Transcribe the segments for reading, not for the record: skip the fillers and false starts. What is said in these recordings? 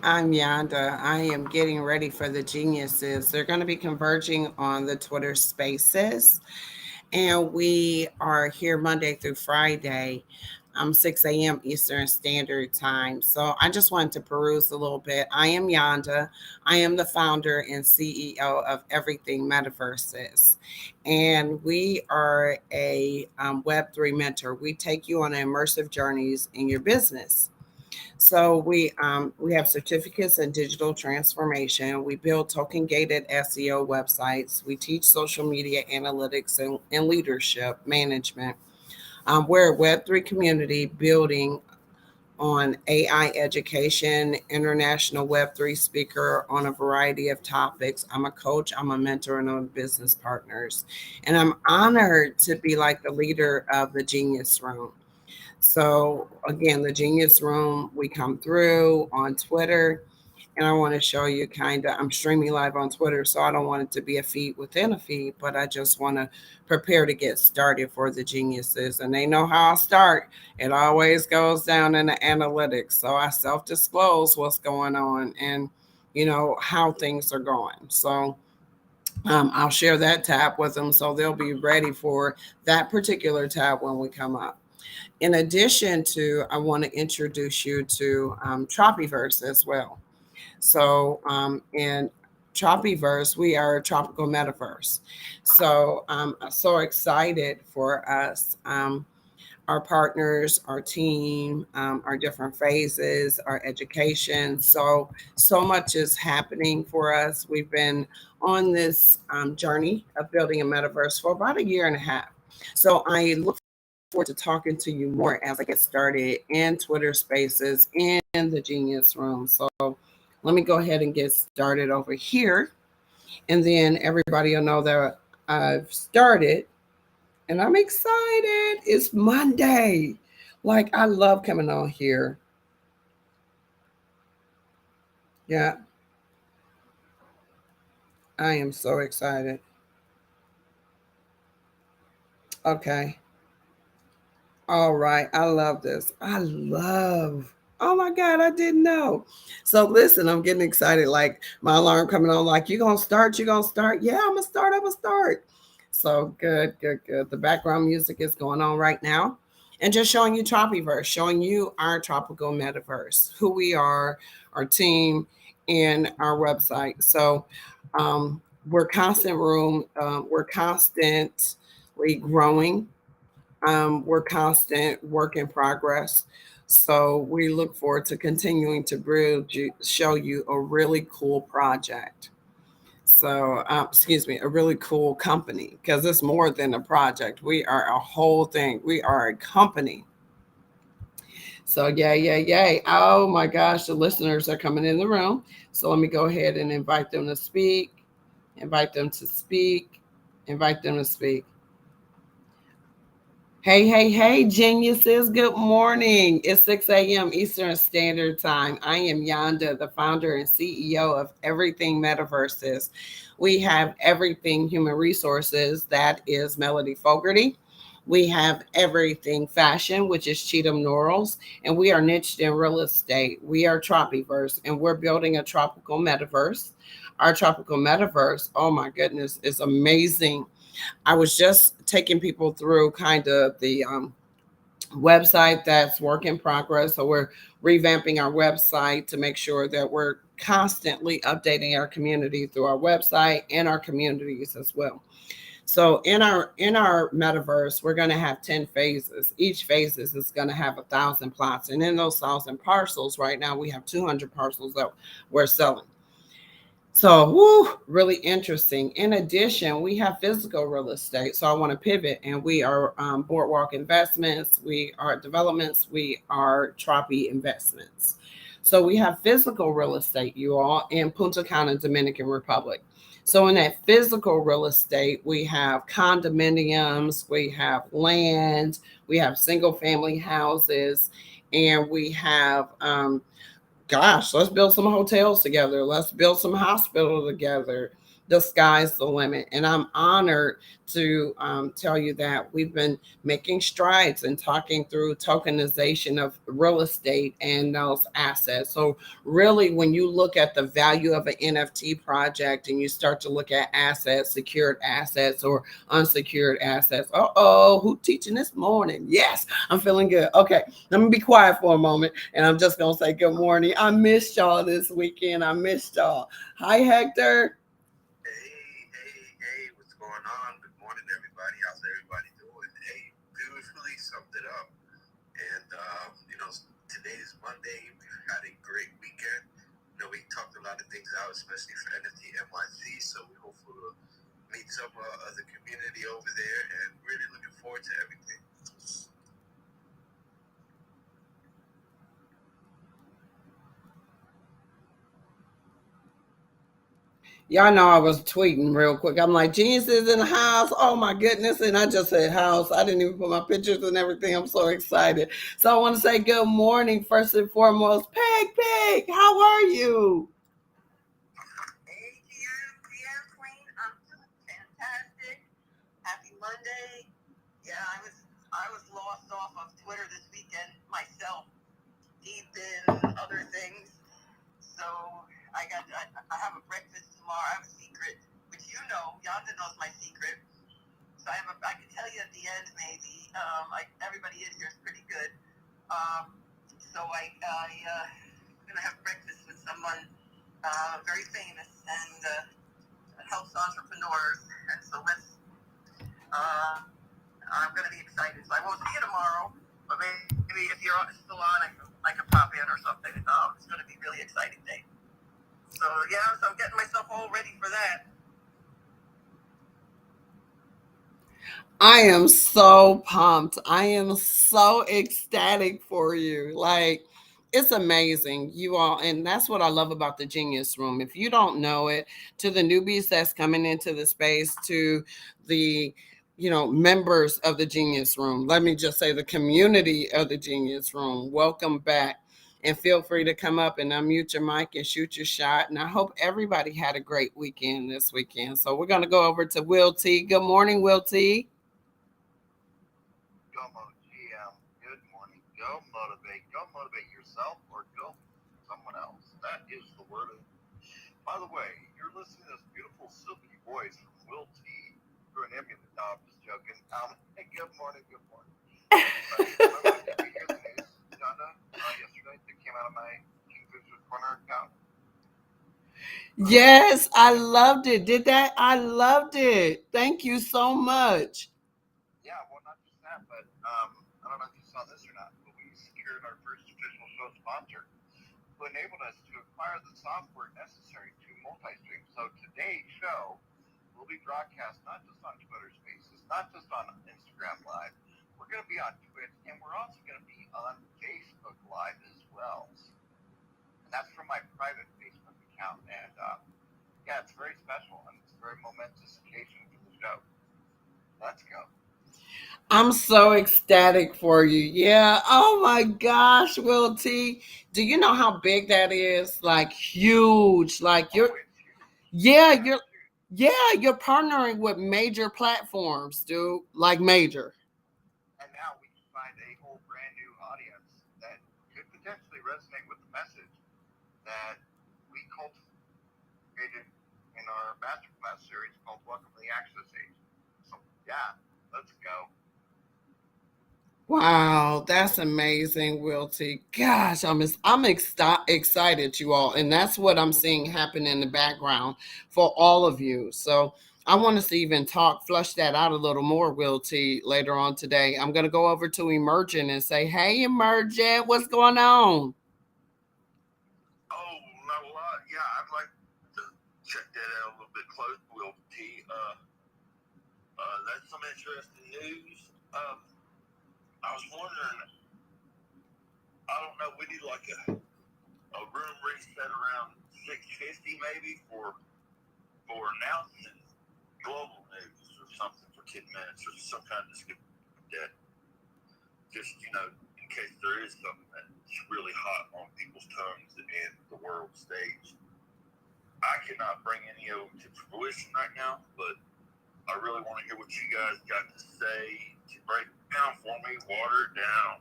I'm Yaeunda. I am getting ready for the geniuses. They're going to be converging on the Twitter Spaces, and we are here Monday through Friday, 6 a.m. Eastern Standard Time. So I just wanted to peruse a little bit. I am Yaeunda. I am the founder and CEO of Everything Metaverses, and we are a Web3 mentor. We take you on immersive journeys in your business. So we have certificates in digital transformation. We build token gated SEO websites. We teach social media analytics and leadership management. We're a Web3 community building on AI education, international Web3 speaker on a variety of topics. I'm a coach, I'm a mentor, and I'm a business partners. And I'm honored to be like the leader of the Genius Room. So again, the Genius Room, we come through on Twitter, and I want to show you I'm streaming live on Twitter, so I don't want it to be a feed within a feed, but I just want to prepare to get started for the geniuses. And they know how I start. It always goes down in the analytics. So I self-disclose what's going on and how things are going. So I'll share that tab with them so they'll be ready for that particular tab when we come up. In addition to, I want to introduce you to Tropiverse as well. So in Tropiverse, we are a tropical metaverse. So I'm so excited for us, our partners, our team, our different phases, our education. So much is happening for us. We've been on this journey of building a metaverse for about a year and a half. So I look forward to talking to you more as I get started in Twitter Spaces in the Genius Room. So let me go ahead and get started over here. And then everybody will know that I've started and I'm excited. It's Monday. Like, I love coming on here. Yeah, I am so excited. Okay. All right. I love this. Oh my God, I didn't know. So listen, I'm getting excited. Like my alarm coming on, like, you gonna start, you gonna start. Yeah, I'm gonna start. So good, good, good. The background music is going on right now. And just showing you Tropiverse, showing you our tropical metaverse, who we are, our team, and our website. So we're constant room, we're constantly growing, we're constant work in progress. So we look forward to continuing to show you a really cool project. So, excuse me, a really cool company because it's more than a project. We are a whole thing. We are a company. So, yay, yay, yay. Oh my gosh, the listeners are coming in the room. So, let me go ahead and invite them to speak, invite them to speak, invite them to speak. Hey, hey, hey, geniuses. Good morning. It's 6 a.m. Eastern Standard Time. I am Yaeunda, the founder and CEO of Everything Metaverses. We have Everything Human Resources, that is Melody Fogarty. We have Everything Fashion, which is Cheatham Norrells, and we are niched in real estate. We are Tropiverse, and we're building a tropical metaverse. Our tropical metaverse, oh my goodness, is amazing. I was just taking people through kind of the website that's work in progress. So we're revamping our website to make sure that we're constantly updating our community through our website and our communities as well. So in our metaverse, we're going to have 10 phases. Each phases is going to have 1,000 plots, and in those 1,000 parcels, right now we have 200 parcels that we're selling. So, woo, really interesting. In addition, we have physical real estate. So, I want to pivot, and we are Boardwalk Investments, we are developments, we are Tropi Investments. So, we have physical real estate, you all, in Punta Cana, Dominican Republic. So, in that physical real estate, we have condominiums, we have land, we have single family houses, and we have gosh, let's build some hotels together. Let's build some hospital together. the sky's the limit. And I'm honored to tell you that we've been making strides and talking through tokenization of real estate and those assets. So really, when you look at the value of an NFT project and you start to look at assets, secured assets or unsecured assets. Who teaching this morning? Yes, I'm feeling good. Okay, let me be quiet for a moment and I'm just gonna say good morning. I missed y'all this weekend. I missed y'all. Hi, Hector. Hey, what's going on? Good morning, everybody. How's everybody doing? Hey, beautifully summed it up. And, today is Monday. We've had a great weekend. We talked a lot of things out, especially for NFT NYC. So we hopefully will meet some of the community over there and really looking forward to everything. Y'all know I was tweeting real quick. I'm like, Genius is in the house. Oh my goodness. And I just said house. I didn't even put my pictures and everything. I'm so excited. So I want to say good morning, first and foremost. Peg, how are you? Hey, GM Queen. I'm doing fantastic. Happy Monday. Yeah, I was lost off of Twitter this weekend myself, deep in other things. So I have a breakfast tomorrow. I have a secret, which Yaeunda knows my secret. So I can tell you at the end maybe. Everybody in here is pretty good. So I'm gonna have breakfast with someone very famous and helps entrepreneurs. And so I'm gonna be excited. So I won't see you tomorrow, but maybe if you're still on, I can pop in or something. It's gonna be a really exciting day. So yeah, so I'm getting myself all ready for that. I am so pumped. I am so ecstatic for you. Like, it's amazing, you all. And that's what I love about the Genius Room. If you don't know it, to the newbies that's coming into the space, to the members of the Genius Room, let me just say the community of the Genius Room, welcome back. And feel free to come up and unmute your mic and shoot your shot. And I hope everybody had a great weekend this weekend. So we're going to go over to Will T. Good morning, Will T. GM, good morning. Go motivate. Go motivate yourself or go someone else. That is the word. By the way, you're listening to this beautiful silky voice from Will T. Through an ambient. No, I'm just joking. Good morning. Did you hear the news, Yaeunda, yesterday that came out of my Kingfisher Corner account? Yes, I loved it. Did that? I loved it. Thank you so much. Yeah, well, not just that, but I don't know if you saw this or not, but we secured our first official show sponsor who enabled us to acquire the software necessary to multi-stream. So today's show will be broadcast not just on Twitter Spaces, not just on Instagram Live. We're going to be on Twitch, and we're also going to be on Facebook Live as well. And that's from my private Facebook account. And yeah, it's very special, and it's a very momentous occasion for the show. Let's go. I'm so ecstatic for you. Yeah. Oh my gosh, Will T. Do you know how big that is? Like huge. Like yeah, you're partnering with major platforms, dude. Like major. And now we can find a whole brand new audience that could potentially resonate with the message that we cultivated in our masterclass series called Welcome to the Access Age. So yeah, let's go. Wow, that's amazing, Wilty. Gosh, excited, you all, and that's what I'm seeing happen in the background for all of you. So I want us to even flush that out a little more, Wilty, later on today. I'm going to go over to Immersion and say, "Hey, Immersion, what's going on?" Oh, not a lot. Yeah, I'd like to check that out a little bit closer, Will T. That's some interesting news. I was wondering, I don't know, we need like a room reset around 650 maybe for announcing global news or something for 10 minutes or some kind of that just, in case there is something that's really hot on people's tongues and the world stage. I cannot bring any of them to fruition right now, but I really want to hear what you guys got to say to break down for me, water it down.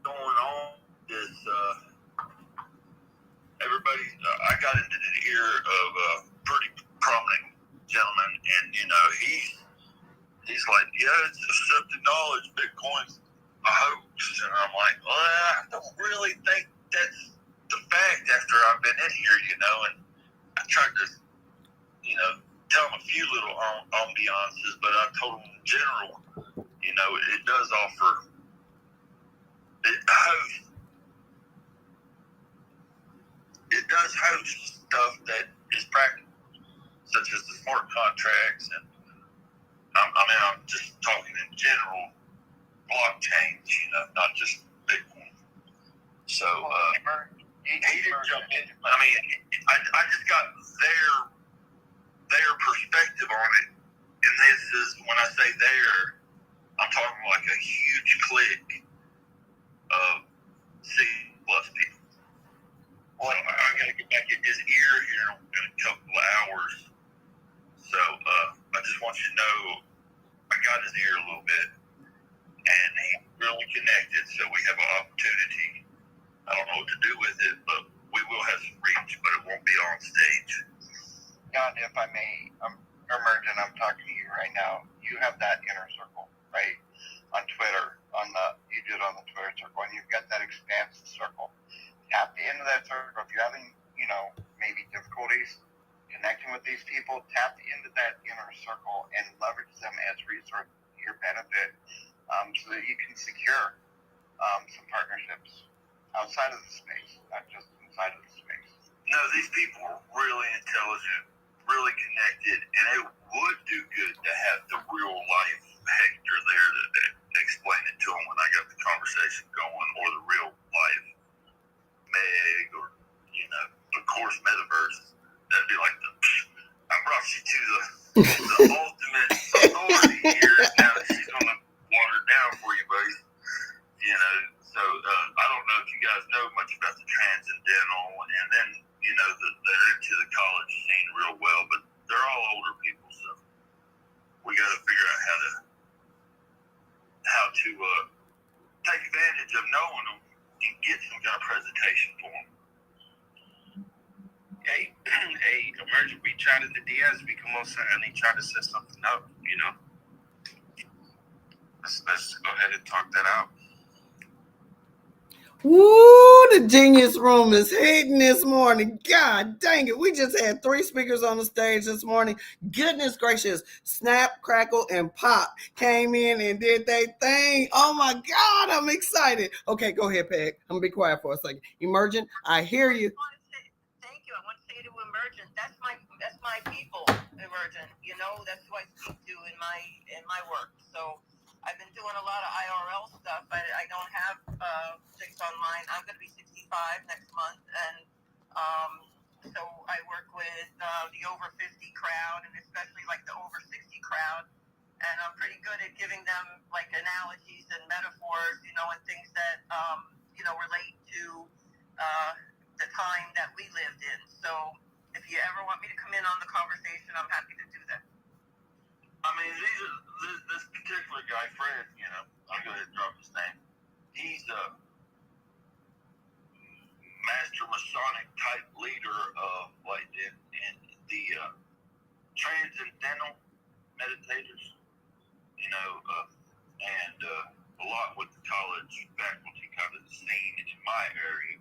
Going on is everybody. I got into the ear of a pretty prominent gentleman, and he's like, yeah, it's accepted knowledge. Bitcoin's a hoax, and I'm like, well, I don't really think that's the fact. After I've been in here, and I tried to, tell them a few little ambiances, but I told them in general, it does offer. It does host stuff that is practical, such as the smart contracts, and I'm just talking in general blockchains, not just Bitcoin. So he didn't jump in. I mean, I just got their perspective on it, and this is when I say I'm talking like a huge clique of 6+ people. Well, I got to get back in his ear here in a couple of hours. So I just want you to know I got his ear a little bit, and he's really connected. So we have an opportunity. I don't know what to do with it, but we will have some reach, but it won't be on stage. God, if I may, Immersion, I'm talking to you right now. You have that inner circle, right? On Twitter, you do it on the Twitter circle, and you've got that expansive circle. Tap into that circle. If you're having, maybe difficulties connecting with these people, tap into that inner circle and leverage them as resource to your benefit, so that you can secure some partnerships outside of the space, not just inside of the space. No, these people are really intelligent, really connected, and it would do good to have the real life Hector there to explain it to them when I got the conversation going, or the real life Meg, or of course Metaverse. That'd be like I brought you to the ultimate authority here. Now she's gonna water it down for you, buddy. So I don't know if you guys know much about the transcendental, and then they're into the college scene real well, but they're all older people, so we got to figure out how to take advantage of knowing them and get some kind of presentation for them. Hey, Immersion, we chatted the DMs. We can most certainly try to set something up. Let's go ahead and talk that out. Woo, the Genius Room is hitting this morning. God dang it. We just had 3 speakers on the stage this morning. Goodness gracious. Snap, Crackle, and Pop came in and did their thing. Oh my God, I'm excited. Okay, go ahead, Peg. I'm going to be quiet for a second. Immersion, I hear you. Thank you. I want to say to Immersion, that's my people, Immersion. That's who I speak to in my work. So I've been doing a lot of IRL stuff. I don't have 6 online. I'm going to be 65 next month, and so I work with the over 50 crowd, and especially like the over 60 crowd. And I'm pretty good at giving them like analogies and metaphors, and things that relate to the time that we lived in. So if you ever want me to come in on the conversation, I'm happy to do that. I mean, this particular guy, Fred, I'm going to drop his name. He's a master Masonic type leader of in the transcendental meditators, and a lot with the college faculty kind of scene in my area.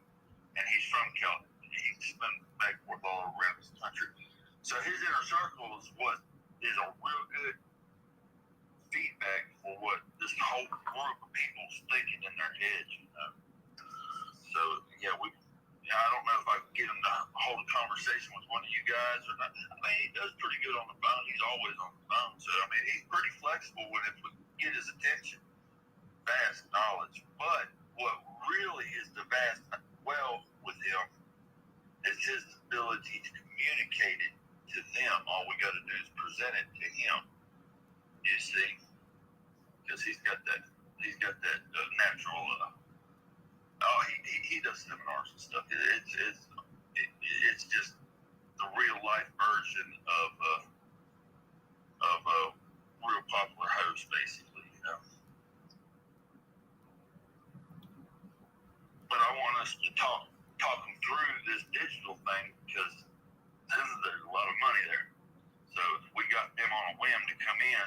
And he's from California. He's been back and forth all around this country. So his inner circle is what is a real good feedback for what this whole group of people thinking in their heads, So I don't know if I can get him to hold a conversation with one of you guys or not. I mean, he does pretty good on the phone. He's always on the phone. So I mean, he's pretty flexible if we get his attention. Vast knowledge, but what really is the vast wealth with him is his ability to communicate it to them. All we got to do is present it to him. You see, because he's got that natural. He does seminars and stuff. It's just for them to come in,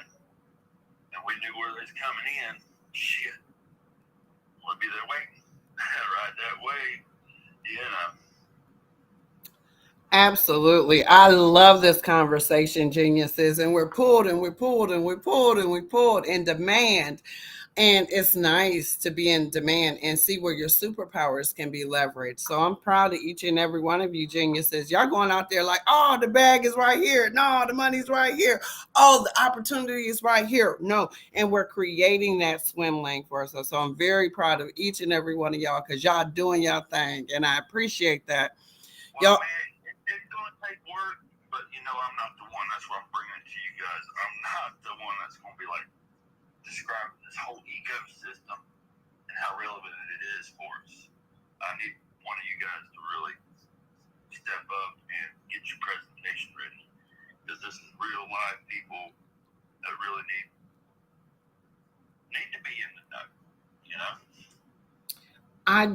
and we knew where they was coming in, shit, we'll be there waiting. Right that way, you know. Absolutely. I love this conversation, geniuses. And we're pulled and we're pulled and we're pulled and we're pulled in demand. And it's nice to be in demand and see where your superpowers can be leveraged. So I'm proud of each and every one of you geniuses. Y'all going out there like, oh, the bag is right here. No, the money's right here. Oh, the opportunity is right here. No. And we're creating that swim lane for us. So I'm very proud of each and every one of y'all because y'all doing y'all thing. And I appreciate that. Well, Y'all, man, it's going to take work, but you know, I'm not the one. That's what I'm bringing it to you guys. I'm not the one that's going to be like describing this whole ecosystem and how relevant it is for us. I need one of you guys to really step up and get your presentation ready, because this is real live people that really need to be in the know, you know. I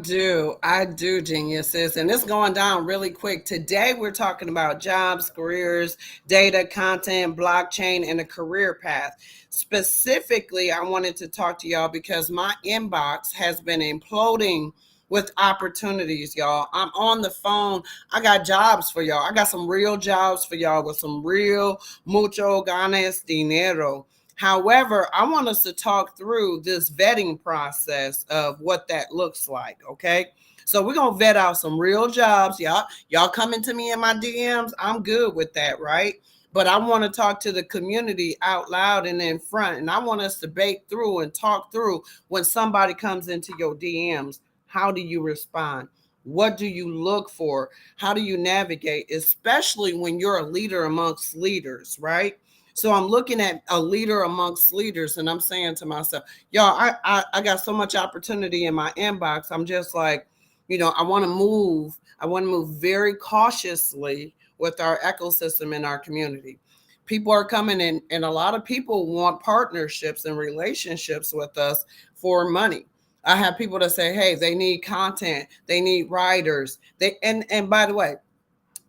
do, geniuses. And it's going down really quick. Today, we're talking about jobs, careers, data, content, blockchain, and a career path. Specifically, I wanted to talk to y'all because my inbox has been imploding with opportunities, y'all. I'm on the phone. I got jobs for y'all. I got some real jobs for y'all with some real mucho ganas dinero. However, I want us to talk through this vetting process of what that looks like. Okay. So we're gonna vet out some real jobs. Y'all coming to me in my DMs. I'm good with that, right? But I want to talk to the community out loud and in front. And I want us to bake through and talk through when somebody comes into your DMs. How do you respond? What do you look for? How do you navigate, especially when you're a leader amongst leaders, right? So I'm looking at a leader amongst leaders, and I'm saying to myself, y'all, I got so much opportunity in my inbox. I'm just like, I want to move. I want to move very cautiously with our ecosystem in our community. People are coming in, and a lot of people want partnerships and relationships with us for money. I have people that say, hey, they need content, they need writers. And by the way,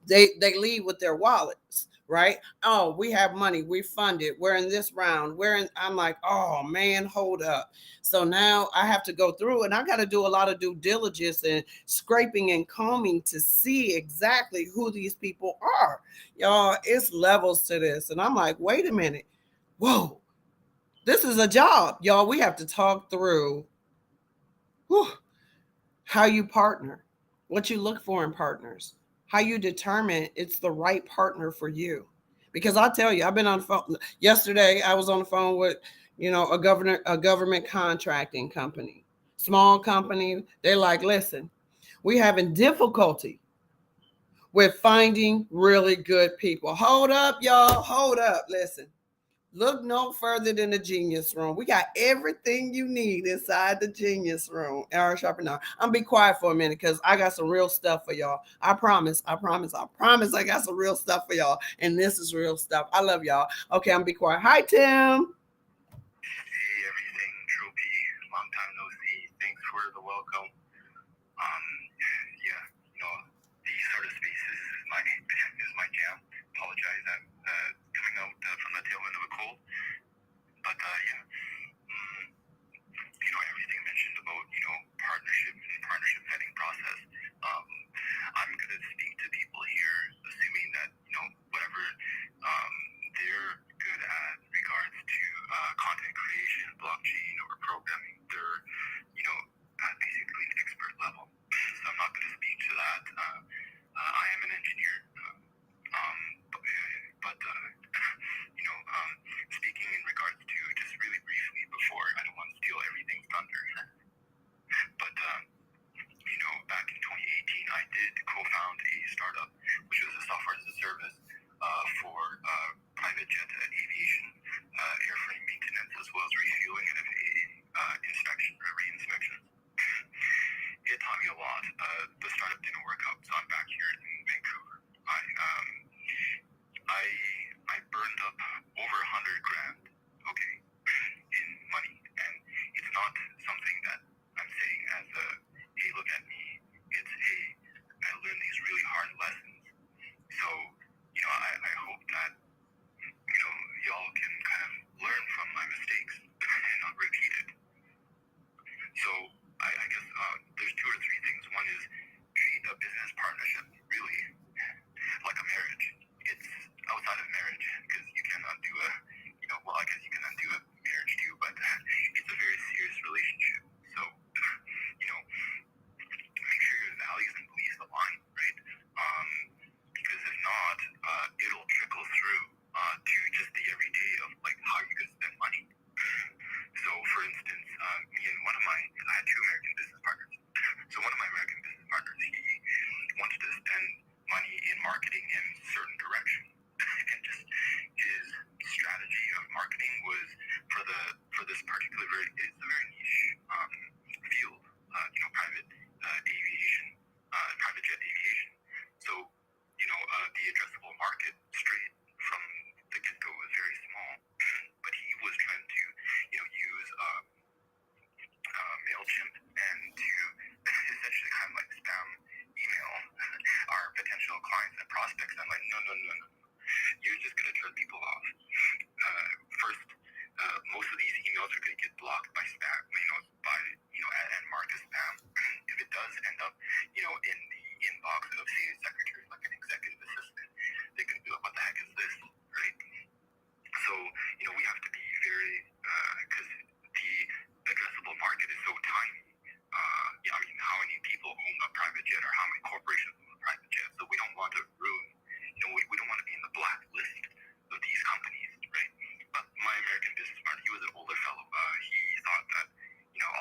they leave with their wallets, right? Oh, we have money, we funded, we're in this round, I'm like, oh man, hold up. So now I have to go through and I got to do a lot of due diligence and scraping and combing to see exactly who these people are. Y'all, it's levels to this. And I'm like, wait a minute. Whoa, this is a job. Y'all, we have to talk through how you partner, what you look for in partners, how you determine it's the right partner for you. Because I tell you, I've been on the phone yesterday. I was on the phone with, a government contracting company, small company. They're like, listen, we're having difficulty with finding really good people. Hold up, y'all. Hold up. Listen. Look no further than the Genius Room. We got everything you need inside the Genius Room. Our shopping now. I'm gonna be quiet for a minute because I got some real stuff for y'all. I promise. I got some real stuff for y'all. And this is real stuff. I love y'all. Okay, I'm gonna be quiet. Hi, Tim. Hey, everything, Trophy. Long time no see. Thanks for the welcome. Yeah, these sort of spaces is my jam. Apologize that coming out from the tail end of a cold, but yeah, everything mentioned about partnership vetting process. I'm gonna speak to people here, assuming that whatever they're good at regards to content creation, blockchain, or programming, they're at basically an expert level. So I'm not gonna speak to that. I am an engineer, but speaking in regards to just really briefly before, I don't want to steal everything's thunder, but back in 2018, I did co-found a startup, which was a software as a service for private jet aviation, airframe maintenance, as well as refueling and re-inspection. It taught me a lot. The startup didn't work out, so I'm back here in Vancouver. I burned up over 100 grand, okay, in money, and it's not something that I'm saying as a, hey, look at me. It's, hey, I learned these really hard lessons. So, I hope that, y'all can no. You're just going to turn people off. First, most of these emails are going to get blocked by spam, and marked as spam. If it does end up, in the inbox of, say, a secretary, like an executive assistant, they can be like, what the heck is this, right? So, we have to be very, because the addressable market is so tiny. How many people own a private jet, or how many corporations own a private jet? So we don't want to ruin, we don't want to be in the blacklist of these companies, right? But my American business partner, he was an older fellow. He thought that,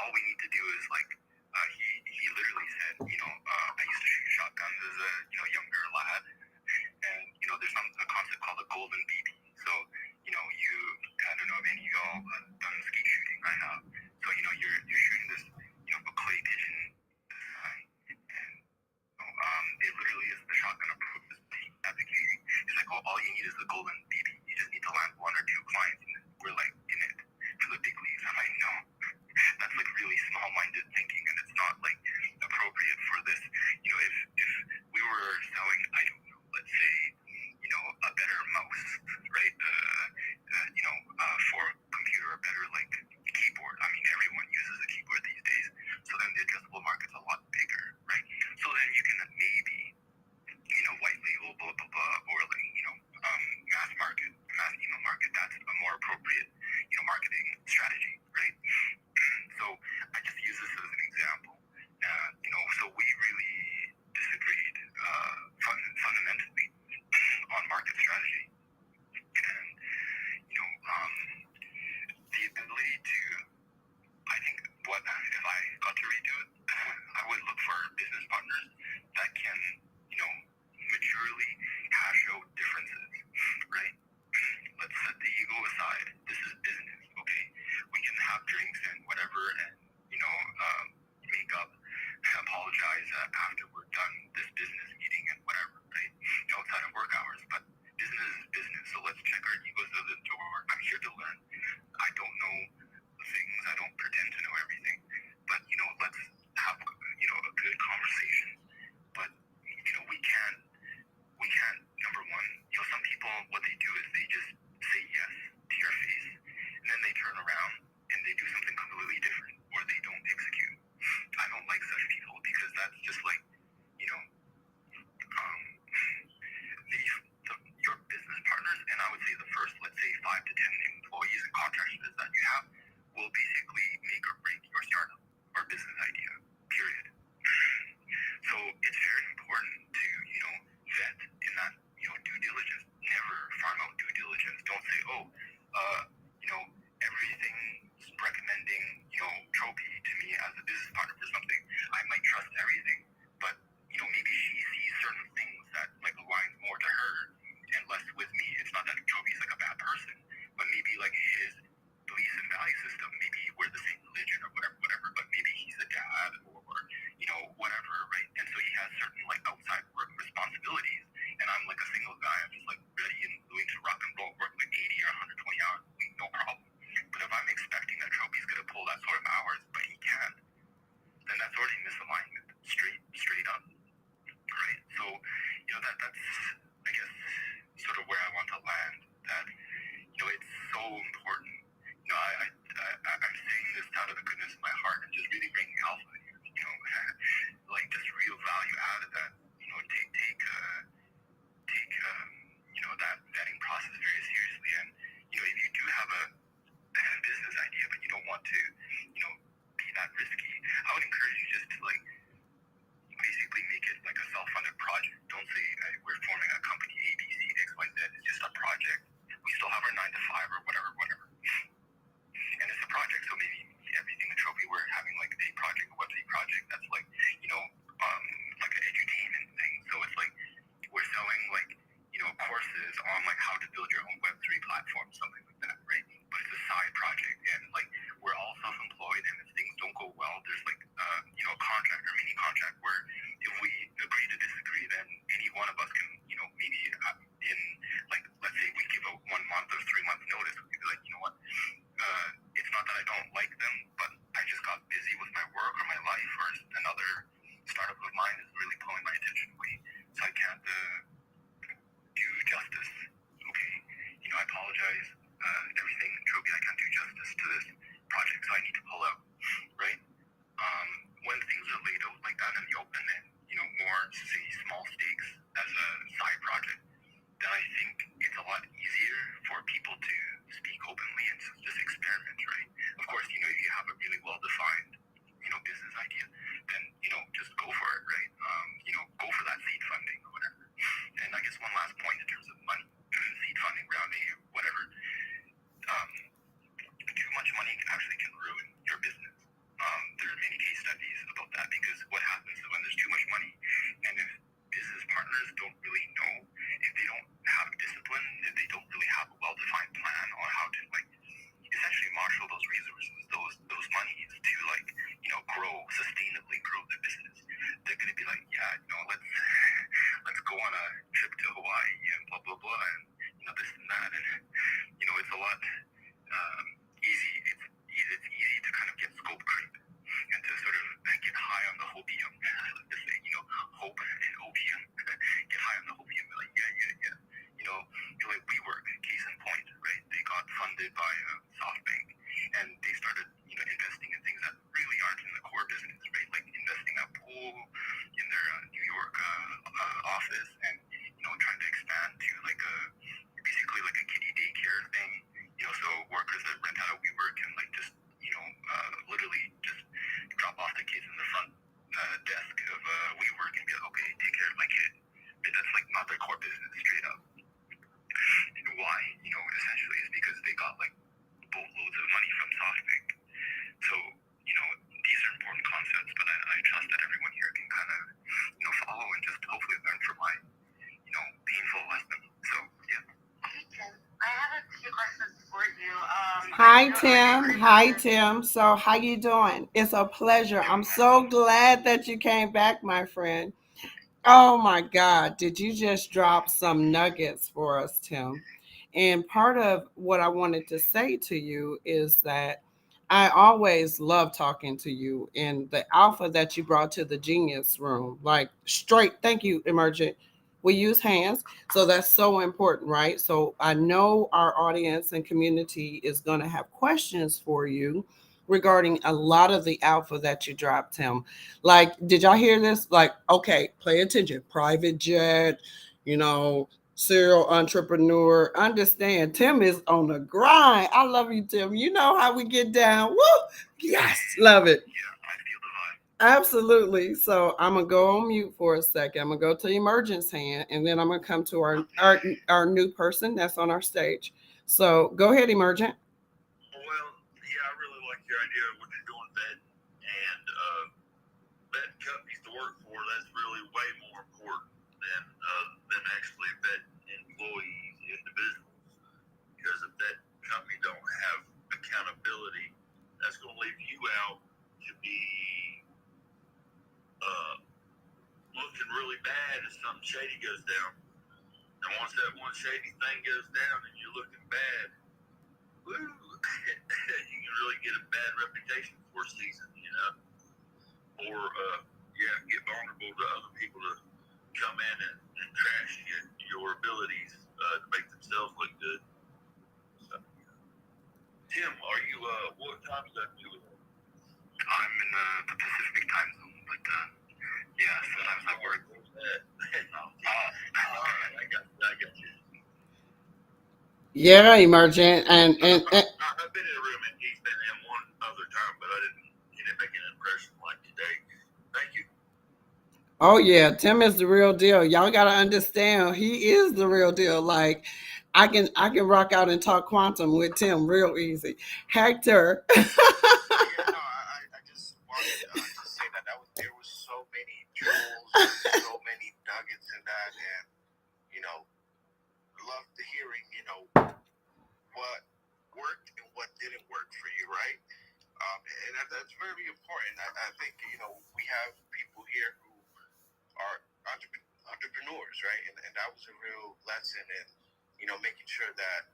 all we need to do is he literally said, I used to shoot shotguns as a, younger lad. And, there's a concept called the golden BB. So, I don't know if any of y'all have done skeet shooting. I have. So, you're shooting this, a clay pigeon this high. And, it literally is the shotgun approach is advocating. It's like, all you need is the golden BB. You just need to land one or two clients, and we're like in it for the big leagues. I'm like, no, that's like really small-minded thinking, and it's not like appropriate for this. If we were selling, I don't know, let's say, a better mouse, right? For a computer, a better like keyboard. I mean, everyone uses a keyboard these days. So then the addressable market's a lot bigger, right? So then you can maybe, white label, blah, blah, blah, or like, mass email market. That's a more appropriate, marketing strategy, right? So I just use this as an example. So we really disagreed fundamentally on market strategy. And, the ability to, I think, if I got to redo it, I would look for business partners that can, maturely hash out differences, right? Let's set the ego aside. This is business, okay? We can have drinks and whatever, and, make up and apologize after we're done this business meeting and whatever, right? Outside of work hours, but business is business, so let's check our egos out the door. I'm here to learn. I don't know things. I don't pretend to know everything, but, let's have, a good conversation. But, we can't, number one, some people, what they do is they just say yes to your face, and then they turn around and they do something completely different, or they don't execute. I don't like such people, because that's just like, your business partners, and I would say the first, let's say, 5 to 10 employees and contractors that you have will basically make or break your startup or business idea, period. So it's very important to, vet in that, due diligence. Never farm out due diligence. Don't say, everything's recommending, Trophy to me as a business partner for something. I might trust everything, but, maybe she sees certain things that, like, aligns more to her and less with me. It's not that Trophy's like a bad person, but maybe, like, his beliefs and value system, maybe we're the same religion or whatever, but maybe he's a dad or, whatever, right? And so he has certain, like, outside work responsibilities, and I'm like a single guy. I'm just, like, ready and willing to rock and roll, work like 80 or 120 hours a week, no problem. But if I'm expecting that Trophy's going to pull that sort of hours, but he can't, then that's already misalignment, straight up, right? So, that's, I guess, sort of where I want to land, that, it's so important. I'm saying this out of the goodness of my heart and just really bringing alpha here, like just real value out of that, take that vetting process very seriously. And, if you do have a business idea, but you don't want to, be that risky, I would encourage you just to, like, basically make it like a self-funded project. Don't say, we're forming a company A, B, C, X, Y, Z. It's just a project. We still have our 9 to 5 or whatever. And it's a project, so maybe everything, the Trophy, we're having like a project, a Web3 project that's like, like an edutainment thing. So it's like, really know, if they don't have discipline, if they don't really have a well-defined plan on how to like essentially marshal those resources, those monies to like, sustainably grow the business, they're gonna be like, yeah, let's go on a trip to Hawaii and blah blah blah, and this and that, and it's a lot easy. It's easy to kind of get scope creep and to sort of get high on the hopium. Let's say, hope and opium. Get high on the hopium. Like, yeah. Like WeWork, case in point, right? They got funded by SoftBank, and they started, investing in things that really aren't in the core business, right? Like investing a pool in their New York office, and trying to expand to like basically like a kiddie daycare thing. So workers that rent out of WeWork can like just literally just drop off the kids in the front desk of WeWork and be like, okay, take care of my kid. But that's like not their core business, straight up. Why? Essentially is because they got like boatloads of money from SoftBank. So, these are important concepts, but I trust that everyone here can kind of, follow and just hopefully learn from my, painful lesson. So, yeah. Hey, Tim. I have a few questions for you. Hi, Tim. So how you doing? It's a pleasure. I'm so glad that you came back, my friend. Oh my God, did you just drop some nuggets for us, Tim? And part of what I wanted to say to you is that I always love talking to you, and the alpha that you brought to the genius room, like straight, thank you, Emergent. We use hands, so that's so important, right? So I know our audience and community is going to have questions for you regarding a lot of the alpha that you dropped, Tim. Like, did y'all hear this? Like, okay, pay attention. Private jet, you know, serial entrepreneur. Understand, Tim is on the grind. I love you, Tim. You know how we get down. Woo! Yes, love it. Yeah, I feel the vibe. Absolutely. So I'm gonna go on mute for a second. I'm gonna go to Emergence hand, and then I'm gonna come to our new person that's on our stage. So go ahead, Emergent. Well, yeah, I really like your idea of what you're doing, vetting and vetting companies to work for. That's really way more important than actually vetting employees, individuals. Because if that company don't have accountability, that's going to leave you out to be looking really bad if something shady goes down. And once that one shady thing goes down and you're looking bad, woo, you can really get a bad reputation for a season, or get vulnerable to other people to come in and trash your abilities to make themselves look good. So, Tim, are you what time is that you in? I'm in the Pacific time zone, but yeah, sometimes I work. All right, I got you. Yeah, Emergent, and I've been in a room and he's been in one other time, but he didn't make an impression like today. Thank you. oh yeah, Tim is the real deal. Y'all gotta understand, he is the real deal. Like I can rock out and talk quantum with Tim real easy. Hector. Yeah, no, I just wanted to say that there was so many jewels, so many nuggets in that, and loved hearing what worked and what didn't work for you, right? And that's very important. I think we have people here who are entrepreneurs, right? And that was a real lesson in making sure that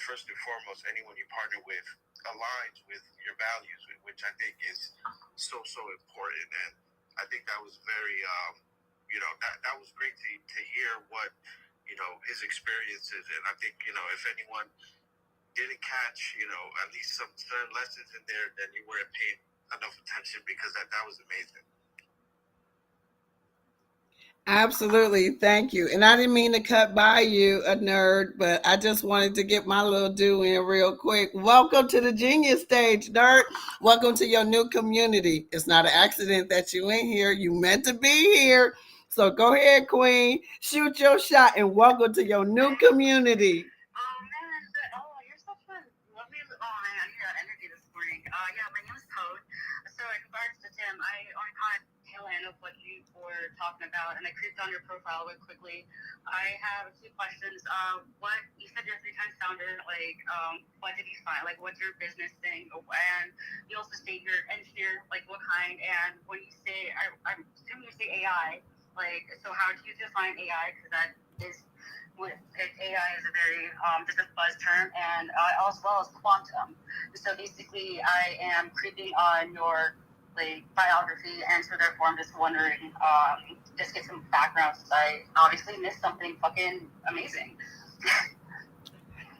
first and foremost, anyone you partner with aligns with your values, which I think is so important. And I think that was very that was great to hear what his experiences. And I think if anyone didn't catch at least some certain lessons in there, then you weren't paying enough attention, because that was amazing. Absolutely. Thank you. And I didn't mean to cut by you, a nerd, but I just wanted to get my little due in real quick. Welcome to the Genius Stage, nerd. Welcome to your new community. It's not an accident that you in here. You meant to be here. So go ahead, Queen. Shoot your shot and welcome to your new community. Oh man, you're such a lovely. Oh man, your energy this morning. Yeah, my name is Code. So in regards to Tim, I only caught tail line of what you were talking about, and I creeped on your profile real quickly. I have 2 questions. What you said you're 3 times founder, like, what did you find? Like, what's your business thing? And you also state you're engineer, like, what kind? And when you say, I'm assuming you say AI, like, so how do you define AI? Because that is, AI is a very just a buzz term, and as well as quantum. So basically, I am creeping on your like biography, and so therefore I'm just wondering, just get some background. So I obviously missed something fucking amazing.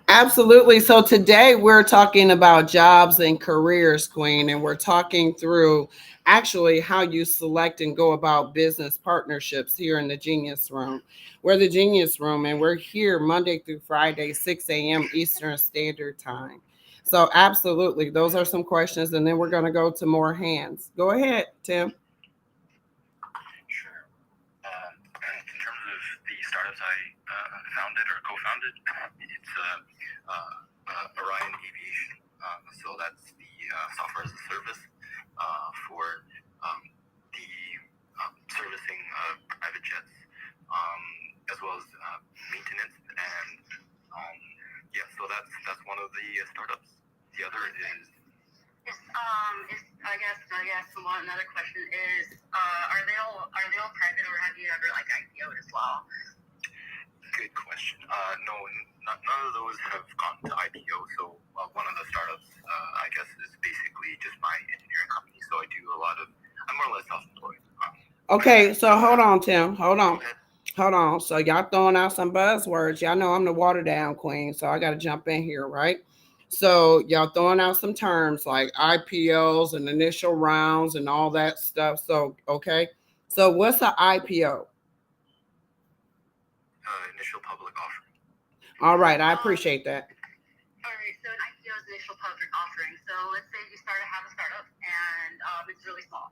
Absolutely. So today we're talking about jobs and careers, Queen, and we're talking through actually how you select and go about business partnerships here in the Genius Room. We're the Genius Room, and we're here Monday through Friday, 6 a.m. Eastern Standard Time. So absolutely, those are some questions, and then we're going to go to more hands. Go ahead, Tim. Sure. In terms of the startups I founded or co-founded, it's Orion Aviation. So that's the software as a service for the servicing private jets, as well as maintenance. And yeah, so that's one of the startups. The other is I guess another question is, are they all private, or have you ever like IPO'd as well? Good question. No, none of those have gone to IPO. So one of the startups, I guess, is basically just my engineering company. So I do I'm more or less self-employed. Okay, so hold on, Tim. Hold on. So y'all throwing out some buzzwords. Y'all know I'm the Waterdown queen, so I got to jump in here, right? So y'all throwing out some terms like IPOs and initial rounds and all that stuff. So, okay. So what's an IPO? Initial public offering. All right. I appreciate that. All right. So an IPO is initial public offering. So let's say you have a startup and it's really small.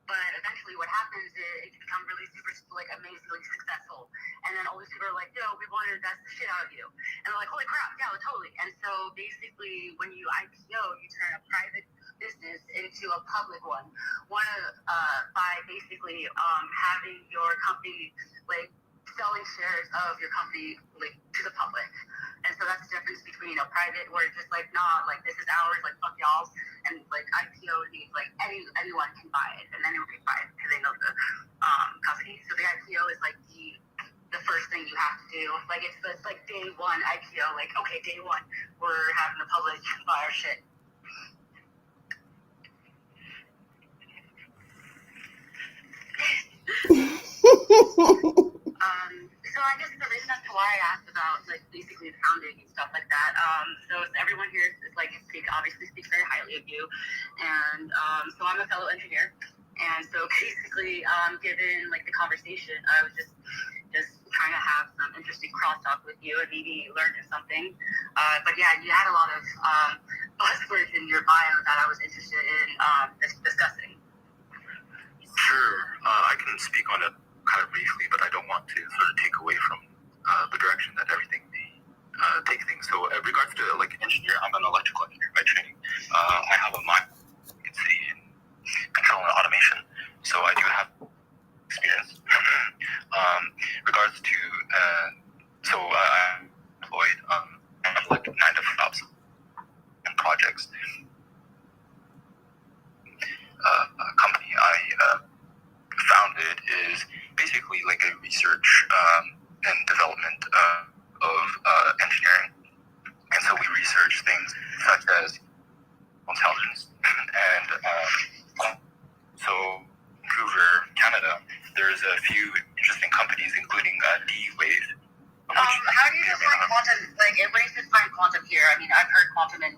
But eventually what happens is it can become really super, like, amazingly successful. And then all these people are like, yo, we want to invest the shit out of you. And they're like, holy crap, yeah, totally. And so basically when you IPO, you turn a private business into a public one. By basically having your company, like, selling shares of your company, like, to the public. And so that's the difference between a private, where it's just like, nah, like, this is ours, like, fuck y'all. And like IPO means like anyone can buy it, and anyone can buy it because they know the company. So the IPO is like the first thing you have to do. Like it's like day one IPO. Like, okay, day one, we're having the public buy our shit. So I guess the reason as to why I asked about like basically founding and stuff like that. So everyone here is like obviously speaks very highly of you, and so I'm a fellow engineer, and so basically given like the conversation, I was just trying to have some interesting crosstalk with you and maybe learn something. But yeah, you had a lot of buzzwords in your bio that I was interested in discussing. Sure, I can speak on it kind of briefly, but I don't want to sort of take away from the direction that everything may take things. So, in regards to like engineer, I'm an electrical engineer by training. I have a mind, you can say, in control and automation. So I do have experience. Regards to I'm employed. I have like 9 different jobs and projects. A company I founded is basically like a research and development of engineering, and so we research things such as intelligence and so Vancouver, Canada, there's a few interesting companies, including D-Wave. How do you define quantum? Like, when you define quantum here, I mean, I've heard quantum in,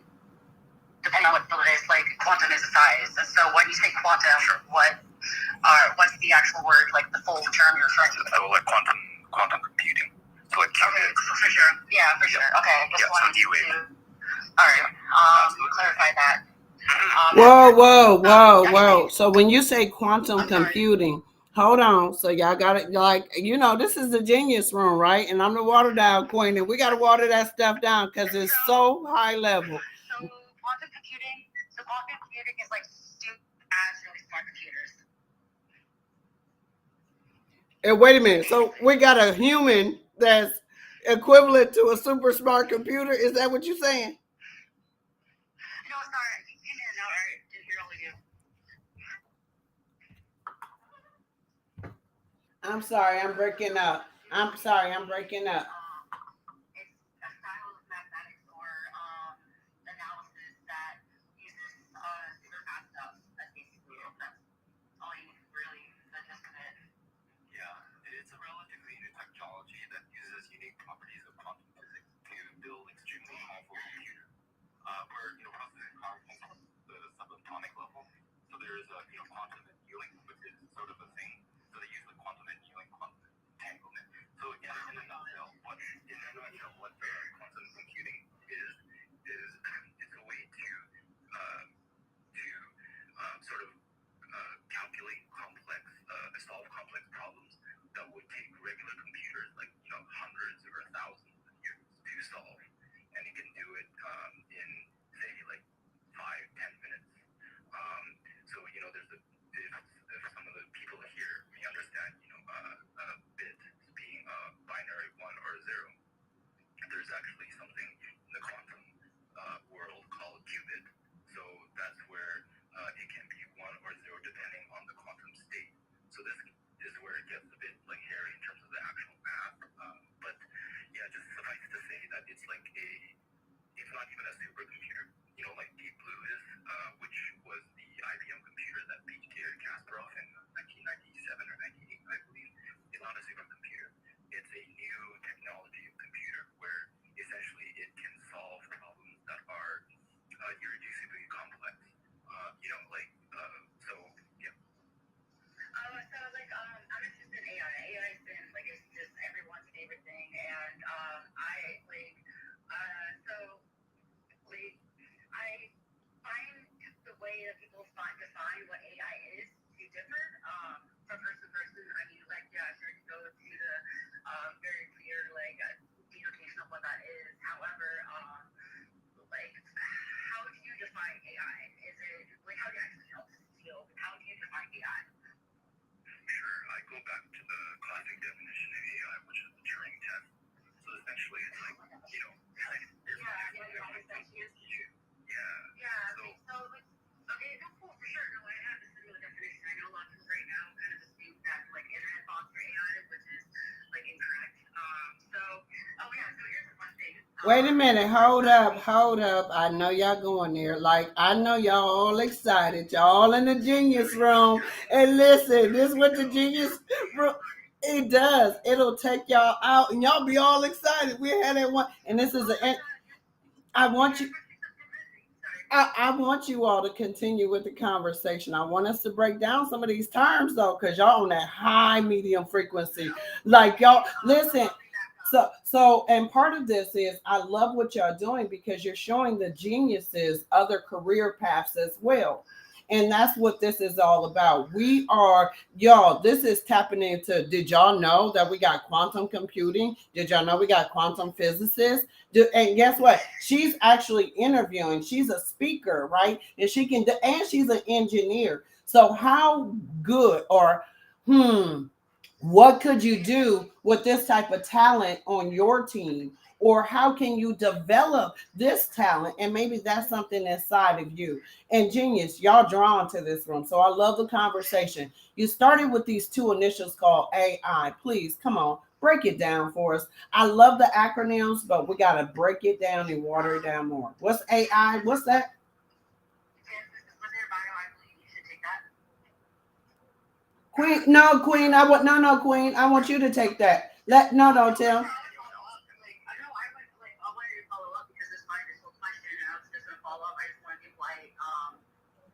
depending on what field it is, like, quantum is a size. And so when you say quantum, what's the actual word, like the full term you're referring to? So like quantum computing. So like okay, for sure. Yeah, for sure. Okay, I just wanted to. All right. Clarify that. Whoa. So when you say quantum computing, hold on. So y'all got it, like, this is the Genius Room, right? And I'm the Waterdown queen, and we got to water that stuff down because it's so high level. So quantum computing is like stupid as really smart computers. And wait a minute. So we got a human that's equivalent to a super smart computer. Is that what you're saying? No, sorry, you came in. All right, didn't hear all of you. I'm sorry, I'm breaking up. I'm sorry, I'm breaking up. It's a style of mathematics or analysis that uses super fast stuff. That's basically it. That's all you really, the gist of it. Yeah, it's a relatively new technology that uses unique properties of quantum physics to build extremely powerful computers. Where processing power comes from the subatomic level. So there's quantum annealing, which is sort of a thing. So they use the quantum annealing, quantum entanglement. So in a nutshell, what quantum computing is it's a way to sort of calculate complex, solve complex problems that would take regular computers like hundreds or thousands of years to solve, and it can do it in say like 5-10 minutes. So there's if some of the people here may understand a bit being a binary 1 or 0, there's actually something in the quantum world called qubit. So that's where it can be 1 or 0 depending on the quantum state. So this is where it gets a bit like hairy in terms of the actual math. But yeah, just suffice to say that it's not even a supercomputer, like Deep Blue is, which was the IBM computer that beat Garry Kasparov in 1997 or 98, I believe. It's not a supercomputer. It's a new technology of computer where essentially it can solve problems that are irreducibly complex. So yeah. So like I'm interested in AI. AI has been like it's just everyone's favorite thing, and I like so like I find the way that people define what AI is to differ from person to person. I mean, like yeah, sure you go to the very clear like denotation of what that is. However, like how do you define AI? Is it like how do you actually help feel? How do you define AI? Sure, I go back to the classic definition of AI, which is the Turing test. So essentially, it's like Okay, that's cool for sure. No, I have this similar definition. I know a lot of people right now kind of assume that like internet bots for AI, which is like incorrect. So here's the fun thing. Wait a minute, hold up. I know y'all going there. Like, I know y'all all excited. Y'all in the genius room. And listen, this is what the genius room, it does. It'll take y'all out and y'all be all excited. We had that one. And this is I want you. I want you all to continue with the conversation. I want us to break down some of these terms though, because y'all on that high medium frequency. Like y'all, listen. So, and part of this is I love what y'all doing because you're showing the geniuses other career paths as well. And that's what this is all about. We are, y'all, this is tapping into, did y'all know that we got quantum computing? Did y'all know we got quantum physicists? And guess what? She's actually interviewing. She's a speaker, right? And and she's an engineer. So how good or, what could you do with this type of talent on your team? Or how can you develop this talent? And maybe that's something inside of you. And genius, y'all drawn to this room. So I love the conversation. You started with these two initials called AI. Please, come on, break it down for us. I love the acronyms, but we got to break it down and water it down more. What's AI? What's that? Queen, no, Queen. Queen. I want you to take that. Don't tell.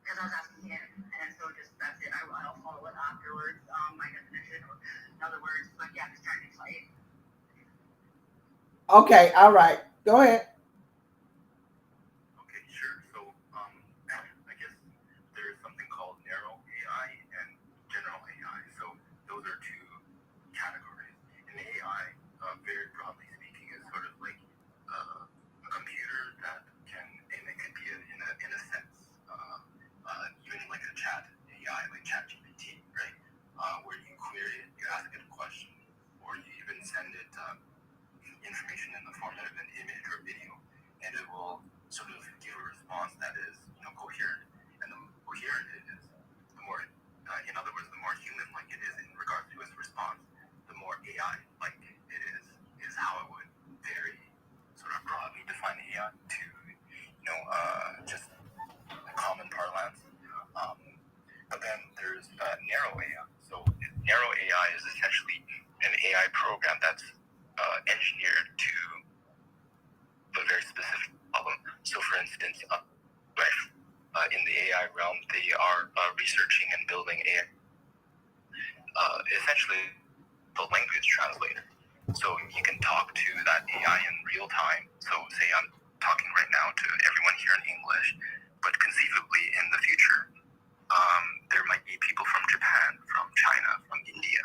Because I was asking him, and so just that's it. I'll follow it afterwards. My definition, or in other words, but yeah, just trying to explain. Okay, all right. Go ahead. Okay, sure. So, I guess there is something called narrow AI and general AI. So those are two categories. And AI, very broadly speaking, is sort of like a computer that can, and it could be in a sense, even like a chat AI, like ChatGPT, right? Where you query it, you ask it a question. information in the format of an image or video, and it will sort of give a response that is, coherent. And the coherent it is, the more, in other words, the more human-like it is in regards to its response, the more AI-like it is how I would very sort of broadly define AI to, just common parlance. But then there's narrow AI. So narrow AI is essentially an AI program that's engineered to a very specific problem. So, for instance, in the AI realm, they are researching and building AI, essentially the language translator. So you can talk to that AI in real time. So, say I'm talking right now to everyone here in English, but conceivably in the future, there might be people from Japan, from China, from India,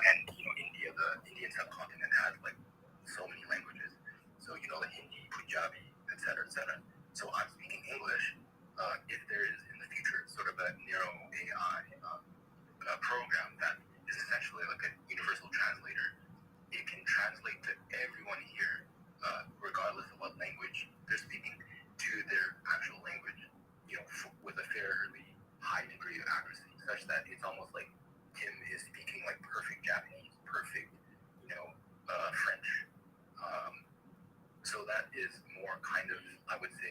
and India, the Indian subcontinent has like so many languages. So the Hindi, Punjabi, etc., etc. So I'm speaking English. If there is in the future sort of a narrow AI program that is essentially like a universal translator, it can translate to everyone here, regardless of what language they're speaking, to their actual language, with a fairly high degree of accuracy, such that it's almost like Tim is speaking like perfect Japanese, perfect, French. So that is more kind of, I would say,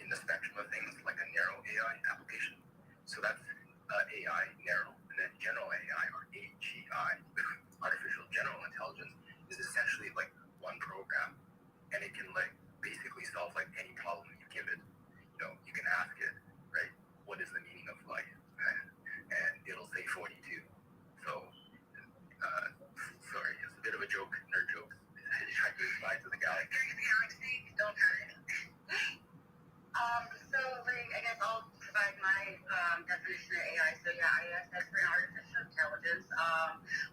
in the spectrum of things, like a narrow AI application. So that's AI narrow, and then general AI, or AGI, artificial general intelligence, is essentially like one program, and it can like basically solve like any problem you give it. You can ask it, right, what is the meaning of life, and it'll say 42. So sorry, it's a bit of a joke, nerd joke. I tried to reply to the guy. Don't hurt. So I guess I'll provide my definition of AI. So yeah, AI stands for artificial intelligence.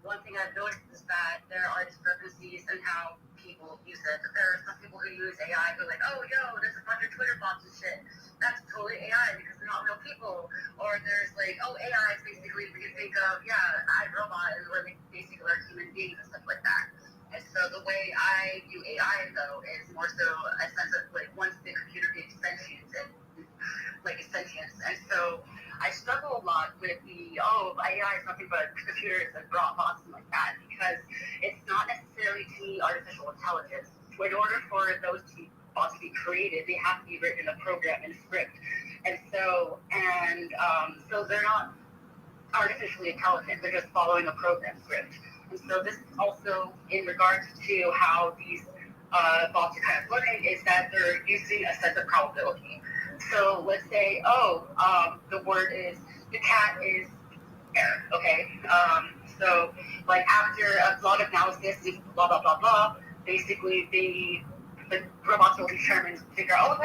One thing I've noticed is that there are discrepancies in how people use it. There are some people who use AI who are like, oh, yo, there's a bunch of Twitter bots and shit. That's totally AI because they're not real people. Or there's like, oh, AI is basically, we can think of, iRobot, and we're basically like human beings and stuff like that. And so the way I view AI, though, is more so a sense of like once the computer gets sentience and and so I struggle a lot with the AI is nothing but computers and bots and like that, because it's not necessarily to me artificial intelligence. In order for those two bots to be created, they have to be written in a program and script, and so they're not artificially intelligent. They're just following a program script. And so this is also in regards to how these bots are kind of learning, is that they're using a sense of probability. So let's say, the word is, the cat is air, okay? So like after a lot of analysis, blah, blah, blah, blah, basically the robots will determine, figure out,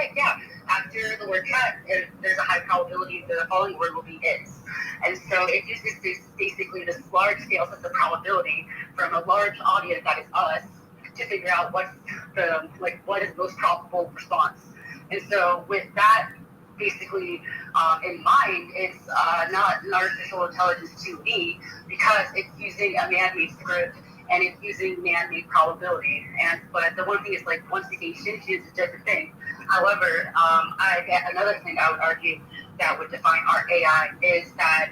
after the word cat, there's a high probability the following word will be is. And so it uses basically this large scale sense of probability from a large audience that is us to figure out what is the most probable response. And so with that basically in mind, it's not an artificial intelligence to me, because it's using a man-made script and it's using man-made probability. But the one thing is, like, once the game is a different thing. However, another thing I would argue that would define our AI is that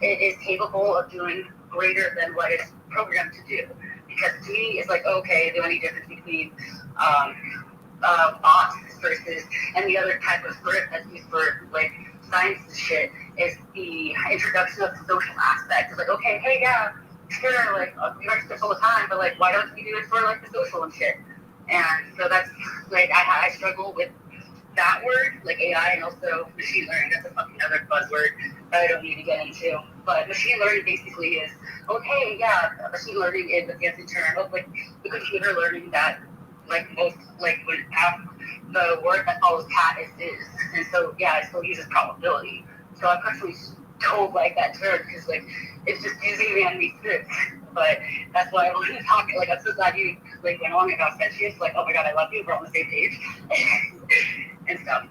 it is capable of doing greater than what it's programmed to do. Because to me, it's like, okay, the only difference between bots versus any other type of script that's used for like science and shit is the introduction of the social aspect. It's like, okay, hey, yeah, sure, like we learn scripts all the time, but like why don't we do it for like the social and shit? And so that's like I struggle with that word, like AI, and also machine learning. That's a fucking other buzzword that I don't need to get into. But machine learning basically is, okay, yeah, machine learning is a fancy term of like the computer learning that like most, like when the word that follows cat is. And so yeah, it still uses probability. So I'm personally told like that term because like it's just using man-made scripts. But that's why I wanted to talk. Like, I'm so glad you like went on about sentience. Like, oh my god, I love you. We're on the same page and stuff.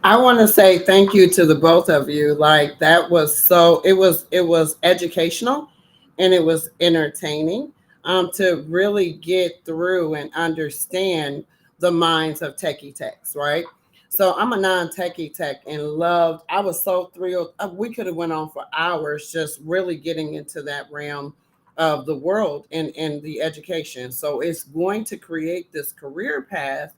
I want to say thank you to the both of you. Like, that was so. It was educational, and it was entertaining. to really get through and understand the minds of techie techs, right? So I'm a non-techie tech and loved. I was so thrilled. We could have went on for hours just really getting into that realm of the world and the education. So it's going to create this career path,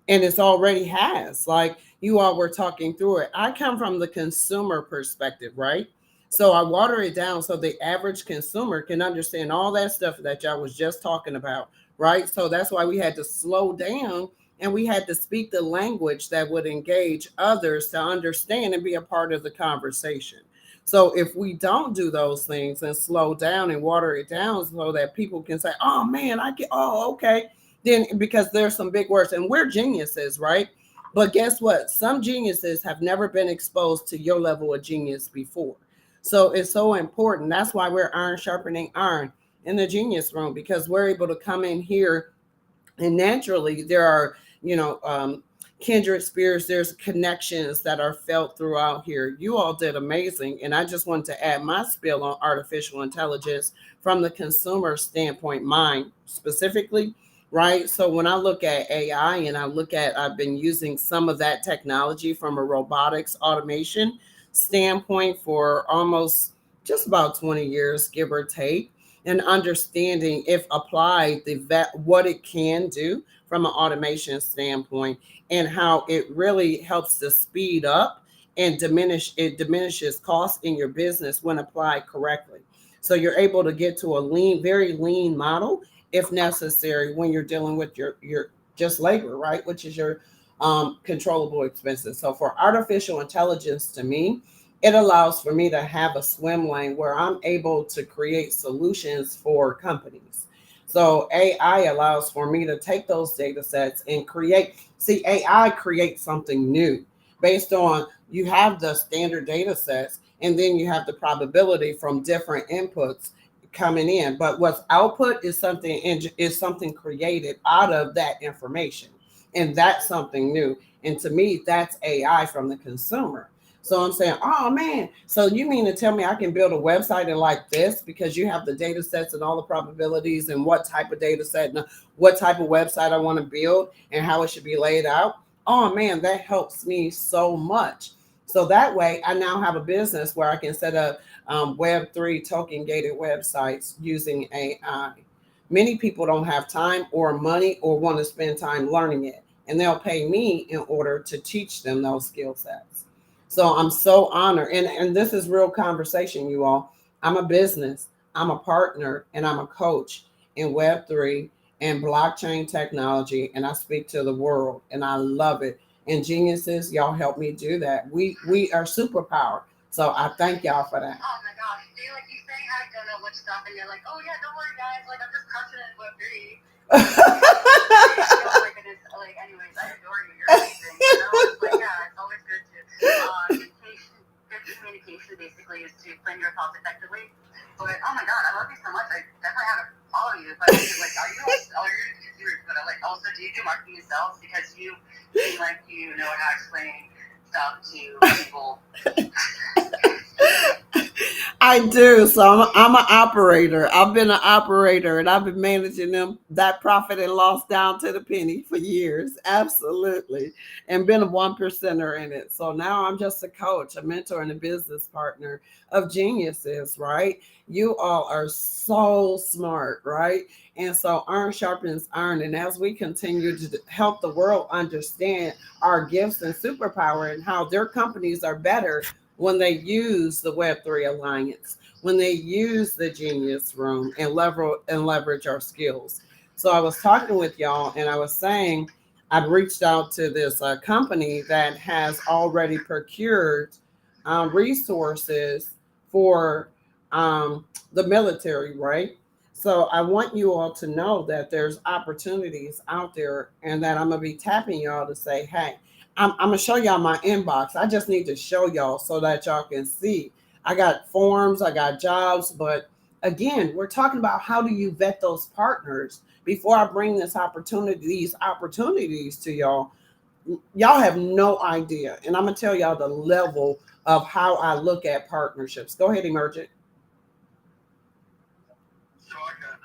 and it's already has, like you all were talking through it. I come from the consumer perspective, right? So I water it down so the average consumer can understand all that stuff that y'all was just talking about, right? So that's why we had to slow down and we had to speak the language that would engage others to understand and be a part of the conversation. So if we don't do those things and slow down and water it down so that people can say, oh man, I get, oh, okay, then because there's some big words and we're geniuses, right? But guess what? Some geniuses have never been exposed to your level of genius before. So it's so important. That's why we're iron sharpening iron in the genius room, because we're able to come in here and naturally there are, you know, kindred spirits, there's connections that are felt throughout here. You all did amazing. And I just wanted to add my spill on artificial intelligence from the consumer standpoint, mine specifically, right? So when I look at AI and I look at, I've been using some of that technology from a robotics automation standpoint for almost just about 20 years, give or take, and understanding if applied what it can do from an automation standpoint and how it really helps to speed up and diminishes costs in your business when applied correctly. So you're able to get to a lean, very lean model if necessary when you're dealing with your just labor, right? Which is your controllable expenses. So for artificial intelligence, to me, it allows for me to have a swim lane where I'm able to create solutions for companies. So AI allows for me to take those data sets and create. See, AI creates something new based on you have the standard data sets and then you have the probability from different inputs coming in. But what's output is something created out of that information. And that's something new. And to me, that's AI from the consumer. So I'm saying, oh man, so you mean to tell me I can build a website and like this because you have the data sets and all the probabilities and what type of data set and what type of website I want to build and how it should be laid out? Oh man, that helps me so much. So that way I now have a business where I can set up Web3 token gated websites using AI. Many people don't have time or money or want to spend time learning it, and they'll pay me in order to teach them those skill sets. So I'm so honored. And this is real conversation, you all. I'm a business, I'm a partner, and I'm a coach in Web3 and blockchain technology. And I speak to the world and I love it. And geniuses, y'all help me do that. We are superpower. So I thank y'all for that. Oh my gosh. See, like you say, I don't know much stuff, and you're like, oh yeah, don't worry, guys. Like, I'm just crushing it with Web3. Oh my goodness. Like, anyways, I adore you. You're amazing. You know, it's like, yeah, it's always good to good communication basically is to plan your thoughts effectively. But oh my god, I love you so much. I definitely have to follow you. But like, are you serious? But like, also, do you do marketing yourself? Because you seem like you know how to explain stuff to people. I do. So I'm an operator. I've been an operator and I've been managing them that profit and loss down to the penny for years. Absolutely. And been a 1%er in it. So now I'm just a coach, a mentor, and a business partner of geniuses, right? You all are so smart, right? And so iron sharpens iron. And as we continue to help the world understand our gifts and superpower and how their companies are better when they use the Web3 Alliance, when they use the Genius Room and leverage our skills. So I was talking with y'all and I was saying I've reached out to this company that has already procured resources for the military, right? So I want you all to know that there's opportunities out there and that I'm going to be tapping y'all to say, hey, I'm going to show y'all my inbox. I just need to show y'all so that y'all can see. I got forms, I got jobs, but again, we're talking about how do you vet those partners before I bring these opportunities to y'all. Y'all have no idea. And I'm going to tell y'all the level of how I look at partnerships. Go ahead, Immersion. So I got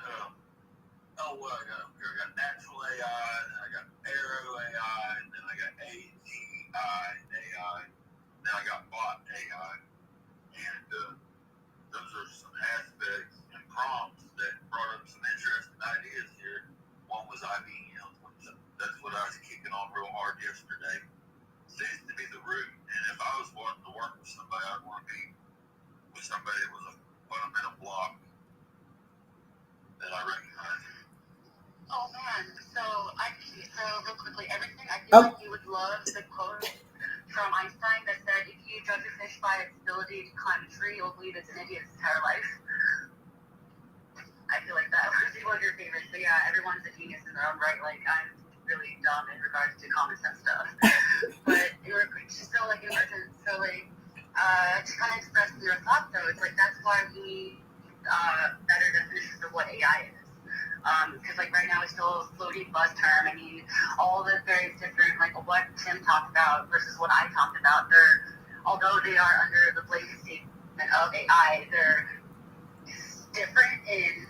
I got natural AI, then I got Aero AI, and then I got AGI AI, then I got bot AI, and those are some aspects and prompts that brought up some interesting ideas here. One was IBM, which that's what I was kicking on real hard yesterday. Seems to be the root, and if I was wanting to work with somebody, I'd want to be with somebody that was a fundamental block that I recognize. Oh man, so real quickly, everything I feel like you would love the quote from Einstein that said, "If you judge a fish by its ability to climb a tree, you'll believe it's an idiot its entire life." I feel like that was one of your favorites. But yeah, everyone's a genius in their own right. Like I'm really dumb in regards to common sense stuff. But so like Immersion, so like to kind of express your thoughts though, it's like that's why we better definitions of what AI is. Because like right now it's still a floating buzz term. I mean, all the various different like what Tim talked about versus what I talked about. Although they are under the blanket statement of AI, they're different in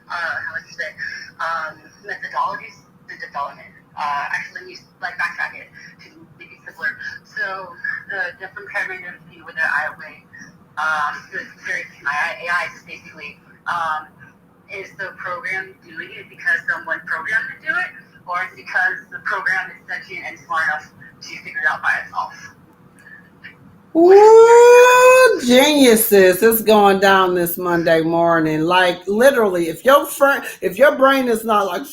how would you say methodologies and development. Actually, let me like backtrack it to make it simpler. So the different paradigms with the IOA, my AI is basically is the program doing it because someone programmed to do it, or is it because the program is sentient and smart enough to figure it out by itself? Ooh, geniuses! It's going down this Monday morning. Like literally, if your brain is not like,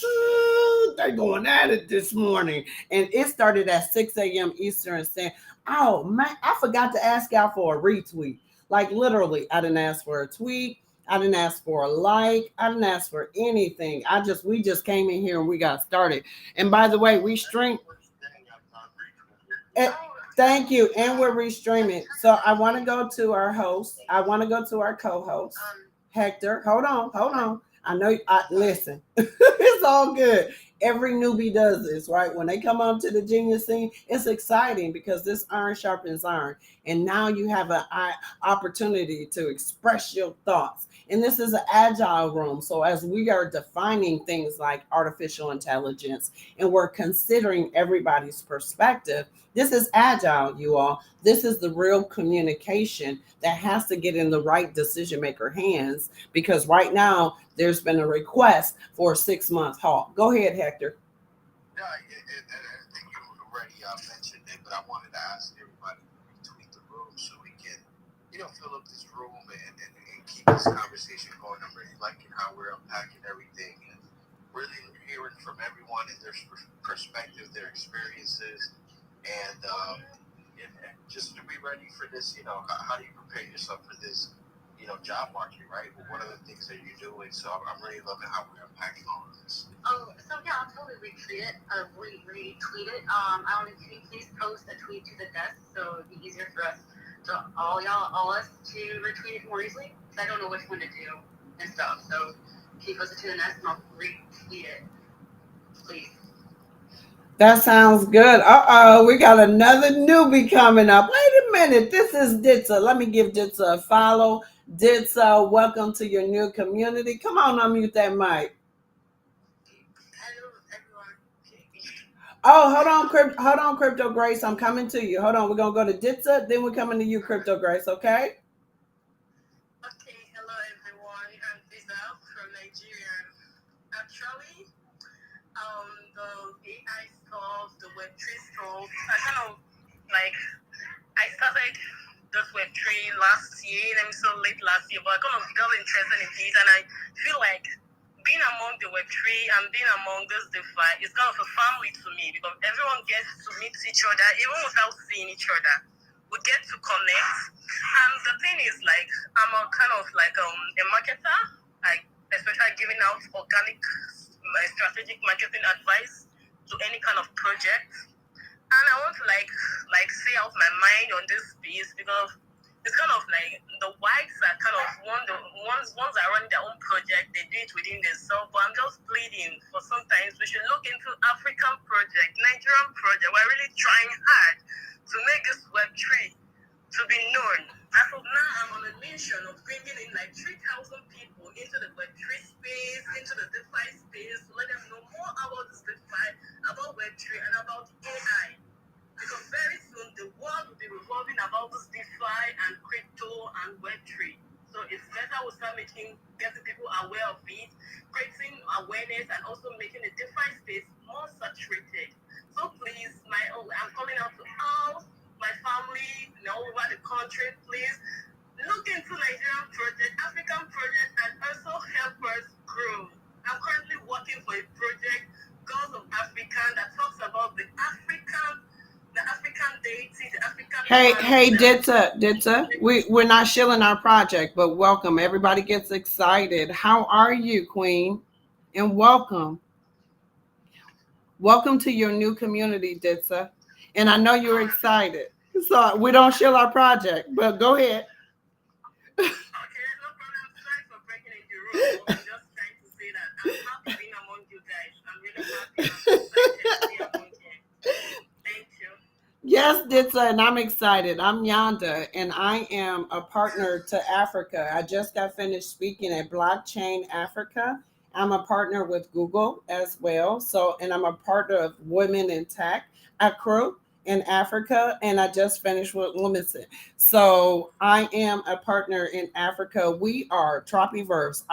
they're going at it this morning, and it started at 6 a.m. Eastern Standard. Oh man, I forgot to ask y'all for a retweet. Like literally, I didn't ask for a tweet. I didn't ask for a like. I didn't ask for anything. We just came in here and we got started. And by the way, we stream. Thank you. And we're restreaming. So I want to go to our host. I want to go to our co-host, Hector. Hold on. I know. Listen, it's all good. Every newbie does this, right? When they come onto the genius scene, it's exciting because this iron sharpens iron. And now you have an opportunity to express your thoughts. And this is an agile room. So as we are defining things like artificial intelligence and we're considering everybody's perspective, this is agile, you all. This is the real communication that has to get in the right decision maker hands because right now there's been a request for a 6-month halt. Go ahead, Hector. Yeah, I think you already mentioned it, but I wanted to ask everybody to retweet the room so we can, fill up this room and keep this conversation going. I'm really liking how we're unpacking everything and really hearing from everyone and their perspective, their experiences. And just to be ready for this, how do you prepare yourself for this, job market, right? Well, what are the things that you're doing? So I'm really loving how we're unpacking all of this. Oh, so yeah, I'll totally retweet it. Retweet it. I want to please post a tweet to the desk so it'd be easier for us, all us to retweet it more easily. Because I don't know which one to do and stuff. So can you post it to the desk and I'll retweet it, please. That sounds good. We got another newbie coming up. Wait a minute. This is Ditsa. Let me give Ditsa a follow. Ditsa, welcome to your new community. Come on, unmute that mic. Hello, everyone. Oh, hold on, Crypto Grace. I'm coming to you. Hold on. We're going to go to Ditsa, then we're coming to you, Crypto Grace, okay? Okay, hello everyone. I'm Lisa from Nigeria. Actually, the AI stuff, the Web3 stuff, I started this Web3 last year, so late last year, but I kind of got interested in it, and I feel like being among the Web3 and being among this DeFi is kind of a family to me because everyone gets to meet each other, even without seeing each other. We get to connect. And the thing is, like, I'm a kind of like a marketer, especially giving out organic, strategic marketing advice to any kind of project. And I want to like say out my mind on this piece because it's kind of like the whites are kind of ones that run their own project, they do it within themselves. But I'm just pleading for sometimes we should look into African project, Nigerian project. We're really trying hard to make this Web3 to be known. As of now, I'm on a mission of bringing in like 3,000 people into the Web3 space, into the DeFi space, to let them know more about this DeFi, about Web3, and about AI. Because very soon the world will be revolving about this DeFi and crypto and Web3. So it's better we start getting people aware of it, creating awareness, and also making the DeFi space more saturated. So please, I'm calling out to all my family, all over the country, please look into Nigerian project, African project, and also help us grow. I'm currently working for a project, Goals of Africa, that talks about the African deity, the African. Hey, Ditsa, we're not shilling our project, but welcome. Everybody gets excited. How are you, Queen? And welcome. Welcome to your new community, Ditsa. And I know you're excited. So we don't shill our project, but go ahead. Okay, no problem. Sorry for breaking in the room. I'm just trying to say that I'm happy being among you guys. I'm really happy. I'm excited to be among you. Thank you. Yes, Ditsa, and I'm excited. I'm Yaeunda, and I am a partner to Africa. I just got finished speaking at Blockchain Africa. I'm a partner with Google as well. So, and I'm a partner of Women in Tech, Accru in Africa, and I just finished with Limited. So I am a partner in Africa. We are Tropiverse.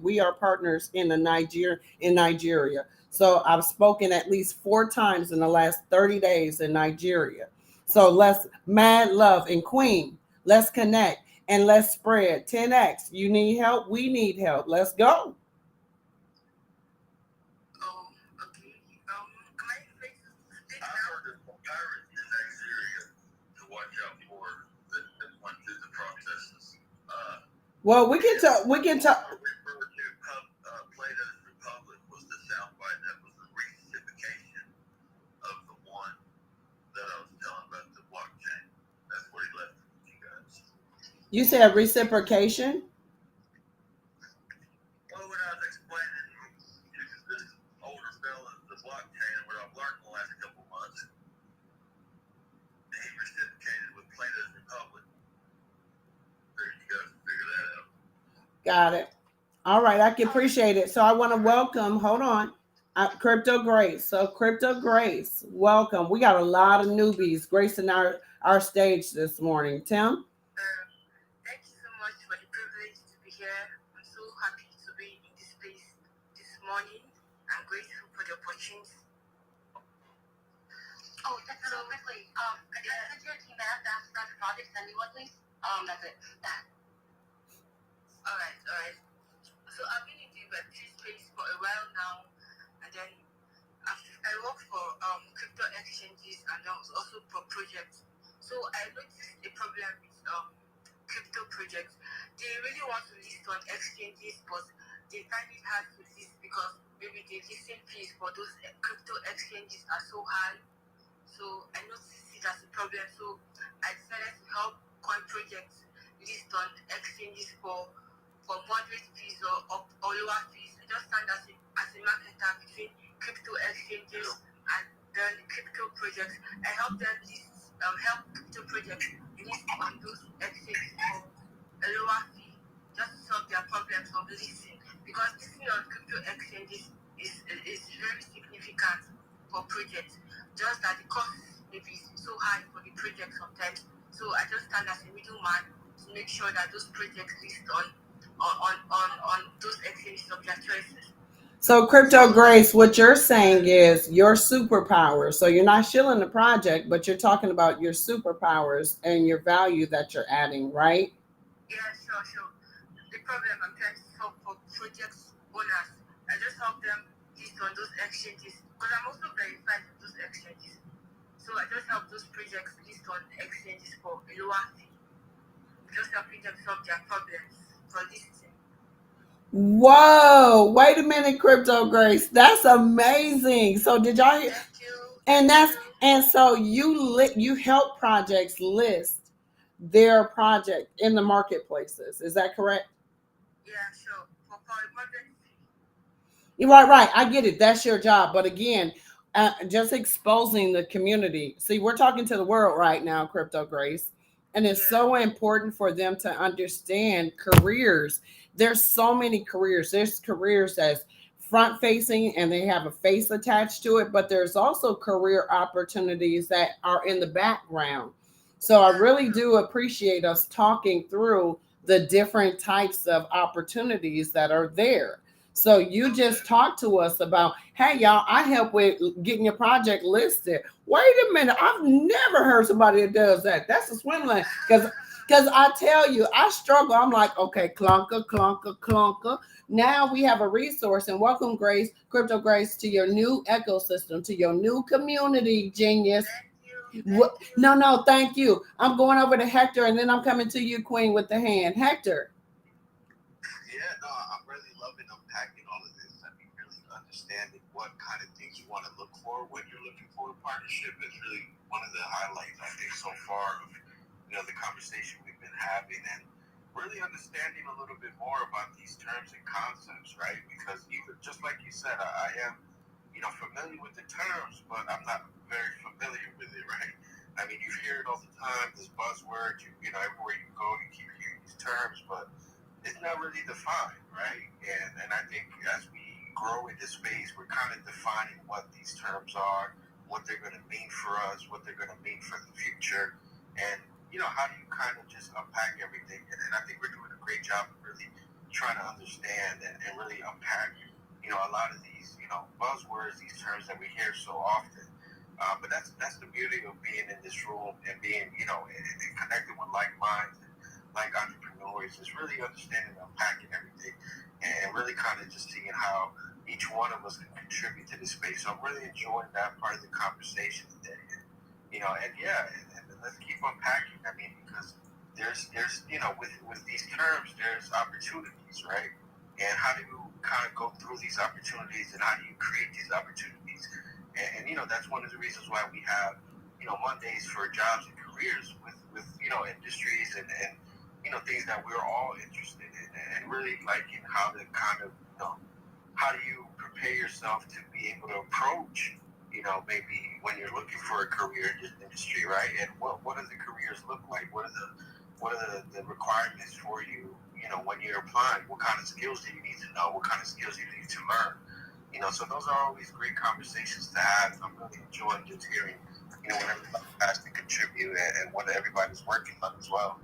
We are partners in Nigeria. So I've spoken at least 4 times in the last 30 days in Nigeria. So let's mad love and Queen. Let's connect and let's spread 10x. You need help? We need help. Let's go. Well, we can talk. Plato's Republic was the soundbite that was the reciprocation of the one that I was telling about the blockchain. That's what he left with you guys. You said reciprocation? Well, when I was explaining this older fella the blockchain and what I've learned in the last couple of months, he reciprocated with Plato's Republic. There you go. Figure that out. Got it. All right, I can appreciate it. So I want to welcome, hold on, Crypto Grace. So Crypto Grace, welcome. We got a lot of newbies gracing our stage this morning. Tim? Thank you so much for the privilege to be here. I'm so happy to be in this space this morning. I'm grateful for the opportunity. Oh, that's so quickly. Could you send your team that project send me one, please? That's it. That. All right. So I've been in the Web3 space for a while now, and then I work for crypto exchanges and also for projects. So I noticed a problem with crypto projects. They really want to list on exchanges, but they find it hard to list because maybe the listing fees for those crypto exchanges are so high. So I noticed it as a problem. So I decided to help coin projects list on exchanges for moderate fees or lower fees. I just stand as a marketer between crypto exchanges and then crypto projects. I help them help crypto projects list on those exchanges for a lower fee, just to solve their problems of listing. Because listing on crypto exchanges is very significant for projects. Just that the cost may be so high for the project sometimes. So I just stand as a middleman to make sure that those projects list on those exchanges of their choices. So Crypto Grace, what you're saying is your superpowers. So you're not shilling the project, but you're talking about your superpowers and your value that you're adding, right? Yeah, sure. The problem I'm trying to solve for projects owners, I just help them list on those exchanges because I'm also verified on those exchanges. So I just help those projects list on exchanges for a lower fee. Just helping them solve their problems for listing. Whoa! Wait a minute, Crypto Grace. That's amazing. So did y'all hear? And so you help projects list their project in the marketplaces. Is that correct? Yeah, sure. For emergency. You're right. I get it. That's your job. But again, just exposing the community. See, we're talking to the world right now, Crypto Grace. And it's so important for them to understand careers. There's so many careers. There's careers that's front facing and they have a face attached to it, but there's also career opportunities that are in the background. So I really do appreciate us talking through the different types of opportunities that are there. So you just talked to us about, hey y'all, I help with getting your project listed. Wait a minute, I've never heard somebody that does that. That's a swim lane. Because I tell you, I struggle. I'm like, okay, clunker, clunker, clunker. Now we have a resource, and welcome, Grace, Crypto Grace, to your new ecosystem, to your new community, genius. No, no, thank you. I'm going over to Hector, and then I'm coming to you, Queen, with the hand. Hector. Yeah, no, I'm really loving unpacking all of this. I mean, really understanding what kind of things you want to look for when you're looking for a partnership is really one of the highlights, I think, so far of the conversation we've been having, and really understanding a little bit more about these terms and concepts, right? Because even just like you said, I am familiar with the terms, but I'm not very familiar with it, right? I mean, you hear it all the time, this buzzword, everywhere you go, you keep hearing these terms, but it's not really defined, right? And I think as we grow in this space, we're kind of defining what these terms are, what they're going to mean for us, what they're going to mean for the future, and how do you kind of just unpack everything? And I think we're doing a great job of really trying to understand and really unpack, a lot of these, buzzwords, these terms that we hear so often. But that's the beauty of being in this room and being, and connecting with like minds, like entrepreneurs, is really understanding and unpacking everything, and really kind of just seeing how each one of us can contribute to this space. So I'm really enjoying that part of the conversation today. And yeah, and let's keep unpacking. I mean, because there's with these terms, there's opportunities, right? And how do you kind of go through these opportunities, and how do you create these opportunities? And that's one of the reasons why we have Mondays for jobs and careers with industries and things that we're all interested in, and really liking how to kind of how do you prepare yourself to be able to approach maybe when you're looking for a career in this industry, right? And what do the careers look like? What are the requirements for you, when you're applying? What kind of skills do you need to know? What kind of skills do you need to learn? So those are always great conversations to have. I'm really enjoying just hearing, what everybody has to contribute and what everybody's working on as well.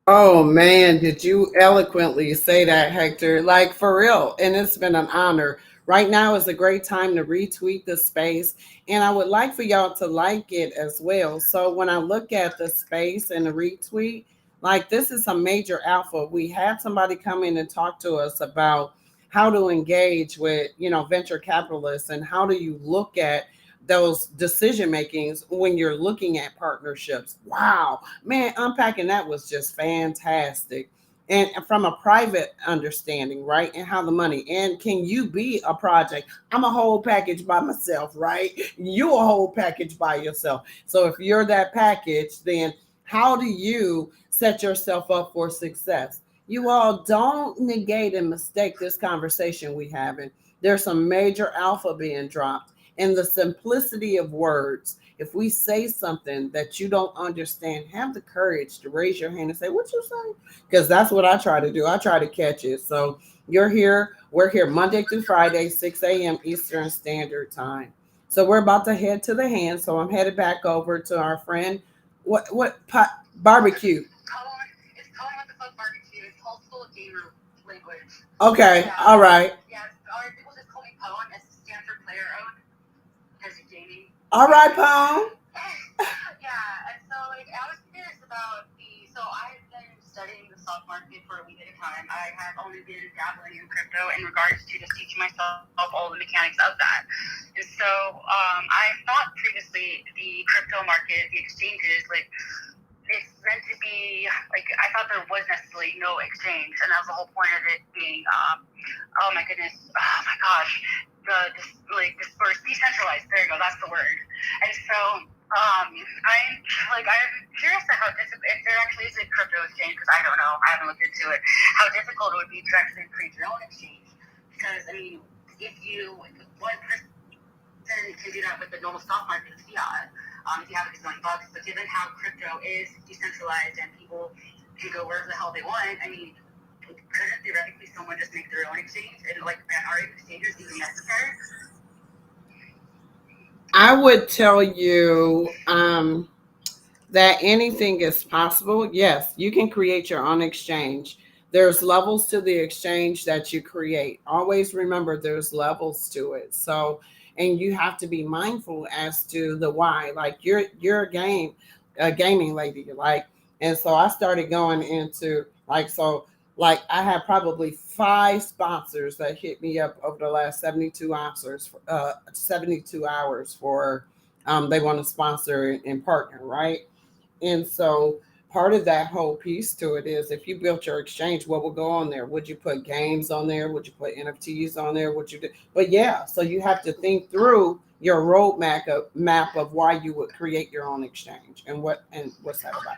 Oh man, did you eloquently say that, Hector? Like for real. And it's been an honor. Right now is a great time to retweet the space. And I would like for y'all to like it as well. So when I look at the space and the retweet, like this is a major alpha. We had somebody come in and talk to us about how to engage with, venture capitalists and how do you look at those decision makings when you're looking at partnerships. Wow, man, unpacking that was just fantastic. And from a private understanding, right? And how the money, and can you be a project? I'm a whole package by myself, right? You a whole package by yourself. So if you're that package, then how do you set yourself up for success? You all don't negate and mistake this conversation we having. There's some major alpha being dropped, and the simplicity of words. If we say something that you don't understand, have the courage to raise your hand and say, "What you say?" Because that's what I try to do. I try to catch it. So you're here. We're here Monday through Friday, 6 a.m. Eastern Standard Time. So we're about to head to the hand. So I'm headed back over to our friend. What pot barbecue? It's calling with the folk barbecue. It's old school gamer language. Okay. Yeah. All right. Yeah. Or people just call me Poem. It's Stanford player owned. As a gaming. All right, Pone. Yeah, and so I was curious about so I've been studying the stock market for a wee bit of time. I have only been dabbling in crypto in regards to just teaching myself all the mechanics of that. And so I thought previously the crypto market, the exchanges, like it's meant to be like I thought there was necessarily no exchange, and that was the whole point of it being. Oh my goodness! Oh my gosh! Dispersed, decentralized. There you go. That's the word. And so I'm curious to if there actually is a crypto exchange, because I don't know. I haven't looked into it. How difficult it would be to actually create your own exchange? Because I mean, if one person can do that with the normal stock market, fiat. if you have its own bugs. But given how crypto is decentralized and people can go wherever the hell they want, I mean, couldn't theoretically someone just make their own exchange? And like, are exchanges even necessary? I would tell you that anything is possible. Yes, you can create your own exchange. There's levels to the exchange that you create. Always remember there's levels to it. So, and you have to be mindful as to the why. Like you're a gaming lady, like, and so I started going into like I had probably 5 sponsors that hit me up over the last 72 hours for they want to sponsor and partner, right? And so part of that whole piece to it is if you built your exchange, what would go on there? Would you put games on there? Would you put NFTs on there? Would you do? But yeah, so you have to think through your roadmap of why you would create your own exchange and what's that about?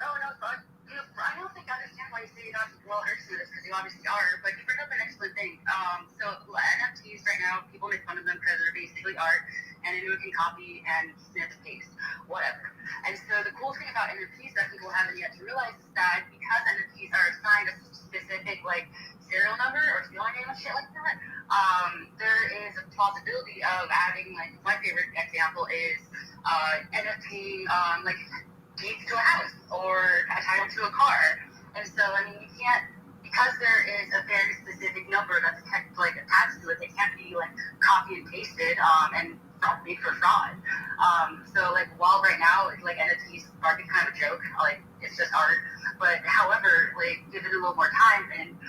Oh, no, but I don't think I understand why you say you're not well versed in this because you obviously are. But you bring up an excellent thing. So NFTs right now, people make fun of them because they're basically art, and anyone can copy and snip and paste, whatever. And so the cool thing about NFTs that people haven't yet to realize is that because NFTs are assigned a specific like serial number or serial name and shit like that, there is a possibility of adding, like, my favorite example is NFT like deeds to a house or a title to a car. And so, I mean, you can't, because there is a very specific number that's like attached to it, they can't be like copy and pasted and not made for fraud. So like while right now like NFTs are kind of a joke, like it's just art, but however, like give it a little more time and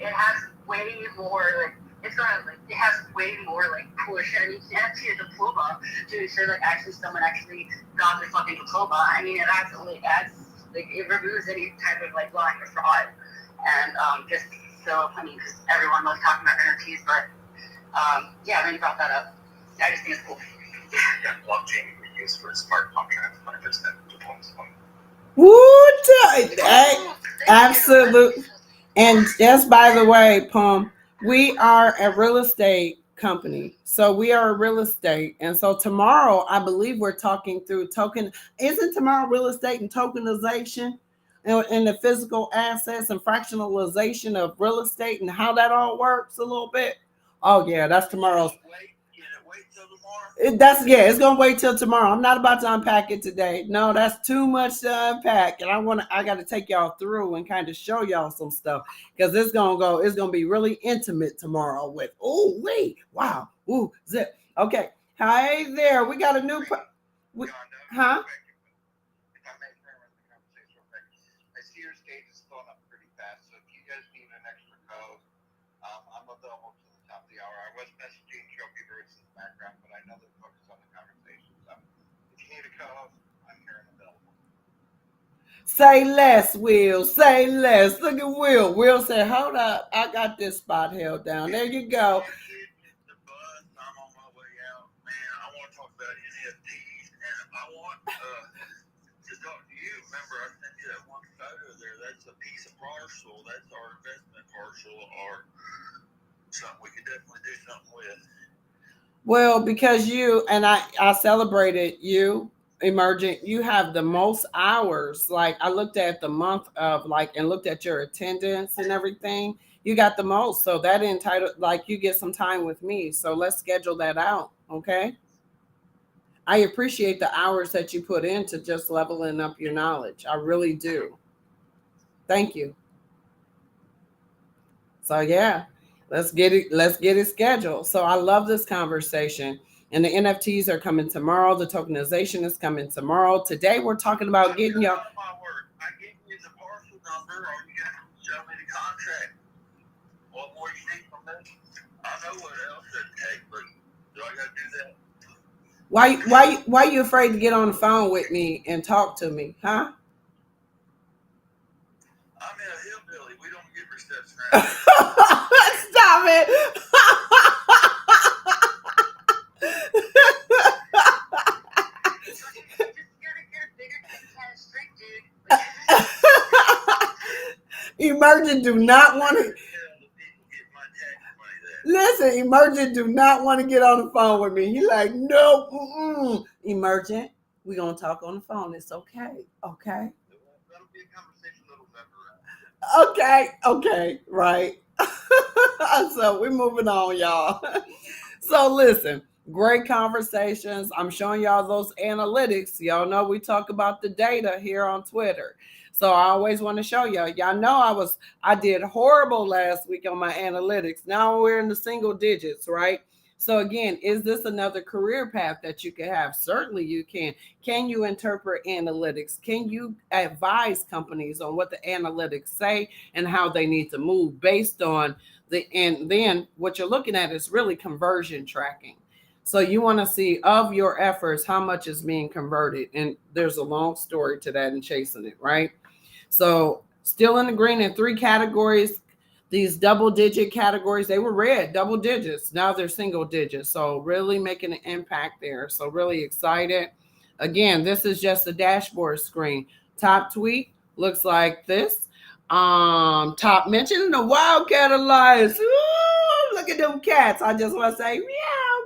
it has way more like it has way more like push. I mean, you can't see a diploma to ensure like actually someone actually got their fucking diploma. I mean, it absolutely adds like it removes any type of like line of fraud. And just so I mean, because everyone loves talking about NFTs, but yeah, when you brought that up, I just think it's cool. Yeah, blockchain can be used for smart contracts, 100% diplomas. Absolutely. And just by the way, Pum, we are a real estate company. So we are a real estate. And so tomorrow, I believe we're talking through token. Isn't tomorrow real estate and tokenization and the physical assets and fractionalization of real estate and how that all works a little bit? Oh, yeah, that's tomorrow's. Wait till tomorrow. It's gonna wait till tomorrow. I'm not about to unpack it today. No, that's too much to unpack, and I got to take y'all through and kind of show y'all some stuff because it's gonna be really intimate tomorrow. With wow, zip. Okay, hi there. We got a new. Huh? If I may interrupt the conversation real quick, I see your stage is filling up pretty fast, so if you guys need an extra code, I'm available to the top of the hour. I was messaging Trophy Birds in the background, but I know they're focused on the conversation. So if you need a co-host, I'm here and available. Say less, Will. Say less. Look at Will. Will said, hold up. I got this spot held down. There you go. The bus, I'm on my way out. Man, I want to talk about NFTs, and I want to talk to you. Remember, I sent you that one photo there. That's a piece of parcel. That's our investment parcel, or something we could definitely do something with. Well, because you and I celebrated you, Emergent. You have the most hours. Like I looked at the month of like and looked at your attendance and everything. You got the most. So that entitled like you get some time with me. So let's schedule that out. Okay. I appreciate the hours that you put into just leveling up your knowledge. I really do. Thank you. So yeah, let's get it scheduled. So I love this conversation. And the NFTs are coming tomorrow. The tokenization is coming tomorrow. Today we're talking about getting y'all. I give you the parcel number, or you got to show me the contract. What more you need from me? I know what else it takes, but do I got to do that? Why you afraid to get on the phone with me and talk to me, huh? I'm in a hillbilly. We don't get reception around. Stop it. Emergent do not want to. Listen, Emergent do not want to get on the phone with me. He like, no, Emergent, we gonna talk on the phone. It's okay, okay, That'll be a conversation that'll never end. okay, right. So we're moving on, y'all. So listen, great conversations. I'm showing y'all those analytics. Y'all know we talk about the data here on Twitter. So I always want to show y'all. Y'all know I did horrible last week on my analytics. Now we're in the single digits, right? So again, is this another career path that you can have? Certainly you can. Can you interpret analytics? Can you advise companies on what the analytics say and how they need to move based on and then what you're looking at is really conversion tracking. So you want to see of your efforts how much is being converted, and there's a long story to that and chasing it, right? So still in the green in 3 categories. These double digit categories, they were red, double digits. Now they're single digits. So really making an impact there. So really excited. Again, this is just a dashboard screen. Top tweet looks like this. Top mention the Wildcat Alliance. Ooh, look at them cats. I just want to say meow.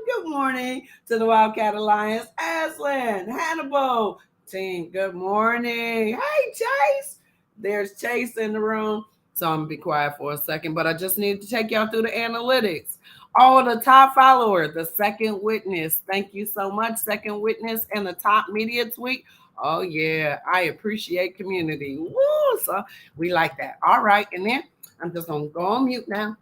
Good morning to the Wildcat Alliance. Aslan, Hannibal team. Good morning. Hey Chase. There's Chase in the room. So I'm gonna be quiet for a second, but I just need to take y'all through the analytics. Oh, the top follower, the second witness. Thank you so much, second witness, and the top media tweet. Oh yeah, I appreciate community. Woo! So we like that. All right, and then I'm just gonna go on mute now,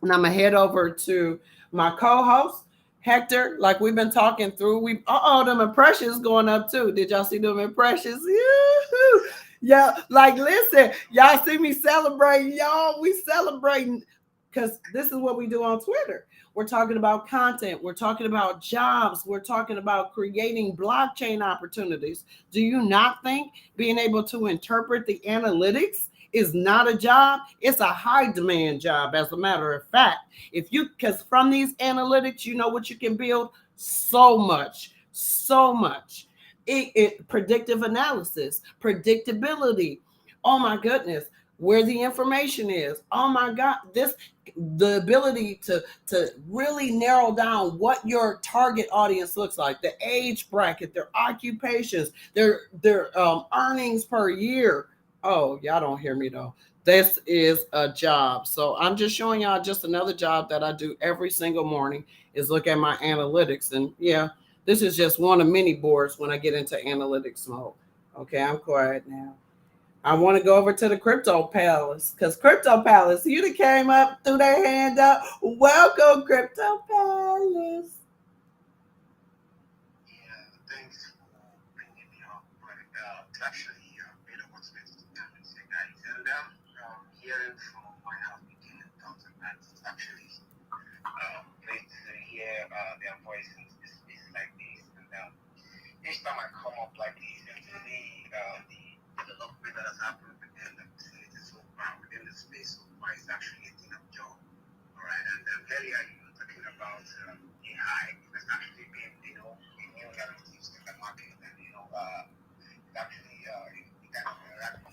and I'm gonna head over to my co-host Hector. Like we've been talking through, them impressions going up too. Did y'all see them impressions? Yoo-hoo. Yeah, like listen, y'all see me celebrating, y'all. We celebrating because this is what we do on Twitter. We're talking about content. We're talking about jobs. We're talking about creating blockchain opportunities. Do you not think being able to interpret the analytics is not a job? It's a high demand job, as a matter of fact. Because from these analytics, you know what you can build? So much, so much. Predictive analysis, predictability. Oh my goodness, where the information is. Oh my God, the ability to really narrow down what your target audience looks like, the age bracket, their occupations, their earnings per year. Oh, y'all don't hear me though. This is a job. So I'm just showing y'all just another job that I do every single morning is look at my analytics. And yeah, this is just one of many boards when I get into analytics mode. Okay, I'm quiet now. I want to go over to the Crypto Palace because Crypto Palace, you that came up, threw their hand up. Welcome, Crypto Palace. Yeah, thanks for bringing me up. But it's actually made a announcement to come and say that Yaeunda, hearing from my African counterparts, it's actually great to hear their voices in space like this. And each time I come up like this and to see the development that has happened within the facility so far, within the space so far, is actually a thing of joy. All right, and earlier you were talking about AI. It's actually been, a new narrative in the market, and it's actually the kind of narrative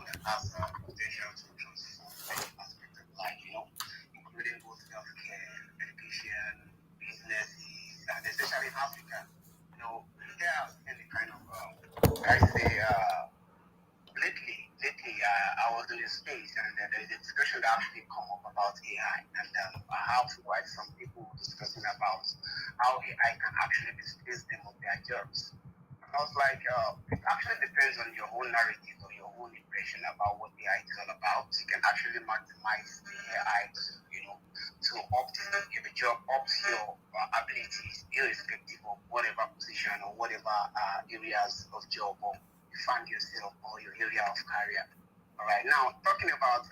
that has potential to transform many aspects of life, including both healthcare, education, businesses, and especially in Africa. There has been the kind of, I say, lately, I was in a space and there is a discussion that actually come up about AI, and I have quite some people discussing about how AI can actually displace them of their jobs. And I was like, it actually depends on your own narrative or your own impression about what AI is all about. You can actually maximize the AI to opt your job, opt your abilities, irrespective of whatever position or whatever areas of job or you find yourself or your area of career. All right. Now, talking about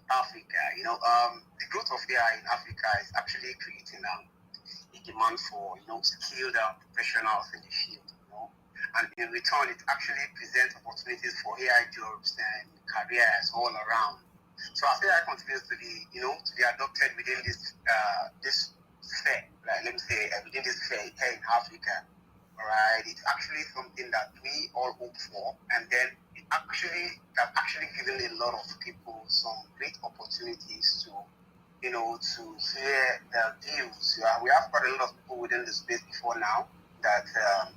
Africa, the growth of AI in Africa is actually creating a demand for, skilled professionals in the field, and in return, it actually presents opportunities for AI jobs and careers all around. So as AI continues to be, to be adopted within this sphere, like let me say, within this sphere here in Africa, all right, it's actually something that we all hope for, and then that's actually given a lot of people some great opportunities to to hear the views. We have quite a lot of people within the space before now that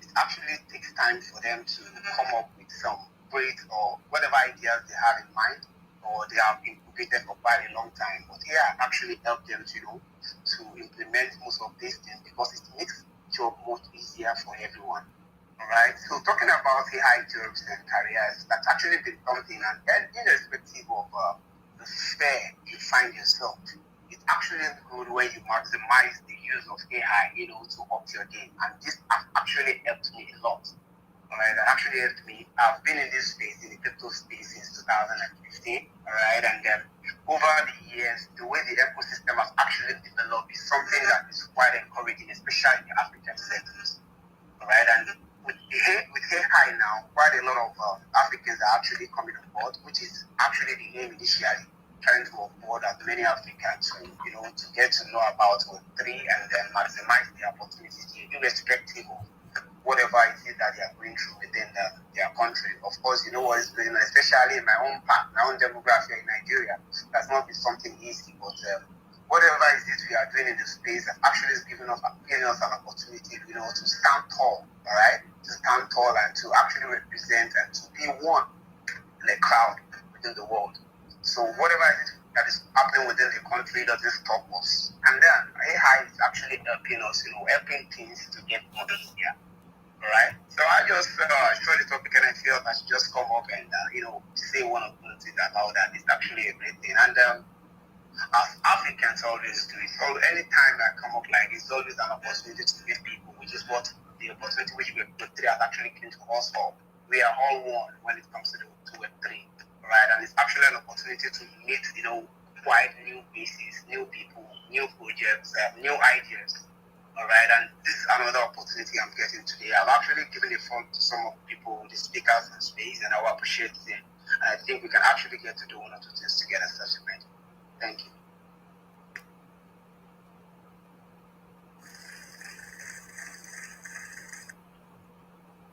it actually takes time for them to come up with some great or whatever ideas they have in mind or they have incubated for quite a long time. But AI actually helped them to implement most of these things because it makes job much easier for everyone. All right. So talking about AI jobs and careers, that's actually been something, and irrespective of the sphere you find yourself, it's actually good when you maximize the use of AI, to up your game. And this has actually helped me a lot. All right, that actually helped me. I've been in this space, in the crypto space, since 2015. All right, and over the years, the way the ecosystem has actually developed is something that is quite encouraging, especially in the African sectors. All right, and with AI now, quite a lot of Africans are actually coming on board, which is actually the aim initially, trying to onboard as many Africans to get to know about Web3 and then maximize the opportunities, irrespective of whatever it is that they are going through within their country. Of course, you know what is going on, especially in my own part, my own demography in Nigeria. That's not be something easy, but whatever it is we are doing in the space actually is giving us an opportunity, to stand tall, all right? To stand tall and to actually represent and to be one in a crowd within the world. So whatever it is that is happening within the country doesn't stop us. And then AI is actually helping us, helping things to get more easier. All right. So I just saw the topic and I felt I should just come up and say one of the things about that. It's actually a great thing. And as Africans always do, so anytime I come up like it's always an opportunity to meet people, which is what the opportunity which Web3 has actually given to us all. We are all one when it comes to Web3, right? And it's actually an opportunity to meet, quite new faces, new people, new projects, new ideas. All right, and this is another opportunity I'm getting today. I've actually given a phone to some of the people, the speakers in space, and I will appreciate them. And I think we can actually get to do one or two things together subsequently. Thank you.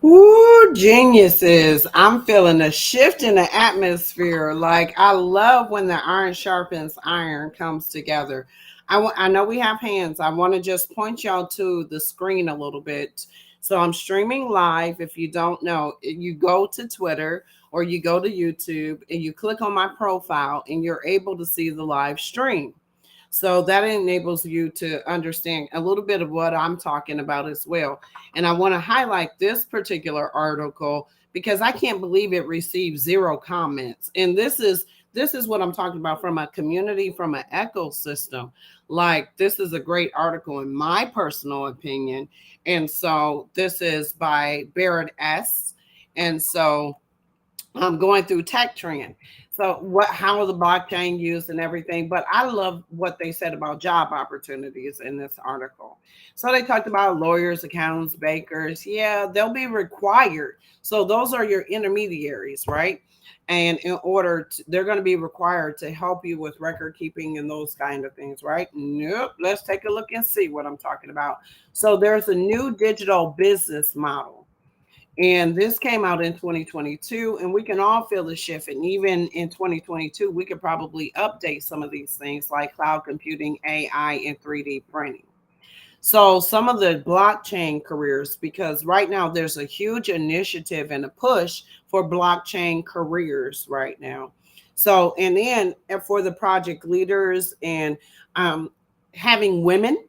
Ooh, geniuses. I'm feeling a shift in the atmosphere. Like, I love when the iron sharpens iron comes together. I know we have hands. I want to just point y'all to the screen a little bit. So I'm streaming live. If you don't know, you go to Twitter or you go to YouTube and you click on my profile and you're able to see the live stream. So that enables you to understand a little bit of what I'm talking about as well. And I want to highlight this particular article because I can't believe it received 0 comments. And this is what I'm talking about from a community, from an ecosystem. Like, this is a great article in my personal opinion. And so this is by Barrett S. And so I'm going through tech trend. So how are the blockchain used and everything? But I love what they said about job opportunities in this article. So they talked about lawyers, accountants, bakers. Yeah, they'll be required. So those are your intermediaries, right? And they're going to be required to help you with record keeping and those kind of things, right? Nope. Let's take a look and see what I'm talking about. So there's a new digital business model, and this came out in 2022, and we can all feel the shift. And even in 2022, we could probably update some of these things like cloud computing, AI, and 3D printing. So some of the blockchain careers, because right now there's a huge initiative and a push for blockchain careers right now. So, and then for the project leaders and having women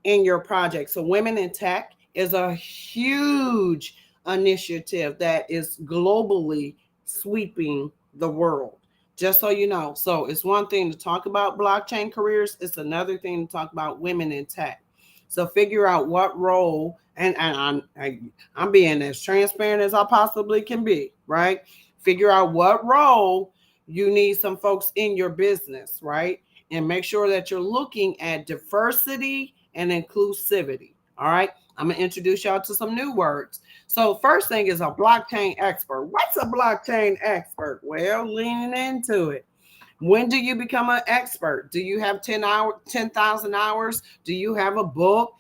in your project. So women in tech is a huge initiative that is globally sweeping the world. Just so you know. So it's one thing to talk about blockchain careers, it's another thing to talk about women in tech. So figure out what role, and I'm being as transparent as I possibly can be, right? Figure out what role you need some folks in your business, right? And make sure that you're looking at diversity and inclusivity. All right. I'm going to introduce y'all to some new words. So first thing is a blockchain expert. What's a blockchain expert? Well, leaning into it. When do you become an expert? Do you have 10,000 hours? Do you have a book?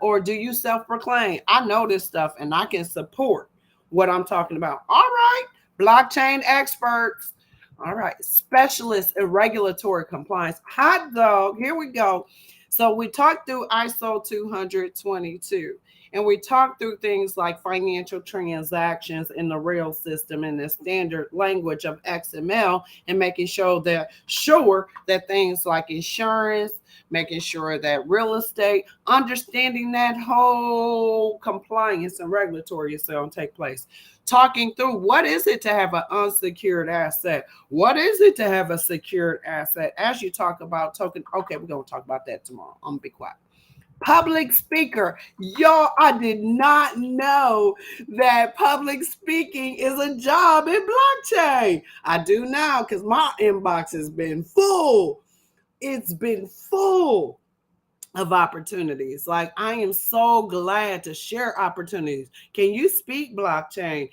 Or do you self-proclaim? I know this stuff and I can support what I'm talking about. All right, blockchain experts. All right. Specialist in regulatory compliance. Hot dog. Here we go. So we talked through ISO 222 and we talked through things like financial transactions in the rail system and the standard language of XML and making sure that things like insurance, making sure that real estate, understanding that whole compliance and regulatory is going to take place. Talking through what is it to have an unsecured asset? What is it to have a secured asset? As you talk about token, okay, we're going to talk about that tomorrow. I'm going to be quiet. Public speaker. Y'all, I did not know that public speaking is a job in blockchain. I do now because my inbox has been full. It's been full of opportunities. Like, I am so glad to share opportunities. Can you speak blockchain?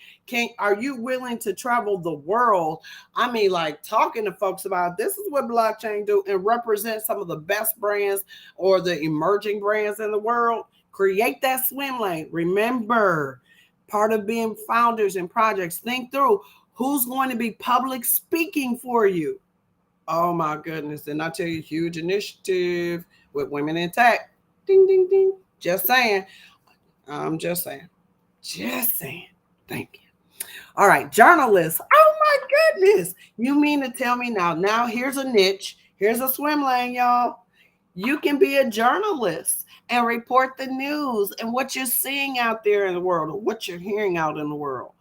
Are you willing to travel the world? I mean, like, talking to folks about this is what blockchain do and represent some of the best brands or the emerging brands in the world. Create that swim lane. Remember, part of being founders and projects, think through who's going to be public speaking for you. Oh my goodness. And I tell you, huge initiative with women in tech. Ding, ding, ding. Just saying. I'm just saying. Just saying. Thank you. All right. Journalists. Oh my goodness. You mean to tell me now here's a niche. Here's a swim lane, y'all. You can be a journalist and report the news and what you're seeing out there in the world or what you're hearing out in the world.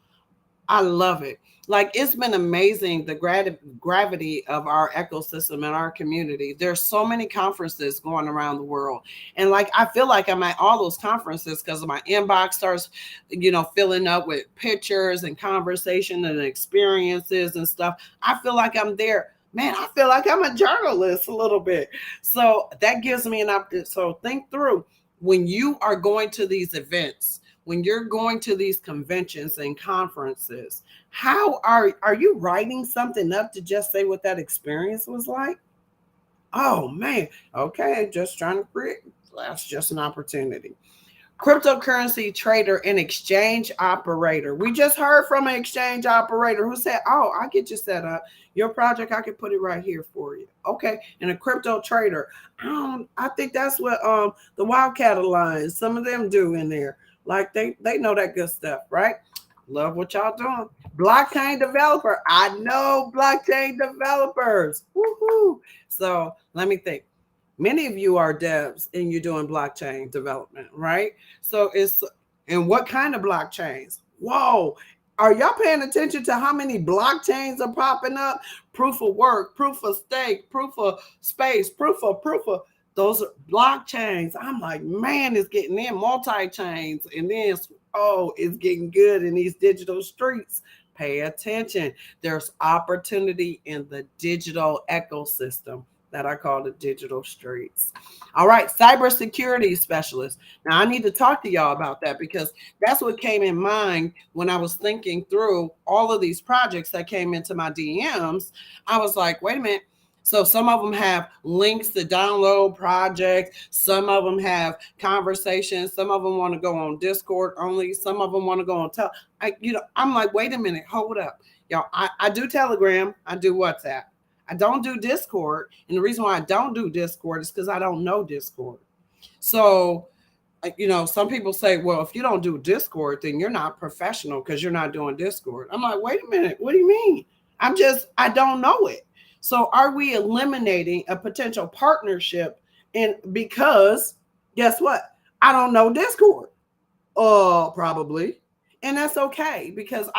I love it. Like, it's been amazing, the gravity of our ecosystem and our community. There's so many conferences going around the world. And like, I feel like I'm at all those conferences because my inbox starts, filling up with pictures and conversation and experiences and stuff. I feel like I'm there. Man, I feel like I'm a journalist a little bit. So that gives me an opportunity. So think through when you are going to these events, when you're going to these conventions and conferences, how are you writing something up to just say what that experience was like? Oh man, okay, just trying to create. That's just an opportunity. Cryptocurrency trader and exchange operator. We just heard from an exchange operator who said, "Oh, I get you set up. Your project, I can put it right here for you." Okay, and a crypto trader. I think that's what the Wildcat Alliance, some of them do in there. Like they know that good stuff, right? Love what y'all doing. Blockchain developer. I know blockchain developers. Woohoo. So let me think. Many of you are devs and you're doing blockchain development, right? So and what kind of blockchains? Whoa. Are y'all paying attention to how many blockchains are popping up? Proof of work, proof of stake, proof of space, proof of those are blockchains. I'm like, man, it's getting in multi-chains. And then, it's getting good in these digital streets. Pay attention. There's opportunity in the digital ecosystem that I call the digital streets. All right, cybersecurity specialist. Now, I need to talk to y'all about that because that's what came in mind when I was thinking through all of these projects that came into my DMs. I was like, wait a minute. So some of them have links to download projects. Some of them have conversations. Some of them want to go on Discord only. Some of them want to go on I'm like, wait a minute, hold up. Y'all, I do Telegram. I do WhatsApp. I don't do Discord. And the reason why I don't do Discord is because I don't know Discord. So, some people say, well, if you don't do Discord, then you're not professional because you're not doing Discord. I'm like, wait a minute. What do you mean? I don't know it. So are we eliminating a potential partnership? And because guess what? I don't know Discord. Probably. And that's okay because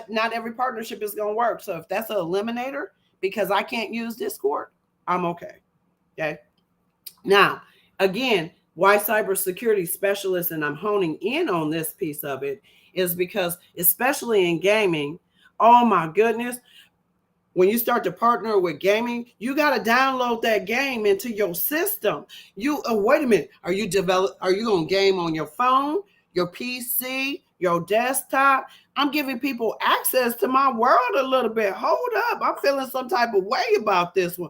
not every partnership is going to work. So if that's an eliminator because I can't use Discord, I'm okay. Okay. Now, again, why cybersecurity specialist, and I'm honing in on this piece of it, is because especially in gaming, oh my goodness, when you start to partner with gaming, you got to download that game into your system. Wait a minute. Are you going to game on your phone, your PC, your desktop? I'm giving people access to my world a little bit. Hold up. I'm feeling some type of way about this one.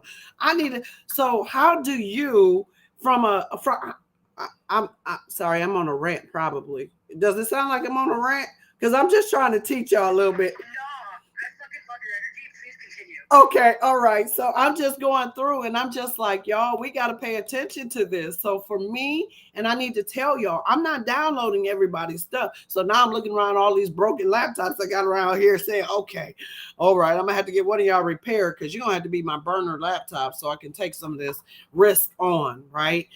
So how do you I'm sorry, I'm on a rant probably. Does it sound like I'm on a rant? Because I'm just trying to teach y'all a little bit. No, I fucking love your energy. Please continue. Okay, all right. So I'm just going through and I'm just like, y'all, we got to pay attention to this. So for me, and I need to tell y'all, I'm not downloading everybody's stuff. So now I'm looking around all these broken laptops I got around here saying, okay, all right, I'm going to have to get one of y'all repaired because you're going to have to be my burner laptop so I can take some of this risk on, right?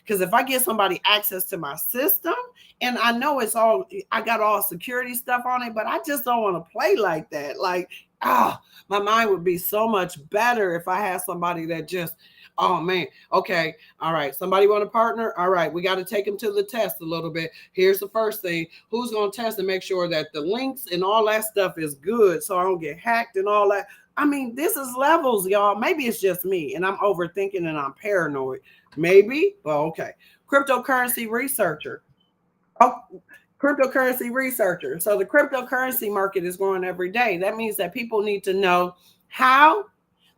Because if I get somebody access to my system and I know it's all, I got all security stuff on it, but I just don't want to play like that. Like, my mind would be so much better if I had somebody that just, oh man, okay, all right, somebody want to partner? All right, we got to take them to the test a little bit. Here's the first thing. Who's going to test and make sure that the links and all that stuff is good so I don't get hacked and all that? I mean, this is levels, y'all. Maybe it's just me and I'm overthinking and I'm paranoid. Maybe, well, okay. Cryptocurrency researcher. Oh, cryptocurrency researcher. So the cryptocurrency market is growing every day. That means that people need to know how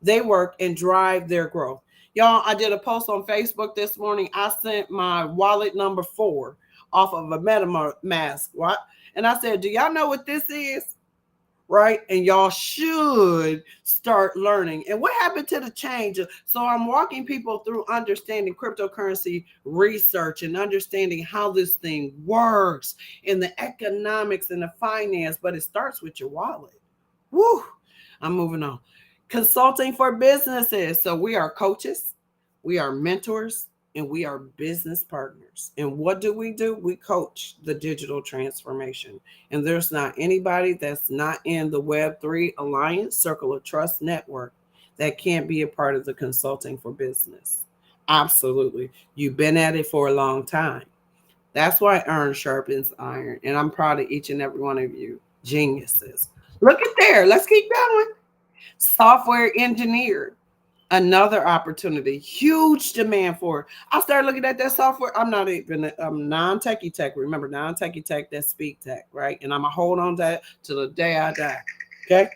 they work and drive their growth. Y'all, I did a post on Facebook this morning. I sent my wallet number 4 off of a MetaMask. What? And I said, do y'all know what this is? Right? And y'all should start learning. And what happened to the change? So I'm walking people through understanding cryptocurrency research and understanding how this thing works and the economics and the finance, but it starts with your wallet. Woo! I'm moving on. Consulting for businesses. So we are coaches, we are mentors, and we are business partners. And what do? We coach the digital transformation. And there's not anybody that's not in the Web3 Alliance Circle of Trust Network that can't be a part of the consulting for business. Absolutely. You've been at it for a long time. That's why iron sharpens iron. And I'm proud of each and every one of you. Geniuses. Look at there. Let's keep going. Software engineer, another opportunity, huge demand for it. I started looking at that software. I'm not even non-techie tech. Remember, non-techie tech, that's speak tech, right? And I'm gonna hold on to that till the day I die. Okay.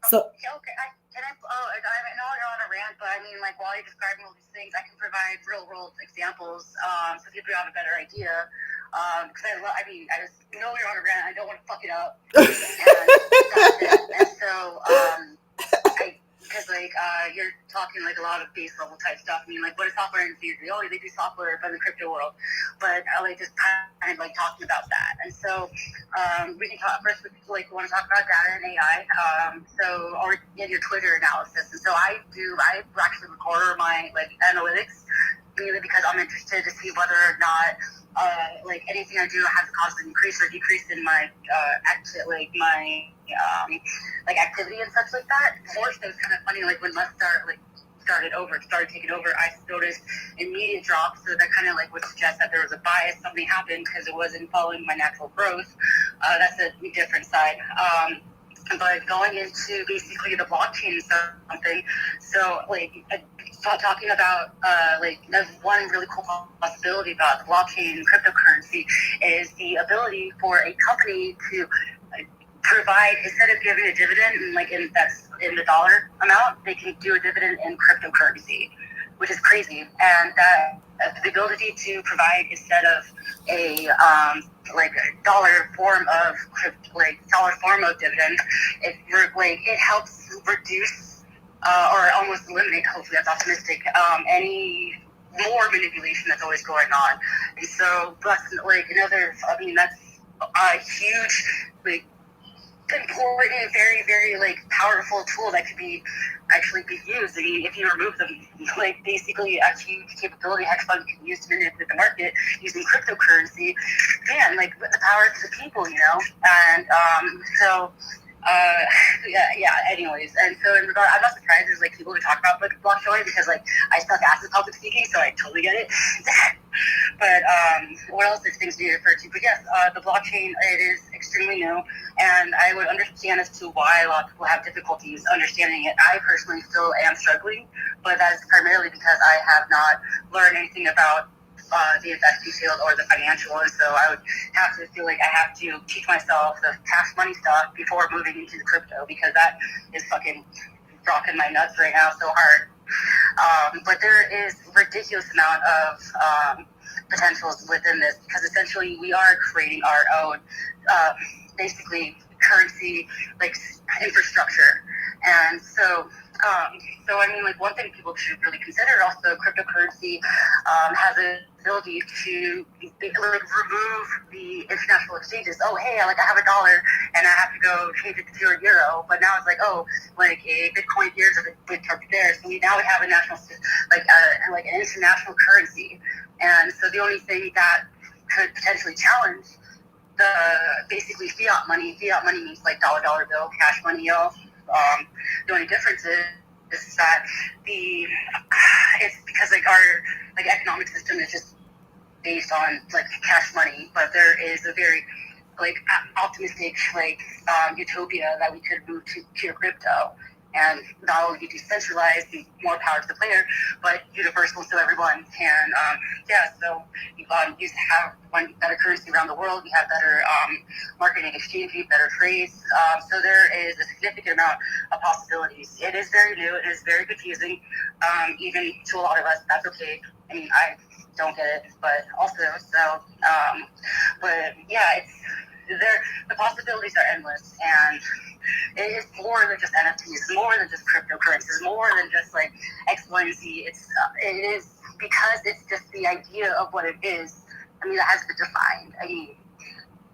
So Okay, I know you're on a rant, but I mean, like, while you're describing all these things, I can provide real world examples, so people have a better idea. Because I just know you're on a rant. I don't want to fuck it up. And so, because you're talking like a lot of base level type stuff. I mean, like, what is software engineers? Oh, they do software from the crypto world, but I like just kind of like talking about that. And so we can talk first. We want to talk about data and AI. Or in your Twitter analysis. And so I actually record my like analytics, mainly because I'm interested to see whether or not anything I do has caused an increase or decrease in my activity and such like that. Force, it was kind of funny, like when Let's started taking over, I noticed immediate drops, so that kind of like would suggest that there was a bias, something happened because it wasn't following my natural growth. That's a different side. But going into basically the blockchain is something, so talking about one really cool possibility about the blockchain and cryptocurrency is the ability for a company to provide, instead of giving a dividend that's in the dollar amount, they can do a dividend in cryptocurrency, which is crazy. And the ability to provide, instead of a dollar form of dividend, it helps reduce or almost eliminate, hopefully that's optimistic, any more manipulation that's always going on. And so that's that's a huge important, very, very powerful tool that could be used. I mean, if you remove them, basically a huge capability hedge fund can use to manipulate the market using cryptocurrency. Man, the power to the people, And anyways, and so in regard, I'm not surprised there's people who talk about blockchain because I suck ass at public speaking, so I totally get it. But what else is things to be referred to? But yes, the blockchain, it is extremely new, and I would understand as to why a lot of people have difficulties understanding it. I personally still am struggling, but that is primarily because I have not learned anything about the investing field or the financial, and so I would have to feel like I have to teach myself the cash money stuff before moving into the crypto, because that is fucking rocking my nuts right now so hard. But there is a ridiculous amount of potentials within this, because essentially we are creating our own basically currency infrastructure. And so, I mean, like one thing people should really consider also, cryptocurrency has an ability to like remove the international exchanges. Oh, hey, like I have $1 and I have to go change it to a euro, but now it's like, oh, like a Bitcoin here is a Bitcoin there. So we have a national, like an international currency. And so the only thing that could potentially challenge the basically fiat money means like dollar bill, cash money, y'all. The only difference is that it's because like our like economic system is just based on like cash money, but there is a very like optimistic like utopia that we could move to pure crypto, and not only be decentralized, be more power to the player, but universal so everyone can so you used to have one better currency around the world, we have better marketing exchange, better trades, so there is a significant amount of possibilities. It is very new, it is very confusing, even to a lot of us. That's okay. I mean, I don't get it, but also but yeah, it's there. The possibilities are endless, and it is more than just NFTs, more than just cryptocurrencies, more than just like X, Y, and Z. It is because it's just the idea of what it is. I mean, that has been defined. I mean,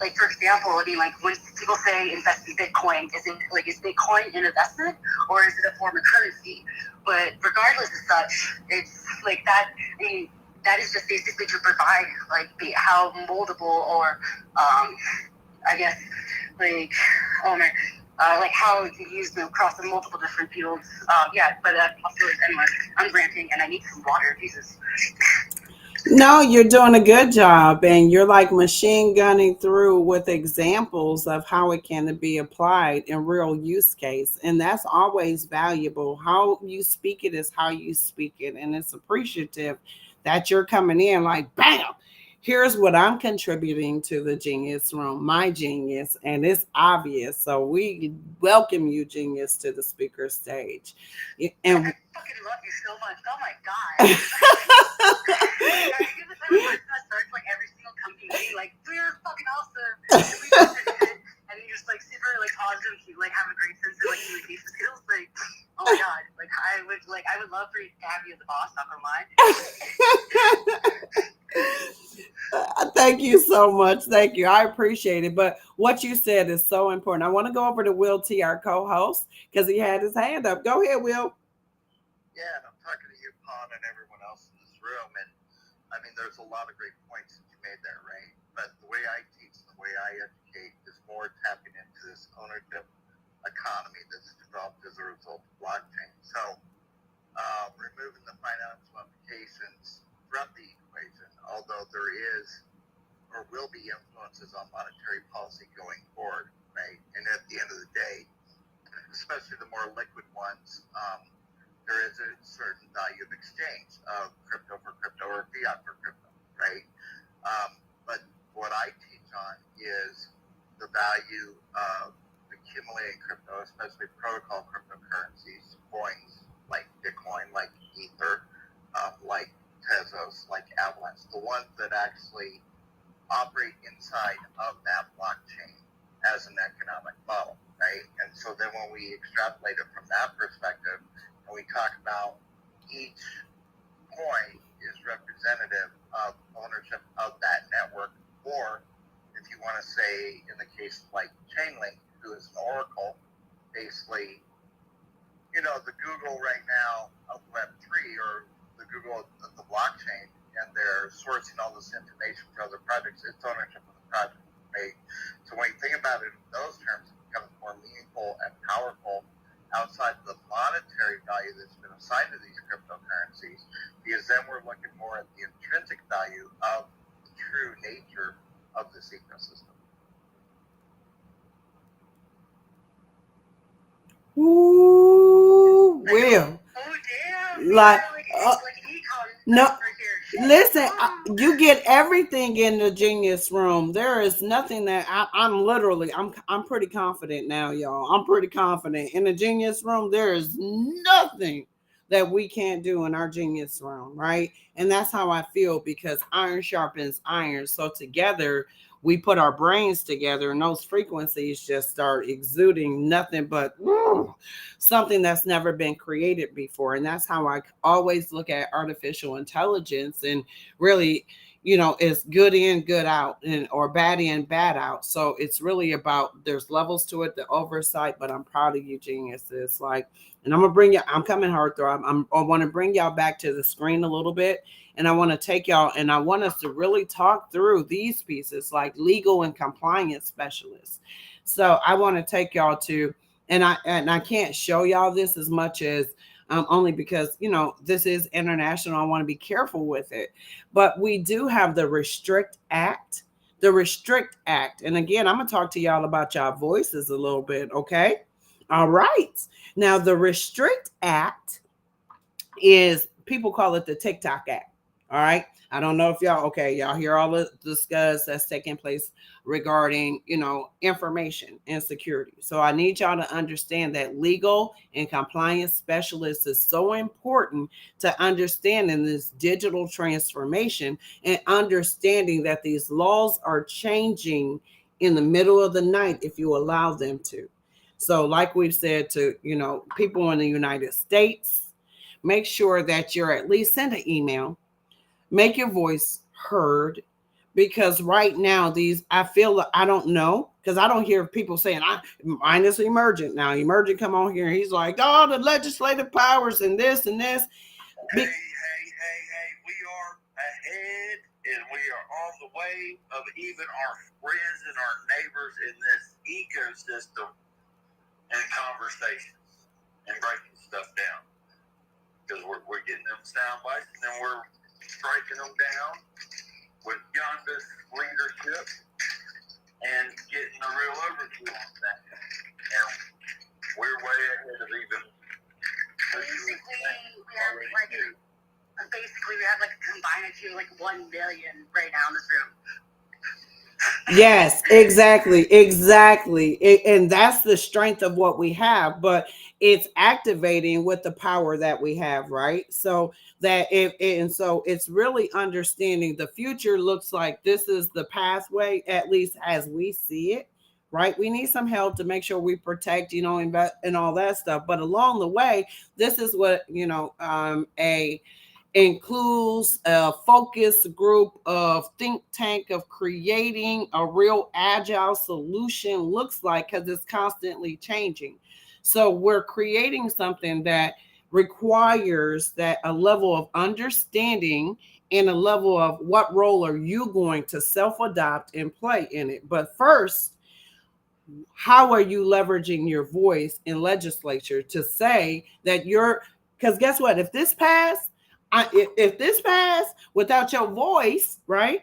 like for example, I mean, like when people say invest in Bitcoin, is Bitcoin an investment or is it a form of currency? But regardless of such, it's like that. I mean, that is just basically to provide like how moldable or I guess like like how you can use them across the multiple different fields. But possibilities endless. I'm ranting and I need some water. Jesus. No, you're doing a good job, and you're like machine gunning through with examples of how it can be applied in real use case. And that's always valuable. How you speak it is how you speak it. And it's appreciative that you're coming in like, bam, here's what I'm contributing to the Genius Room, my genius, and it's obvious. So we welcome you, Genius, to the speaker stage. And I fucking love you so much. Oh my god. I give this every person that starts like every single company meeting, like we're fucking awesome. And you just like super like positive, you like have a great sense of like communication skills. Like, oh my god, like I would love for you to have you as a boss, not gonna lie. Thank you so much. Thank you. I appreciate it. But what you said is so important. I want to go over to Will T, our co-host, because he had his hand up. Go ahead, Will. Yeah, and I'm talking to you, Pon, and everyone else in this room. And I mean, there's a lot of great points that you made there, right? But the way I teach, the way I educate is more tapping into this ownership economy that's developed as a result of blockchain. So removing the financial implications from the equation, although there is or will be influences on monetary policy going forward, right? And at the end of the day, especially the more liquid ones, there is a certain value of exchange of crypto for crypto or fiat for crypto, right? But what I teach on is the value of accumulating crypto, especially protocol cryptocurrencies, coins like Bitcoin, like Ether, like Tezos, like Avalanche, the ones that actually operate inside of that blockchain as an economic model, right? And so then when we extrapolate it from that perspective, and we talk about each coin is representative of ownership of that network, or if you want to say in the case like Chainlink, who is an oracle, basically, the Google right now of Web3 or the Google of the blockchain, and they're sourcing all this information for other projects, it's ownership of the project, right? So when you think about it in those terms, it becomes more meaningful and powerful outside the monetary value that's been assigned to these cryptocurrencies, because then we're looking more at the intrinsic value of the true nature of this ecosystem. Ooh, Will. Oh damn! Like, like econ no, right here. listen, you get everything in the Genius Room. There is nothing that I'm pretty confident now, y'all. I'm pretty confident in the Genius Room. There is nothing that we can't do in our Genius Room, right? And that's how I feel, because iron sharpens iron. So together we put our brains together and those frequencies just start exuding nothing but something that's never been created before. And that's how I always look at artificial intelligence, and really, it's good in, good out, and or bad in, bad out. So it's really about, there's levels to it, the oversight. But I'm proud of you, geniuses. And I'm coming hard through. I want to bring y'all back to the screen a little bit. And I want to take y'all, and I want us to really talk through these pieces, like legal and compliance specialists. So I want to take y'all to, and I can't show y'all this as much as only because, this is international. I want to be careful with it. But we do have the Restrict Act. The Restrict Act. And again, I'm going to talk to y'all about y'all voices a little bit, okay? All right. Now, the Restrict Act is, people call it the TikTok Act. All right. I don't know if y'all hear all the discuss that's taking place regarding, information and security. So I need y'all to understand that legal and compliance specialists is so important to understand in this digital transformation, and understanding that these laws are changing in the middle of the night if you allow them to. So like we've said to, people in the United States, make sure that you're at least send an email. Make your voice heard, because right now I feel, I don't know, because I don't hear people saying, mine is Immersion. Now, Immersion come on here and he's like, the legislative powers and this and this. Hey, we are ahead, and we are on the way of even our friends and our neighbors in this ecosystem and conversations and breaking stuff down. Because we're getting them sound bites, and then we're striking them down with Yaeunda's leadership and getting a real overview on that. And we're way ahead of even. Basically, we have like a combined of like 1 million right now in this room. Yes, exactly. And that's the strength of what we have, but it's activating with the power that we have, right? So so it's really understanding the future looks like this is the pathway, at least as we see it, right? We need some help to make sure we protect, and all that stuff. But along the way, this is what, includes a focus group of think tank of creating a real agile solution looks like, because it's constantly changing. So we're creating something that requires that a level of understanding and a level of what role are you going to self-adopt and play in it. But first, how are you leveraging your voice in legislature to say that because guess what, if this passed without your voice, right?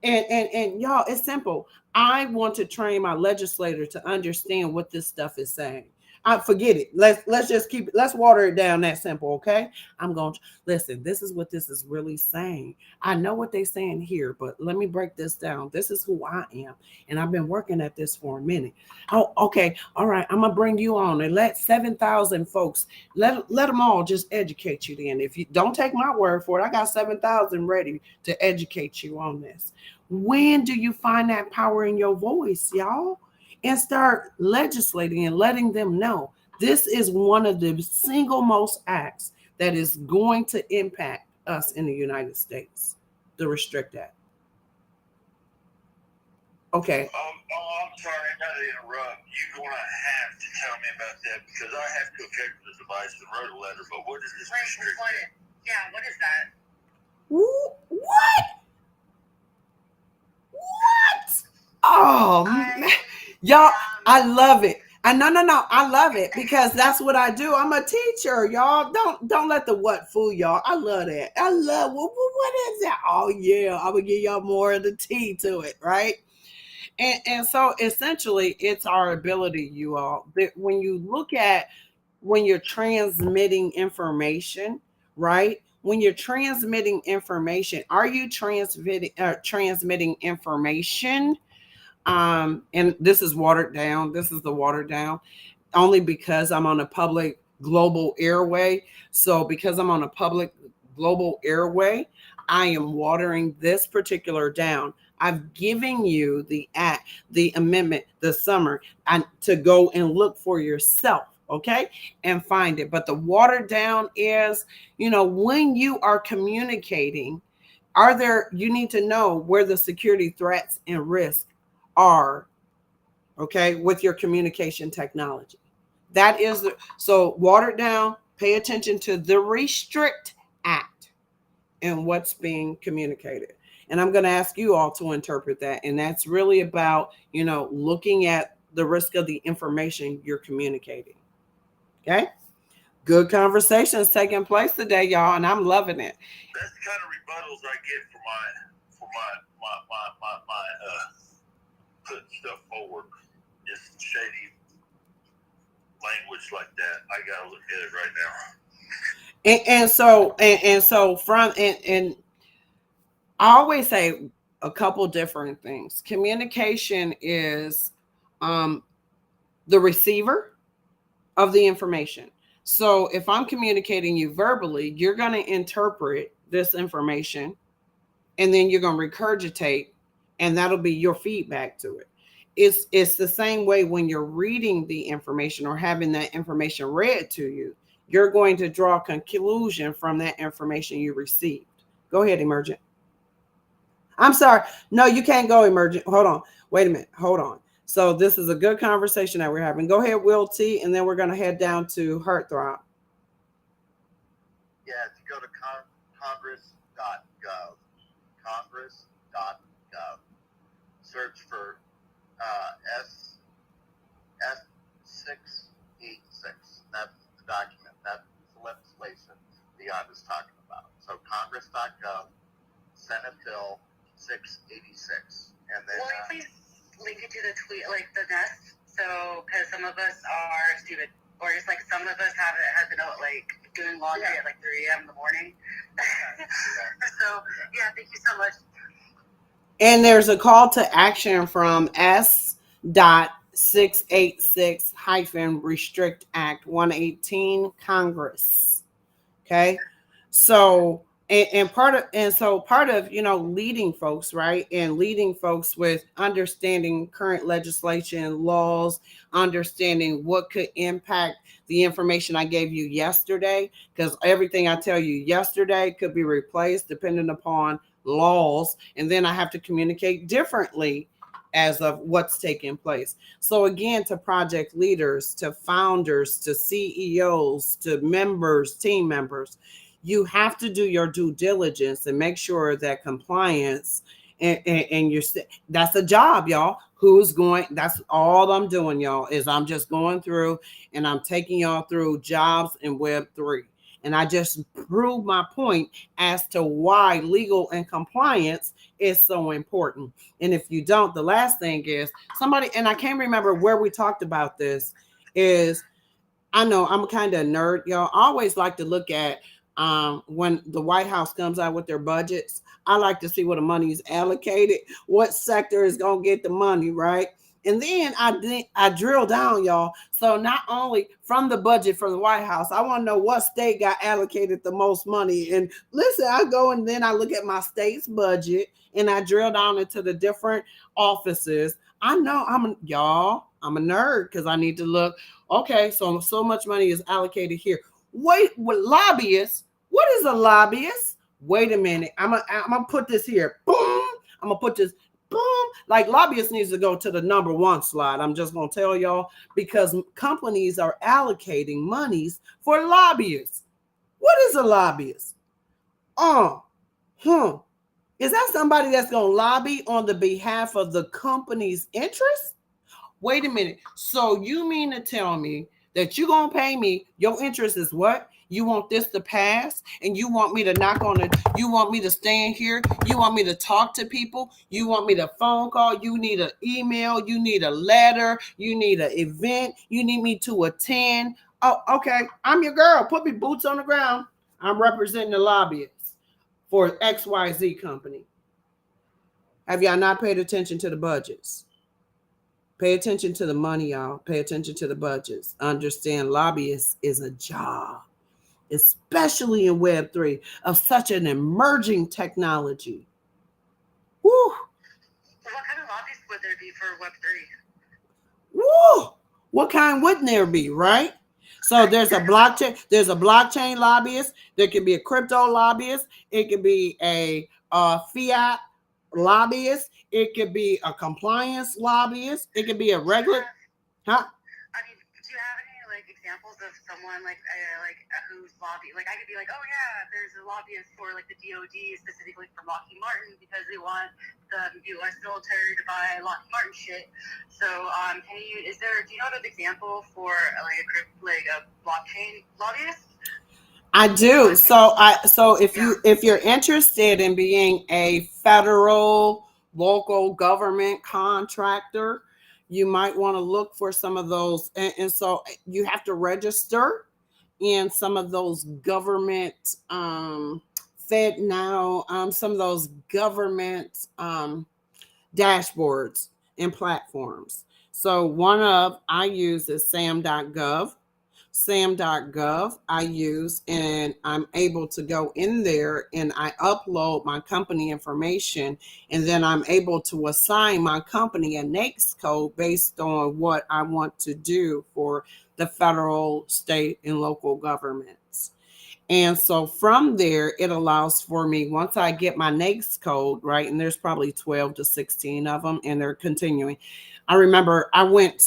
And y'all, it's simple. I want to train my legislator to understand what this stuff is saying. I forget it. Let's just let's water it down that simple, okay? I'm going to listen. This is what this is really saying. I know what they're saying here, but let me break this down. This is who I am, and I've been working at this for a minute. Oh, okay, all right. I'm gonna bring you on and let 7,000 folks let them all just educate you. Then, if you don't take my word for it, I got 7,000 ready to educate you on this. When do you find that power in your voice, y'all? And start legislating and letting them know this is one of the single most acts that is going to impact us in the United States, the Restrict Act. Okay. I'm sorry, I got to interrupt. You're going to have to tell me about that, because I have to object to the device and wrote a letter. But what is this Restrict Act? Yeah, what is that? What? Oh, man. Y'all, I love it. No. I love it, because that's what I do. I'm a teacher, y'all. Don't let the what fool y'all. I love that. I love what is that? Oh yeah, I would give y'all more of the tea to it, right? And so essentially, it's our ability, you all, that when you look at when you're transmitting information, right? When you're transmitting information, are you transmitting information? And this is watered down. This is the watered down only because I'm on a public global airway. So because I'm on a public global airway, I am watering this particular down. I've given you the act, the amendment, the summary, and to go and look for yourself, okay, and find it. But the watered down is, when you are communicating, you need to know where the security threats and risks are, okay, with your communication technology. That is so watered down. Pay attention to the Restrict Act and what's being communicated. And I'm going to ask you all to interpret that. And that's really about, looking at the risk of the information you're communicating. Okay. Good conversations taking place today, y'all, and I'm loving it. That's the kind of rebuttals I get for my putting stuff forward. Just shady language like that. I gotta look at it right now. And I always say a couple different things. Communication is the receiver of the information. So if I'm communicating you verbally, you're going to interpret this information and then you're going to regurgitate, and that'll be your feedback to it. It's the same way when you're reading the information or having that information read to you. You're going to draw a conclusion from that information you received. Go ahead, Emergent. I'm sorry. No, you can't go, Emergent. Hold on. Wait a minute. Hold on. So this is a good conversation that we're having. Go ahead, Will T, and then we're going to head down to Heartthrob. Yeah, to go to congress.gov. Congress.gov. Search for S686. That's the document. That's the legislation Leon is talking about. So congress.gov, Senate Bill 686. And then will you please link it to the tweet, like the nest? So, because some of us are stupid, or just like some of us have been out like doing laundry at like 3 a.m. in the morning. So, yeah, thank you so much. And there's a call to action from S.686-Restrict Act 118 Congress. Okay. So, part of leading folks, right, and leading folks with understanding current legislation, laws, understanding what could impact the information I gave you yesterday, because everything I tell you yesterday could be replaced depending upon laws, and then I have to communicate differently as of what's taking place. So again, to project leaders, to founders, to CEOs, to members, team members, you have to do your due diligence and make sure that compliance and that's a job, y'all. That's all I'm doing, y'all, is I'm just going through and I'm taking y'all through jobs in Web3. And I just proved my point as to why legal and compliance is so important. And if you don't, the last thing is somebody, and I can't remember where we talked about this, is I know I'm kind of a nerd, y'all. I always like to look at when the White House comes out with their budgets. I like to see where the money is allocated, what sector is going to get the money, right? And then I drill down, y'all. So not only from the budget for the White House, I want to know what state got allocated the most money. And listen, I go and then I look at my state's budget and I drill down into the different offices. I know I'm a nerd because I need to look. Okay, so much money is allocated here. Wait, with lobbyists, what is a lobbyist? Wait a minute. I'm gonna put this here. Boom. I'm gonna put this. Boom. Like lobbyists needs to go to the number 1 slide. I'm just gonna tell y'all, because companies are allocating monies for lobbyists. What is a lobbyist? Is that somebody that's gonna lobby on the behalf of the company's interest? Wait a minute. So you mean to tell me that you're going to pay me, your interest is what? You want this to pass, and you want me to knock on it. You want me to stand here. You want me to talk to people. You want me to phone call. You need an email. You need a letter. You need an event. You need me to attend. Oh, okay. I'm your girl. Put me boots on the ground. I'm representing the lobbyists for XYZ company. Have y'all not paid attention to the budgets? Pay attention to the money, y'all. Pay attention to the budgets. Understand lobbyists is a job, especially in Web3 of such an emerging technology. Woo! what kind of lobbyists would there be for Web3? Woo! What kind wouldn't there be, right? So there's a blockchain lobbyist. There could be a crypto lobbyist. It could be a fiat lobbyist. It could be a compliance lobbyist. It could be a regular, huh? I mean, do you have any like examples of someone who's lobbying? Like, I could be like, oh yeah, there's a lobbyist for like the DoD specifically for Lockheed Martin because they want the U.S. military to buy Lockheed Martin shit. So, do you know an example for like a blockchain lobbyist? I do. So if you're interested in being a federal local government contractor, you might want to look for some of those, and so you have to register in some of those government fed now some of those government dashboards and platforms. So one of I use is sam.gov. Sam.gov I use, and I'm able to go in there and I upload my company information, and then I'm able to assign my company a NAICS code based on what I want to do for the federal, state, and local governments. And so from there, it allows for me, once I get my NAICS code, right, and there's probably 12 to 16 of them, and they're continuing. I remember I went,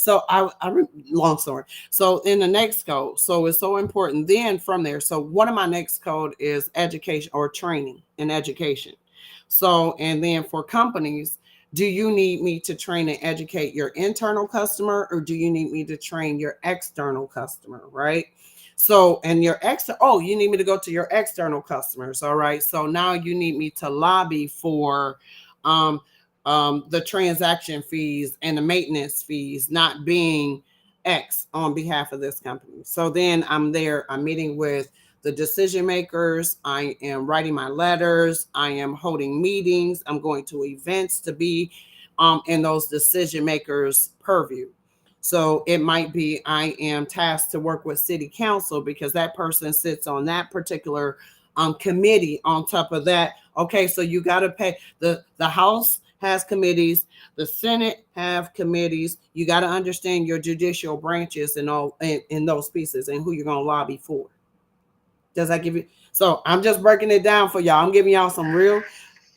long story. So in the NAICS code, so it's so important. Then from there, so one of my NAICS code is education or training and education. So, and then for companies, do you need me to train and educate your internal customer, or do you need me to train your external customer, right? So, and you need me to go to your external customers. All right. So now you need me to lobby for the transaction fees and the maintenance fees not being X on behalf of this company. So then I'm there, I'm meeting with the decision makers. I am writing my letters. I am holding meetings. I'm going to events to be in those decision makers' purview. So it might be I am tasked to work with city council because that person sits on that particular committee. On top of that, okay, so you got to pay the House has committees, the Senate have committees. You got to understand your judicial branches and all in those pieces and who you're going to lobby for. Does that give you? So I'm just breaking it down for y'all. I'm giving y'all some real.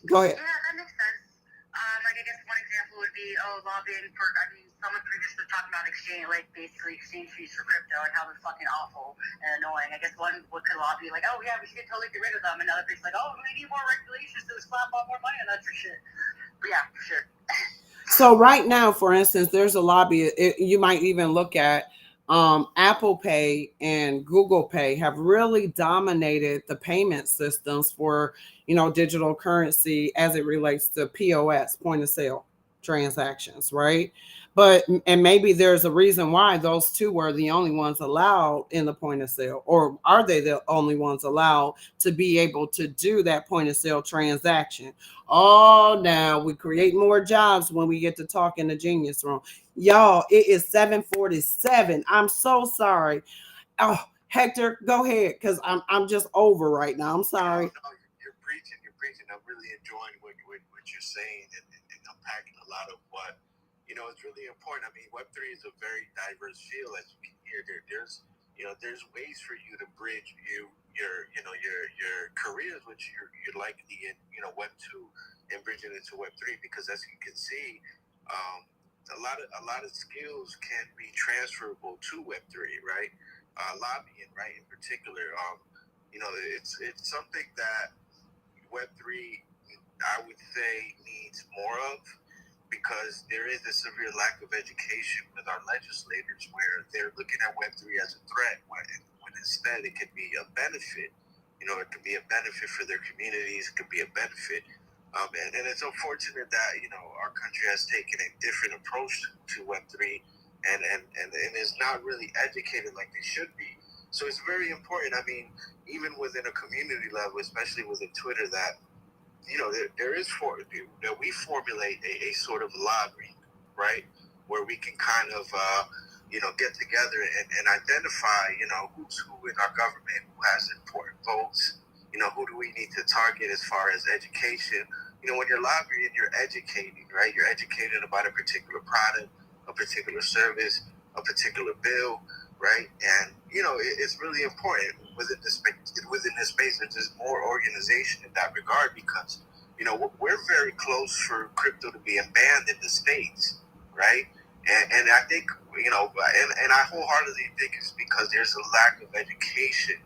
Go ahead. Yeah, that makes sense. I guess one example would be lobbying for. I mean, someone previously talked about basically exchange fees for crypto and how they're fucking awful and annoying. I guess one could lobby like, oh yeah, we should totally get rid of them. Another person's like, oh, we need more regulations to slap on more money on that for shit. But yeah, for sure. So right now, for instance, there's a lobby. You might even look at Apple Pay and Google Pay have really dominated the payment systems for digital currency as it relates to POS, point of sale transactions, right? And maybe there's a reason why those two were the only ones allowed in the point of sale, or are they the only ones allowed to be able to do that point of sale transaction? Oh, now we create more jobs when we get to talk in the Genius Room. Y'all, it is 7:47. I'm so sorry. Oh, Hector, go ahead, because I'm just over right now. I'm sorry. No, you're preaching. I'm really enjoying what you're saying and unpacking a lot of what it's really important. I mean, Web3 is a very diverse field, as you can hear. There's ways for you to bridge your careers, which you're likely in Web2 and bridging into Web3, because as you can see, a lot of skills can be transferable to Web3, right? Lobbying, right, in particular. It's something that Web3, I would say, needs more of, because there is a severe lack of education with our legislators, where they're looking at Web3 as a threat, when instead it could be a benefit. It could be a benefit for their communities. It could be a benefit. And it's unfortunate that our country has taken a different approach to Web3 and is not really educated like they should be. So it's very important. I mean, even within a community level, especially within Twitter, that we formulate a sort of lobby, right, where we can kind of get together and identify who's who in our government, who has important votes, who do we need to target as far as education, when you're lobbying, you're educating, right? You're educated about a particular product, a particular service, a particular bill, right? And it's really important within this space. There's just more organization in that regard because we're very close for crypto to being banned in the States, right? And I think and I wholeheartedly think it's because there's a lack of education,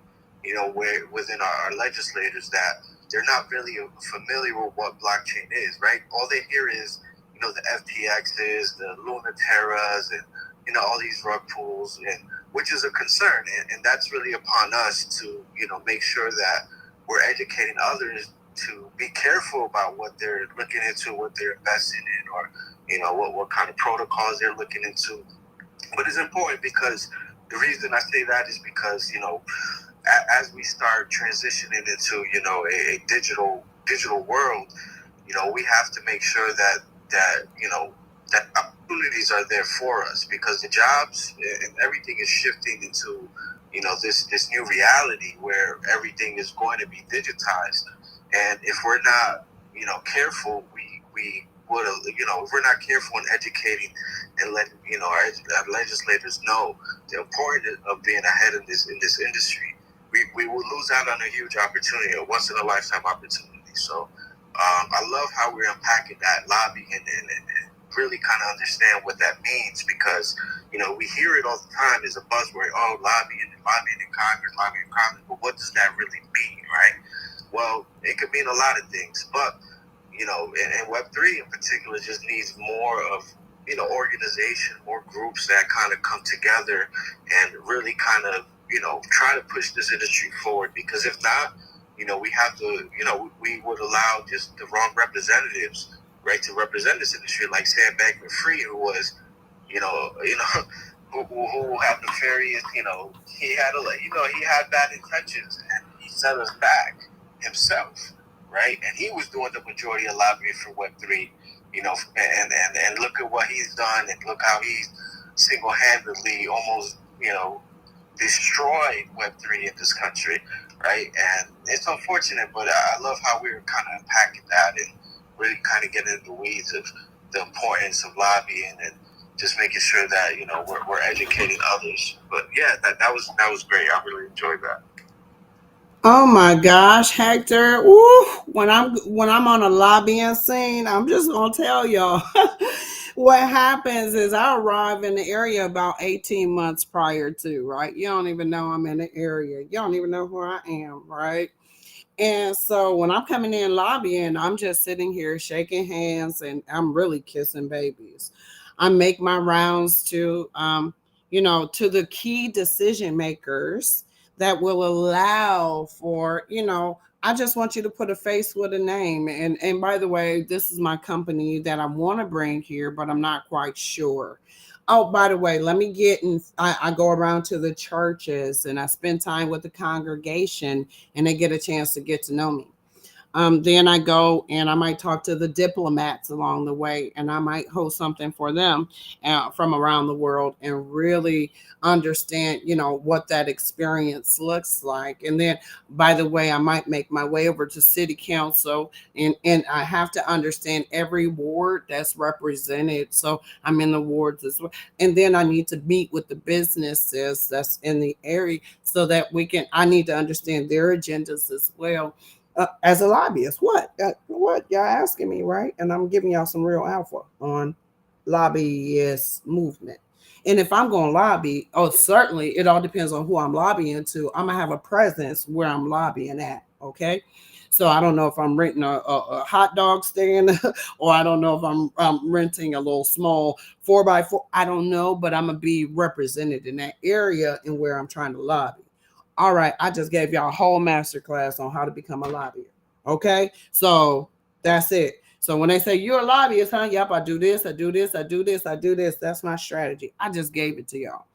where within our legislators that they're not really familiar with what blockchain is, right? All they hear is the FTXs, the Lunaterras, and all these rug pulls, and which is a concern, and that's really upon us to make sure that we're educating others to be careful about what they're looking into, what they're investing in, or what kind of protocols they're looking into. But it's important because the reason I say that is because as we start transitioning into a digital world, we have to make sure that that opportunities are there for us, because the jobs and everything is shifting into this new reality where everything is going to be digitized. And if we're not careful, we would if we're not careful in educating and letting our legislators know the importance of being ahead of this in this industry, we will lose out on a huge opportunity, a once in a lifetime opportunity. So I love how we're unpacking that lobbying and really kind of understand what that means, because we hear it all the time as a buzzword. Oh, lobbying in Congress, but what does that really mean, right? Well, it could mean a lot of things, but and Web3 in particular just needs more of organization, more groups that kind of come together and really kind of try to push this industry forward. Because if not, we have to we would allow just the wrong representatives, right, to represent this industry, like Sam Bankman-Fried, who was who had nefarious, he had bad intentions, and he set us back himself, right? And he was doing the majority of lobbying for Web3, and look at what he's done, and look how he's single-handedly almost, destroyed Web3 in this country, right? And it's unfortunate, but I love how we're kind of unpacking that and really kind of getting into the weeds of the importance of lobbying and just making sure that we're educating others. But yeah, that was great. I really enjoyed that. Oh my gosh, Hector. Woo, when I'm on a lobbying scene, I'm just gonna tell y'all what happens is I arrive in the area about 18 months prior to, right? You don't even know I'm in the area. You don't even know who I am, right? And so when I'm coming in lobbying, I'm just sitting here shaking hands and I'm really kissing babies. I make my rounds to to the key decision makers that will allow for, I just want you to put a face with a name. And by the way, this is my company that I want to bring here, but I'm not quite sure. Oh, by the way, let me get in. I go around to the churches and I spend time with the congregation and they get a chance to get to know me. Then I go and I might talk to the diplomats along the way, and I might host something for them from around the world and really understand, what that experience looks like. And then, by the way, I might make my way over to city council, and I have to understand every ward that's represented. So I'm in the wards as well, and then I need to meet with the businesses that's in the area so that I need to understand their agendas as well as a lobbyist. What y'all asking me, right? And I'm giving y'all some real alpha on lobbyist movement. And if I'm going to lobby, certainly it all depends on who I'm lobbying to. I'm gonna have a presence where I'm lobbying at. Okay. So I don't know if I'm renting a hot dog stand or I don't know if I'm renting a little small 4x4. I don't know, but I'm gonna be represented in that area and where I'm trying to lobby. All right, I just gave y'all a whole masterclass on how to become a lobbyist. Okay, so that's it. So when they say you're a lobbyist, huh? Yep, I do this, I do this, I do this, I do this. That's my strategy. I just gave it to y'all.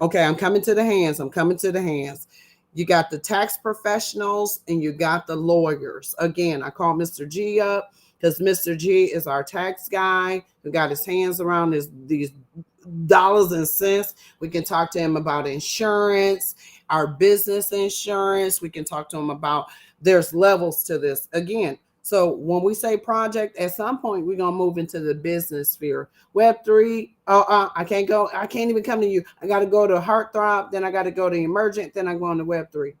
Okay, I'm coming to the hands. I'm coming to the hands. You got the tax professionals and you got the lawyers. Again, I call Mr. G up because Mr. G is our tax guy who got his hands around these dollars and cents. We can talk to him about insurance, our business insurance. We can talk to him about there's levels to this. Again, So when we say project, at some point we're gonna move into the business sphere. Web3, I can't go, I can't even come to you. I gotta go to Heartthrob, then I gotta go to Immersion, then I'm going to Web3.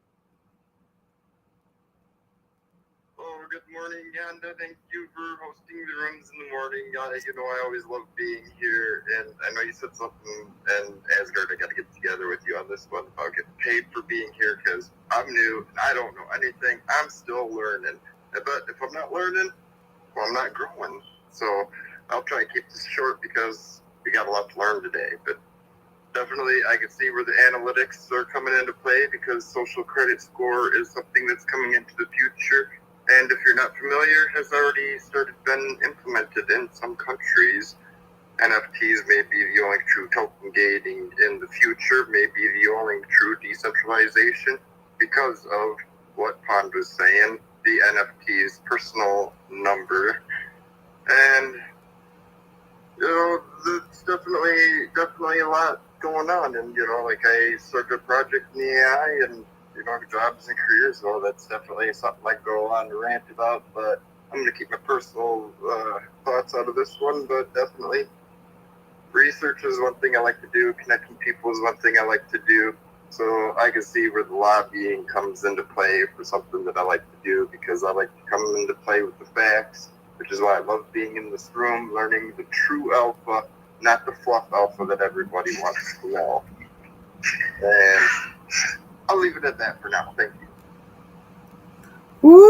Oh, good morning, Yaeunda. Thank you for hosting the rooms in the morning. I always love being here, and I know you said something, and Asgard, I got to get together with you on this one about getting paid for being here, because I'm new, and I don't know anything. I'm still learning. But if I'm not learning, well, I'm not growing. So I'll try to keep this short because we got a lot to learn today. But definitely, I can see where the analytics are coming into play, because social credit score is something that's coming into the future. And if you're not familiar, has already been implemented in some countries. NFTs may be the only true token gating in the future, may be the only true decentralization, because of what Pond was saying, the NFT's personal number. And there's definitely a lot going on. And like, I started a project in the AI, and jobs and careers. Well, that's definitely something I go on to rant about. But I'm going to keep my personal thoughts out of this one. But definitely, research is one thing I like to do. Connecting people is one thing I like to do. So I can see where the lobbying comes into play for something that I like to do, because I like to come into play with the facts, which is why I love being in this room, learning the true alpha, not the fluff alpha that everybody wants to know. And I'll leave it at that for now. Thank you. Woo,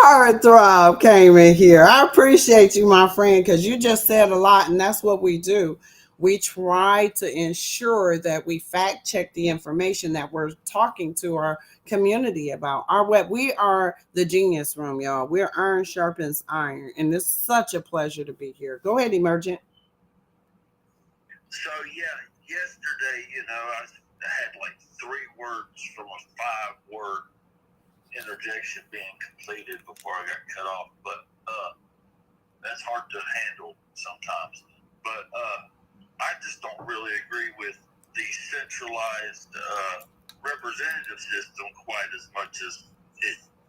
Heartthrob came in here. I appreciate you, my friend, because you just said a lot, and that's what we do. We try to ensure that we fact check the information that we're talking to our community about. We are the Genius Room, y'all. We're iron sharpens iron, and it's such a pleasure to be here. Go ahead, Emergent. So yesterday, I had like 3 words from a 5-word interjection being completed before I got cut off, but that's hard to handle sometimes. But I just don't really agree with the centralized representative system quite as much as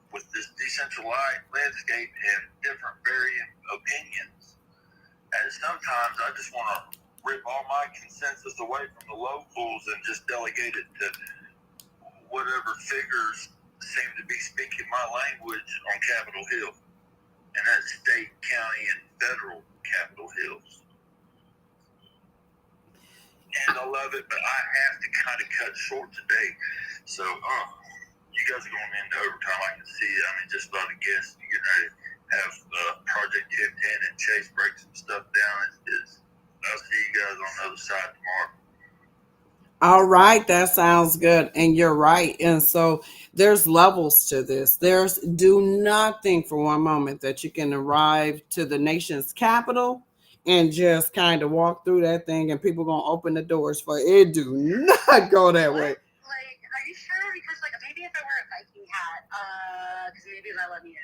with this decentralized landscape and different varying opinions. And sometimes I just want to rip all my consensus away from the locals and just delegate it to whatever figures seem to be speaking my language on Capitol Hill, and that's state, county, and federal Capitol Hills. And I love it, but I have to kind of cut short today. So, you guys are going into overtime. I can see it. I mean, just about a guess. You're going to have Project 1010 and Chase break some stuff down. I'll see you guys on the other side tomorrow. All right, that sounds good. And you're right. And so there's levels to this. Do not think for one moment that you can arrive to the nation's capital and just kind of walk through that thing and people gonna open the doors for it. Do not go that way. Like, are you sure? Because like maybe if I wear a Viking hat, because maybe they'll let me in.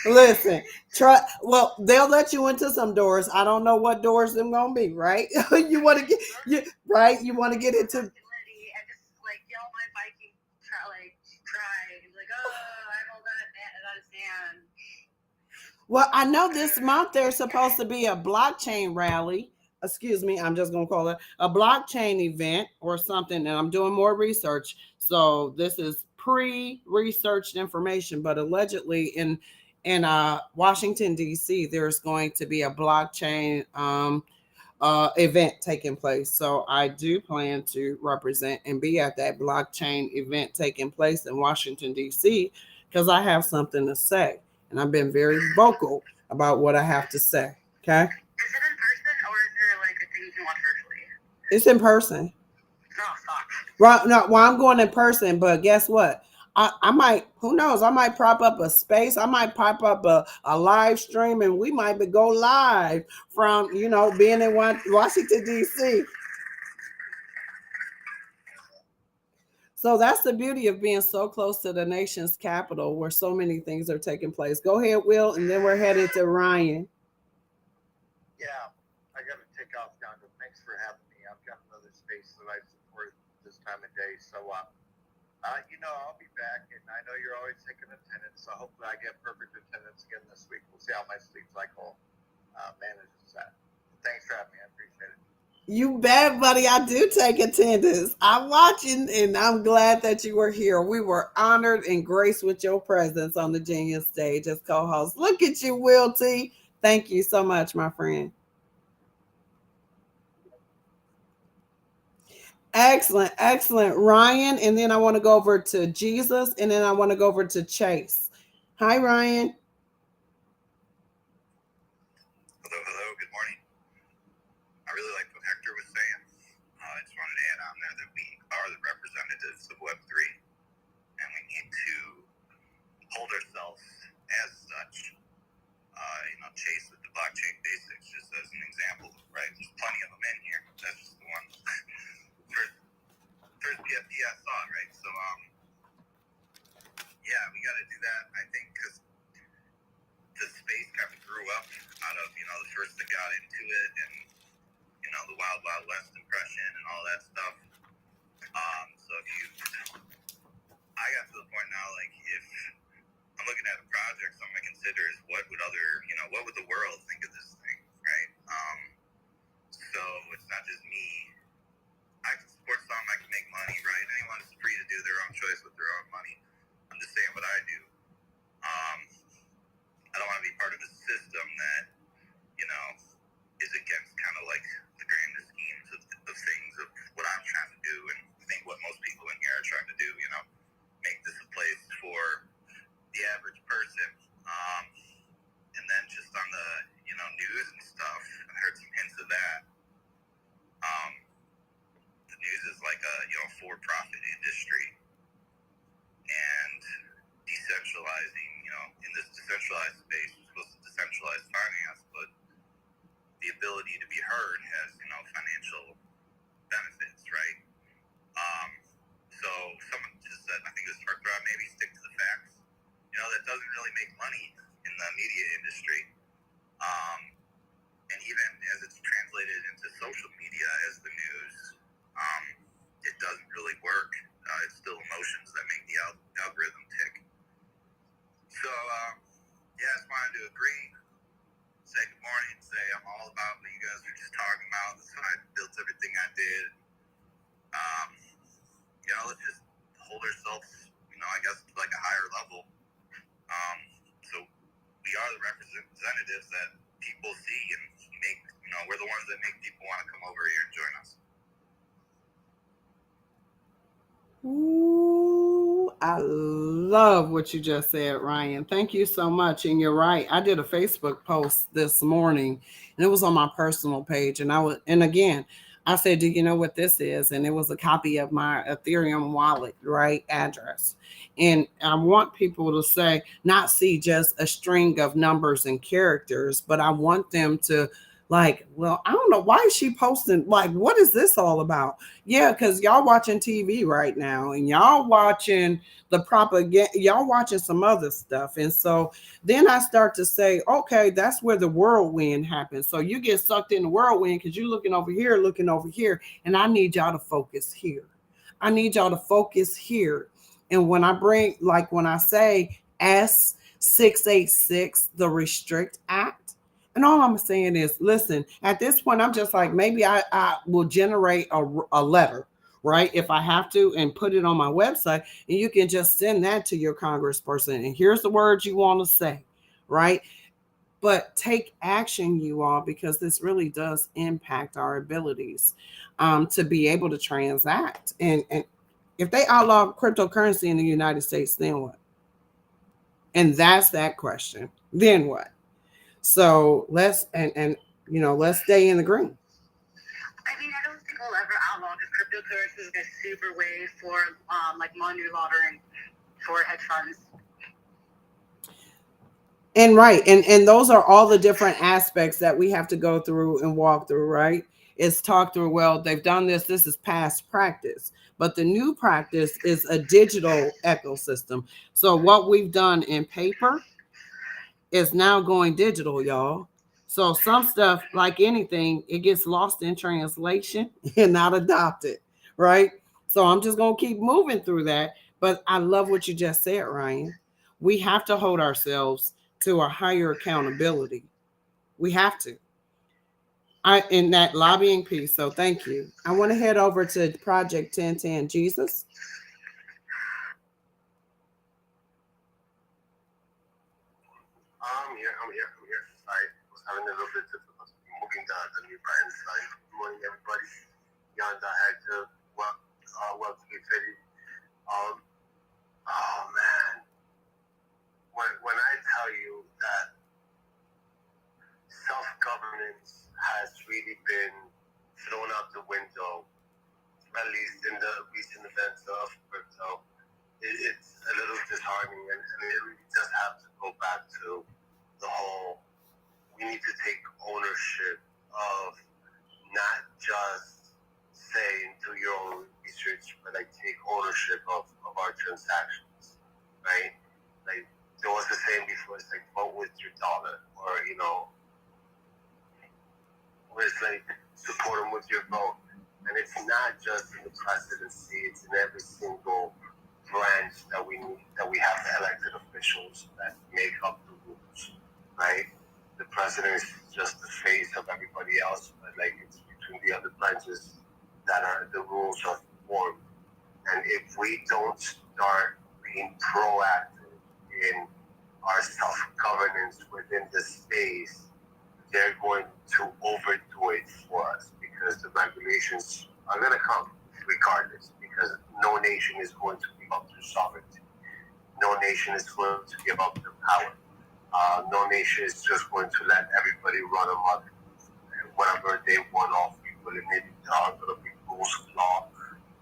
Listen. Well, they'll let you into some doors. I don't know what doors them gonna be, right? You want to get You want to get into. And just like yell my Viking pride, like, I'm all that sand. Well, I know this month there's supposed to be a blockchain rally. Excuse me, I'm just gonna call it a blockchain event or something, and I'm doing more research. So this is pre-researched information, but allegedly in Washington D.C. there's going to be a blockchain event taking place. So I do plan to represent and be at that blockchain event taking place in Washington D.C. because I have something to say. And I've been very vocal about what I have to say. Okay. Is it in person or is there like a thing you can watch virtually? It's in person. Oh, fuck. Well, I'm going in person, but guess what? I might, who knows? I might prop up a space. I might pop up a live stream, and we might go live from, being in Washington, D.C. So that's the beauty of being so close to the nation's capital where so many things are taking place. Go ahead, Will, and then we're headed to Ryan. Yeah, I got to take off now, but thanks for having me. I've got another space that I support this time of day. So I'll be back, and I know you're always taking attendance, so hopefully I get perfect attendance again this week. We'll see how my sleep cycle manages that. Thanks for having me. I appreciate it. You bet, buddy. I do take attendance. I'm watching, and I'm glad that you were here. We were honored and graced with your presence on the Genius stage as co-host. Look at you, Will T. Thank you so much, my friend. Excellent, excellent. Ryan, and then I want to go over to Jesus, and then I want to go over to Chase. Hi, Ryan. Hello, hello, good morning. I really liked what Hector was saying. I just wanted to add on there that we are the representatives of Web3, and we need to hold ourselves as such. Chase with the blockchain basics, just as an example, right? There's plenty of them in here. That's just the one. First PFP I saw, right? So, yeah, we got to do that, I think, because the space kind of grew up out of, the first that got into it and, the Wild Wild West impression and all that stuff. So I got to the point now, like, if I'm looking at a project, something I consider is what would the world think of this thing, right? So it's not just me. I can support something, I can make money, right? Anyone's free to do their own choice with their own money. I'm just saying what I do. I don't want to be part of a system that, is against kind of like the grand schemes of things of what I'm trying to do, and I think what most people in here are trying to do, make this a place for the average person. And then just on the, news and stuff, I heard some hints of that. The news is like a, for-profit industry, and decentralizing, in this decentralized space, we're supposed to decentralize finance, but the ability to be heard has, financial benefits, right? So someone just said, I think it was Heartthrob, maybe stick to the facts. That doesn't really make money in the media industry. And even as it's translated into social media as the news, it doesn't really work. It's still emotions that make the algorithm tick. So, yeah, I just wanted to agree, say good morning, say I'm all about what you guys were just talking about. That's how I built everything I did. Let's just hold ourselves, I guess, to like a higher level. So we are the representatives that people see and make, we're the ones that make people want to come over here and join us. Ooh, I love what you just said, Ryan. Thank you so much. And you're right. I did a Facebook post this morning, and it was on my personal page. And again, I said, do you know what this is? And it was a copy of my Ethereum wallet, right? Address. And I want people to say, not see just a string of numbers and characters, but I want them to like, well, I don't know, why is she posting, like, what is this all about? Yeah, because y'all watching TV right now, and y'all watching the propaganda, y'all watching some other stuff. And so then I start to say, okay, that's where the whirlwind happens. So you get sucked in the whirlwind because you're looking over here, and I need y'all to focus here. I need y'all to focus here. And when I say S686, the Restrict Act, and all I'm saying is, listen, at this point, I'm just like, maybe I will generate a letter, right? If I have to, and put it on my website, and you can just send that to your congressperson. And here's the words you want to say, right? But take action, you all, because this really does impact our abilities to be able to transact. And if they outlaw cryptocurrency in the United States, then what? And that's that question. Then what? So let's let's stay in the green. I mean, I don't think we'll ever outlaw because cryptocurrency is a super way for like money laundering for hedge funds. And right, and those are all the different aspects that we have to go through and walk through, right? It's talk through, well, they've done this is past practice. But the new practice is a digital ecosystem. So what we've done in paper is now going digital, y'all. So some stuff, like anything, it gets lost in translation and not adopted, right? So I'm just going to keep moving through that. But I love what you just said, Ryan. We have to hold ourselves to a higher accountability. We have to. I in that lobbying piece. So thank you. I want to head over to Project 1010. Jesus. I'm here. I was having a little bit of difficulty moving the new button sign. Good morning, everybody. Yaeunda had to welcome you, Teddy. Oh man, when I tell you that self-governance has really been thrown out the window, at least in the recent events of crypto, it's a little disheartening, and it really does have to go back to the whole. We need to take ownership of not just saying do your own research, but like take ownership of our transactions, right? Like there was a saying before, it's like vote with your dollar, or where it's like support them with your vote. And it's not just in the presidency; it's in every single branch that we need, that we have elected officials that make up the rules, right? The president is just the face of everybody else, but like it's between the other branches that are the rules are formed. And if we don't start being proactive in our self-governance within the space, they're going to overdo it for us, because the regulations are going to come regardless, because no nation is going to give up their sovereignty. No nation is going to give up their power. No nation is just going to let everybody run amok whatever they want off people. And there are going to be rules of law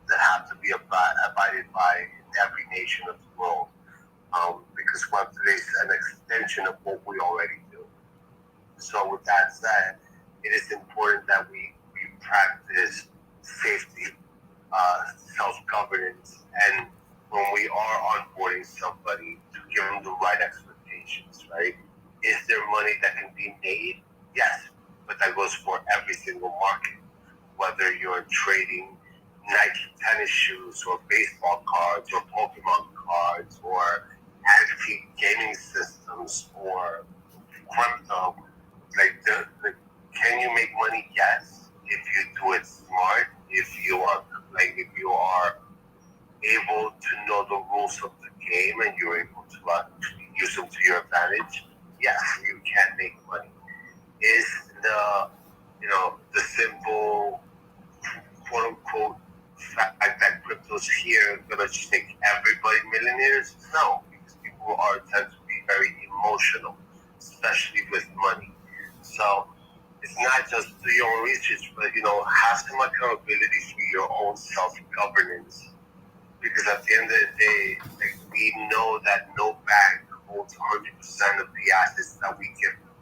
that have to be abided by in every nation of the world, because Web3 is an extension of what we already do. So with that said, it is important that we practice safety, self-governance, and when we are onboarding somebody, to give them the right expectations, right? Is there money that can be made? Yes, but that goes for every single market. Whether you're trading Nike tennis shoes or baseball cards or Pokemon cards or antique gaming systems or crypto, like can you make money? Yes, if you do it smart, if you are able to know the rules of the game and you're able to use them to your advantage, yes, you can make money. Is the simple quote unquote fact that crypto's here gonna just make everybody millionaires? No, because people tend to be very emotional, especially with money. So it's not just do your own research, but have some accountability for your own self-governance. Because at the end of the day, like, we know that no bank holds 100% of the assets that we give them.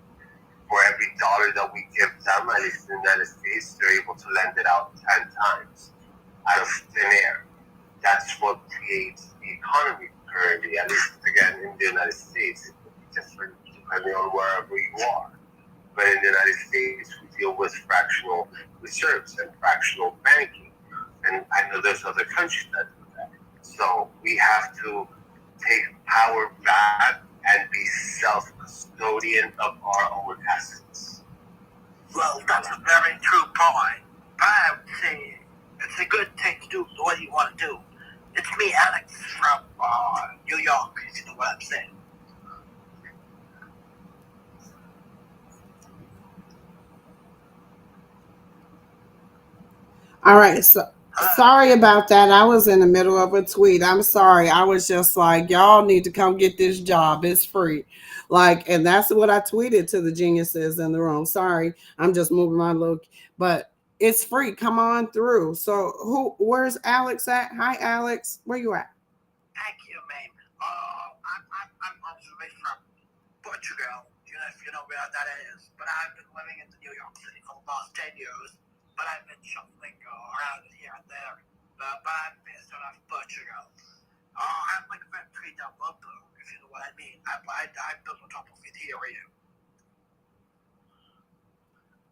For every dollar that we give them, at least in the United States, they're able to lend it out 10 times out of thin air. That's what creates the economy currently, at least again in the United States. It will be different depending on wherever you are. But in the United States, we deal with fractional reserves and fractional banking. And I know there's other countries that do that. So we have to take power back and be self-custodian of our own assets. Well, that's a very true point. I would say it's a good thing to do what you want to do. It's me, Alex, from New York, if you know what I'm saying. All right. So sorry about that. I was in the middle of a tweet. I'm sorry. I was just like, y'all need to come get this job. It's free. Like, and that's what I tweeted to the geniuses in the room. Sorry. I'm just moving my look, but it's free. Come on through. So where's Alex at? Hi, Alex. Where you at? Thank you, ma'am. I'm originally from Portugal, if you know where that is. But I've been living in New York City for the last 10 years. But I've been shuffling around here and there. But I'm based out of Portugal. I'm like a Web3 developer, if you know what I mean. I built on top of Ethereum.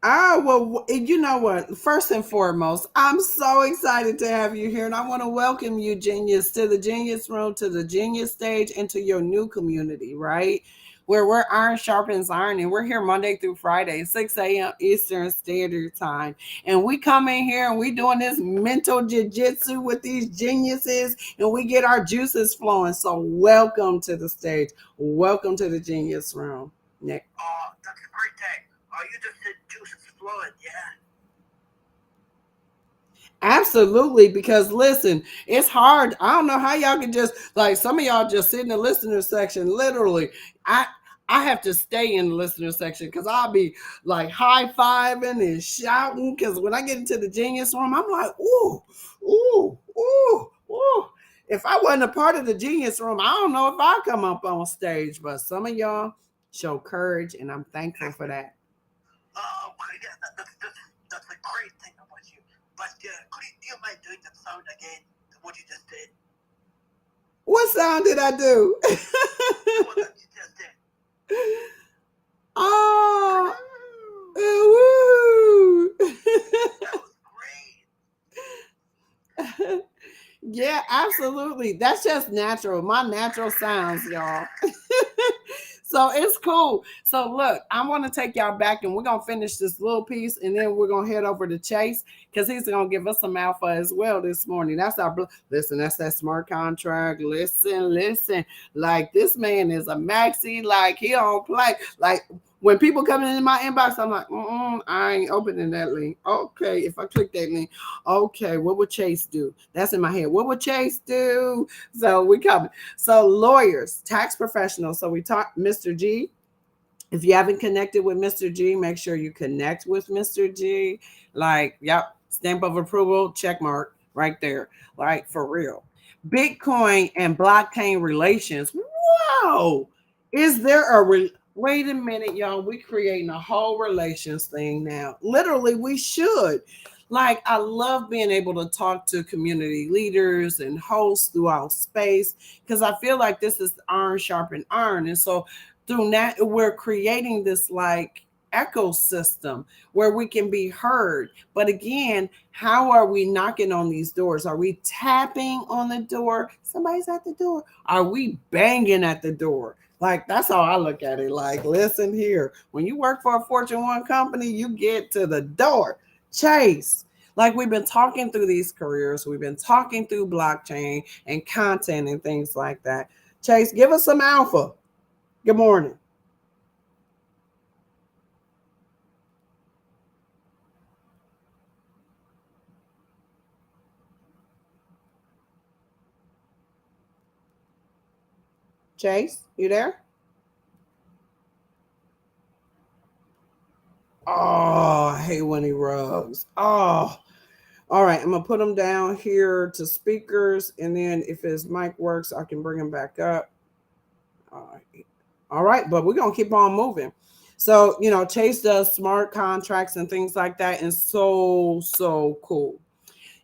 Well, you know what? First and foremost, I'm so excited to have you here, and I want to welcome you, Genius, to the Genius Room, to the Genius Stage, and to your new community, right? Where we're iron sharpens iron, and we're here Monday through Friday, 6 a.m. Eastern Standard Time. And we come in here and we doing this mental jiu-jitsu with these geniuses, and we get our juices flowing. So welcome to the stage. Welcome to the Genius Room, Nick. Oh, that's a great thing. You just said juices flowing, yeah. Absolutely, because listen, it's hard. I don't know how y'all can just like some of y'all just sit in the listener section. Literally, I I have to stay in the listener section because I'll be like high fiving and shouting. Because when I get into the Genius Room, I'm like, ooh, ooh, ooh, ooh. If I wasn't a part of the Genius Room, I don't know if I come up on stage. But some of y'all show courage, and I'm thankful for that. Yeah, that's a great thing about you. But do you mind doing that sound again? What you just did? What sound did I do? What you just did? Oh, woo. That was great. Yeah, absolutely. That's just natural. My natural sounds, y'all. So it's cool. So look, I want to take y'all back and we're going to finish this little piece and then we're going to head over to Chase because he's going to give us some alpha as well this morning. That's listen, that's that smart contract. Listen. Like this man is a maxi. Like he don't play. Like when people come in my inbox, I'm like, I ain't opening that link. Okay, if I click that link, okay, what would Chase do? That's in my head. What would Chase do? So we coming. So lawyers, tax professionals. So we talk Mr. G. If you haven't connected with Mr. G, make sure you connect with Mr. G. Like, yep, stamp of approval, check mark right there. Like for real. Bitcoin and blockchain relations. Whoa. Is there a wait a minute, y'all? We creating a whole relations thing now. Literally, we should. Like, I love being able to talk to community leaders and hosts throughout space because I feel like this is iron sharpen iron. And so through that, we're creating this like ecosystem where we can be heard. But again, how are we knocking on these doors? Are we tapping on the door? Somebody's at the door. Are we banging at the door? Like, that's how I look at it. Like, listen here. When you work for a Fortune 1 company, you get to the door. Chase. Like, we've been talking through these careers. We've been talking through blockchain and content and things like that. Chase, give us some alpha. Good morning. Chase, you there? Oh, I hate when he rugs. Oh, all right. I'm going to put him down here to speakers. And then if his mic works, I can bring him back up. All right. But we're going to keep on moving. So, Chase does smart contracts and things like that. And so cool.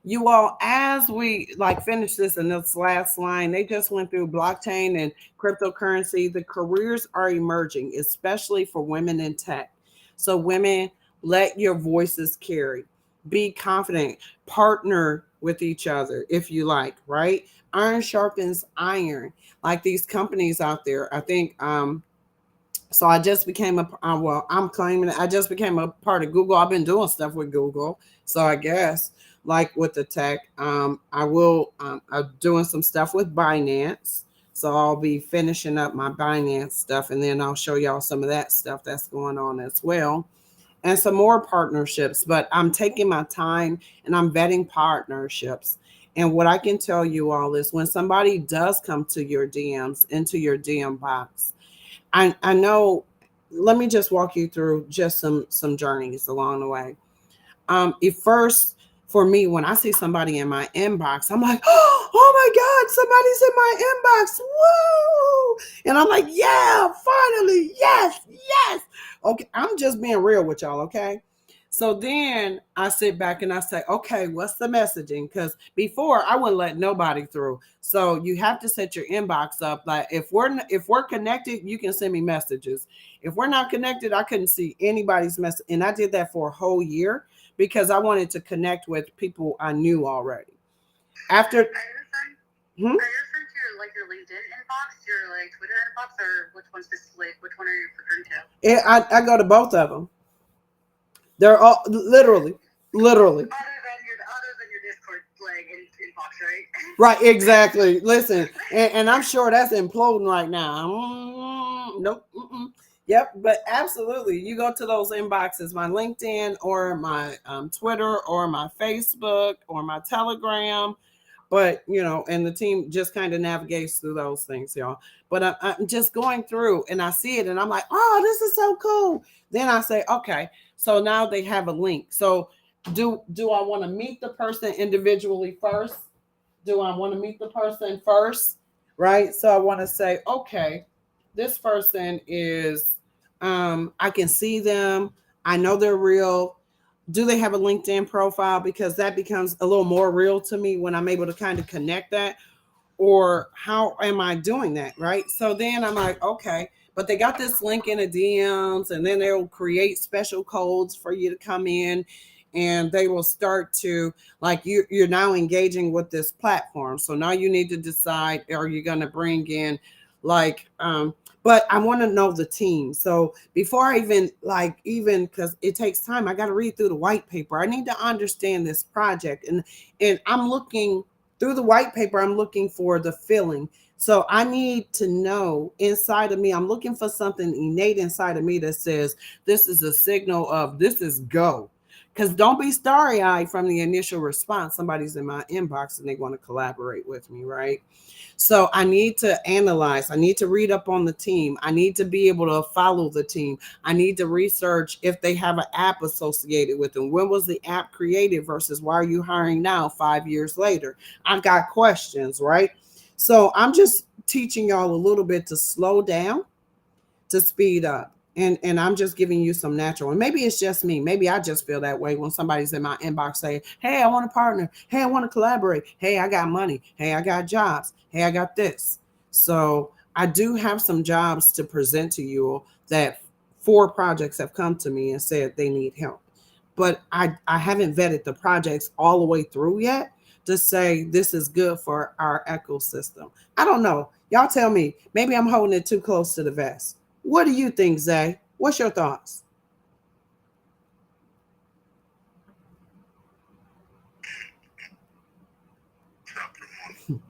You all, as we like finish this in this last line, they just went through blockchain and cryptocurrency. The careers are emerging, especially for women in tech. So women, let your voices carry. Be confident. Partner with each other if you like, right? Iron sharpens iron. Like these companies out there, I think so I just became I'm claiming it. I just became a part of Google. I've been doing stuff with Google. So I guess like with the tech, I'm doing some stuff with Binance. So I'll be finishing up my Binance stuff and then I'll show y'all some of that stuff that's going on as well. And some more partnerships, but I'm taking my time and I'm vetting partnerships. And what I can tell you all is when somebody does come to your DMs, into your DM box, I know, let me just walk you through just some journeys along the way. At first, for me, when I see somebody in my inbox, I'm like, oh my God, somebody's in my inbox. Woo! And I'm like, yeah, finally, yes. Okay, I'm just being real with y'all, okay? So then I sit back and I say, okay, what's the messaging? Because before I wouldn't let nobody through. So you have to set your inbox up. Like if we're connected, you can send me messages. If we're not connected, I couldn't see anybody's message. And I did that for a whole year because I wanted to connect with people I knew already. After Are you referring to your LinkedIn inbox, your like Twitter inbox, or which one's this like which one are you referring to? I go to both of them. They're all literally. Other than your Discord like inbox, right? Right, exactly. Listen, and I'm sure that's imploding right now. Nope. Yep, but absolutely. You go to those inboxes, my LinkedIn or my Twitter or my Facebook or my Telegram. But, and the team just kind of navigates through those things, y'all. But I'm just going through and I see it and I'm like, oh, this is so cool. Then I say, okay, so now they have a link. So do I want to meet the person individually first? Do I want to meet the person first? Right. So I want to say, okay, this person is, I can see them. I know they're real. Do they have a LinkedIn profile? Because that becomes a little more real to me when I'm able to kind of connect that. Or how am I doing that? Right. So then I'm like, okay, but they got this link in the DMs and then they'll create special codes for you to come in and they will start to like you're now engaging with this platform. So now you need to decide, are you going to bring in like but I want to know the team. So before I even because it takes time, I got to read through the white paper. I need to understand this project, and I'm looking through the white paper. I'm looking for the feeling. So I need to know inside of me. I'm looking for something innate inside of me that says this is a signal of this is go. Because don't be starry eyed from the initial response. Somebody's in my inbox and they want to collaborate with me, right? So I need to analyze. I need to read up on the team. I need to be able to follow the team. I need to research if they have an app associated with them. When was the app created versus why are you hiring now 5 years later? I've got questions, right? So I'm just teaching y'all a little bit to slow down, to speed up. And I'm just giving you some natural. And maybe it's just me. Maybe I just feel that way when somebody's in my inbox saying, hey, I want to partner. Hey, I want to collaborate. Hey, I got money. Hey, I got jobs. Hey, I got this. So I do have some jobs to present to you that 4 projects have come to me and said they need help. But I haven't vetted the projects all the way through yet to say this is good for our ecosystem. I don't know. Y'all tell me. Maybe I'm holding it too close to the vest. What do you think, Zay? What's your thoughts? Top of the morning.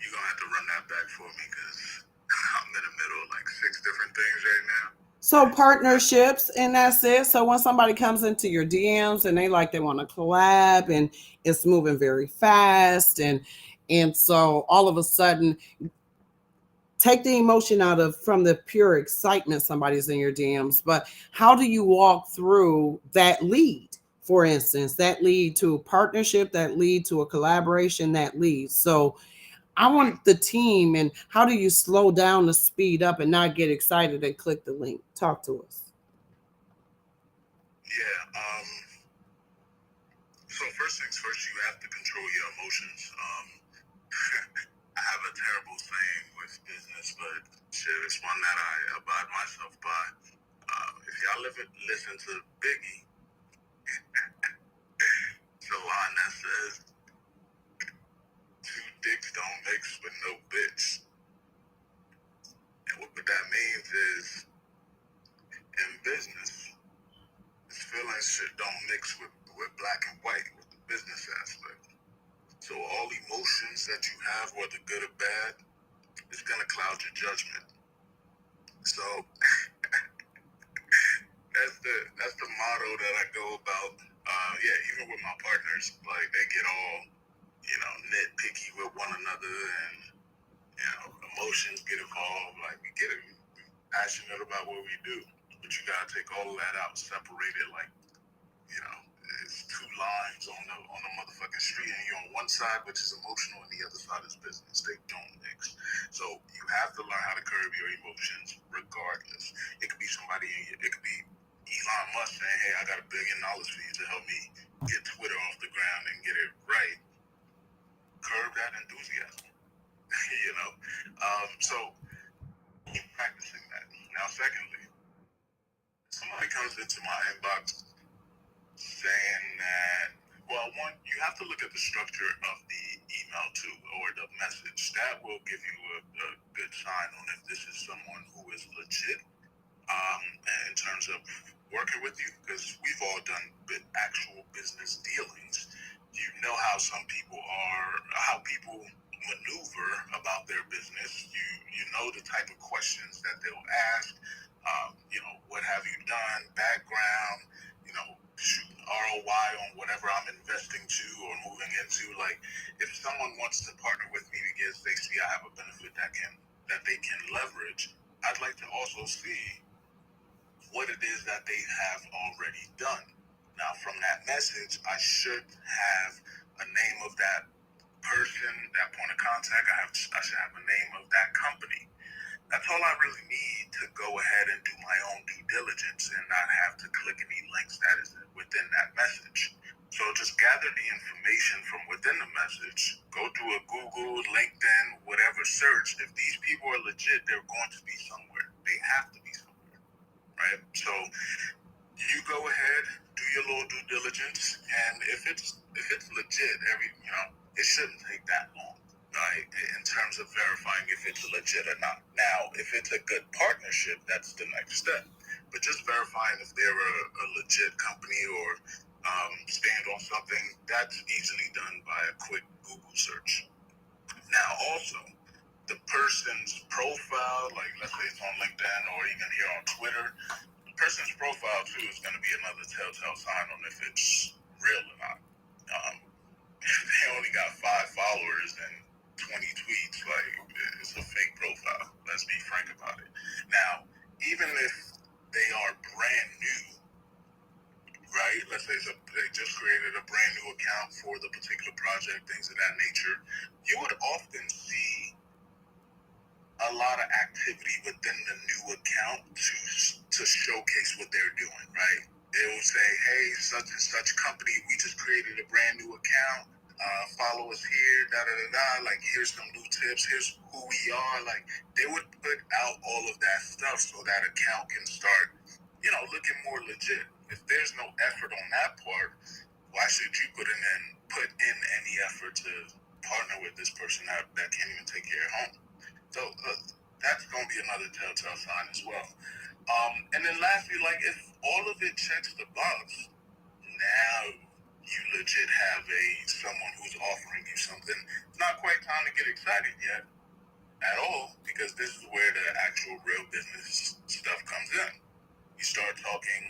You're gonna have to run that back for me because I'm in the middle of like 6 different things right now. So partnerships, and that's it. So when somebody comes into your DMs and they want to collab and it's moving very fast and so all of a sudden take the emotion out of from the pure excitement somebody's in your DMs, but how do you walk through that lead? For instance, that lead to a partnership, that lead to a collaboration, that lead. So I want the team, and how do you slow down the speed up and not get excited and click the link? Talk to us. Yeah. So first things first, you have to control your emotions. I have a terrible saying with business, but shit, it's one that I abide myself by. If y'all listen to Biggie, it's a line that says, 2 dicks don't mix with no bitch. And what that means is, in business, this feeling shit don't mix with black and white, with the business aspect. So all emotions that you have, whether good or bad, is gonna cloud your judgment. So that's the motto that I go about. Even with my partners, like they get all, nitpicky with one another, and emotions get involved. Like we get passionate about what we do, but you gotta take all of that out, separate it. Like it's 2 lines on the motherfucking street, and you're on one side, which is emotional, and the other side is business. They don't mix. So you have to learn how to curb your emotions, regardless. It could be somebody it could be Elon Musk saying, hey, I got $1 billion for you to help me get Twitter off the ground and get it right. Curb that enthusiasm, you know? So keep practicing that. Now, secondly, somebody comes into my inbox saying that, well, one, you have to look at the structure of the email too, or the message. That will give you a good sign on if this is someone who is legit in terms of working with you, because we've all done actual business dealings. You know how some people are, how people maneuver about their business. You know the type of questions that they'll ask. You know, what have you done? Background. You know, shooting ROI on whatever I'm investing to or moving into. Like, if someone wants to partner with me because they see I have a benefit that they can leverage, I'd like to also see what it is that they have already done. Now, from that message, I should have a name of that person, that point of contact. I should have a name of that company. That's all I really need to go ahead and do my own due diligence and not have to click any links that is within that message. So just gather the information from within the message, go do a Google, LinkedIn, whatever search. If these people are legit, they're going to be somewhere. They have to be somewhere, right? So you go ahead, do your little due diligence, and if it's legit, it shouldn't take that long, right? In terms of verifying if it's legit or not. Now, if it's a good partnership, that's the next step. But just verifying if they're a legit company or stand on something, that's easily done by a quick Google search. Now, also, the person's profile, like let's say it's on LinkedIn or even here on Twitter, the person's profile too is going to be another telltale sign on if it's real or not. If they only got 5 followers and 20 tweets, like, it's a fake profile. Let's be frank about it. Now, even if they are brand new, right? Let's say they just created a brand new account for the particular project, things of that nature, you would often see a lot of activity within the new account to showcase what they're doing, right? It will say, hey, such and such company, we just created a brand new account. Follow us here, like, here's some new tips, here's who we are. Like, they would put out all of that stuff so that account can start, looking more legit. If there's no effort on that part, why should you put in any effort to partner with this person that can't even take care of home? So that's going to be another telltale sign as well. And then lastly, like, if all of it checks the box, now you legit have someone who's offering you something. It's not quite time to get excited yet at all, because this is where the actual real business stuff comes in. You start talking,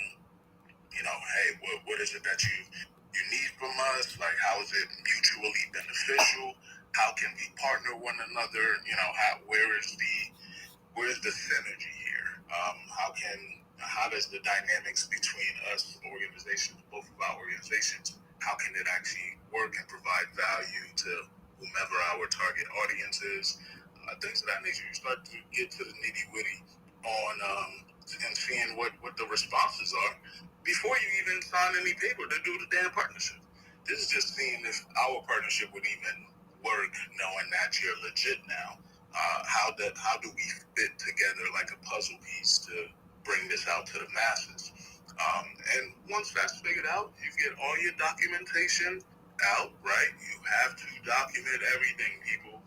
hey, what is it that you need from us? Like, how is it mutually beneficial? How can we partner one another? Where's the synergy here? How does the dynamics between us organizations, both of our organizations, how can it actually work and provide value to whomever our target audience is? Things of that nature. You start to get to the nitty gritty on and seeing what the responses are before you even sign any paper to do the damn partnership. This is just seeing if our partnership would even work, knowing that you're legit now. How do we fit together like a puzzle piece to bring this out to the masses? And once that's figured out, you get all your documentation out, right? You have to document everything, people.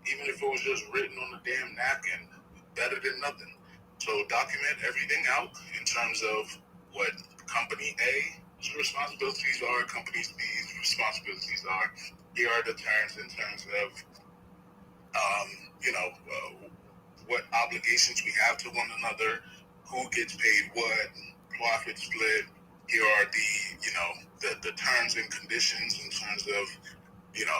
Even if it was just written on a damn napkin, better than nothing. So document everything out in terms of what company A's responsibilities are, company B's responsibilities are. Here are the terms in terms of what obligations we have to one another, who gets paid what, profit split. Here are the terms and conditions in terms of,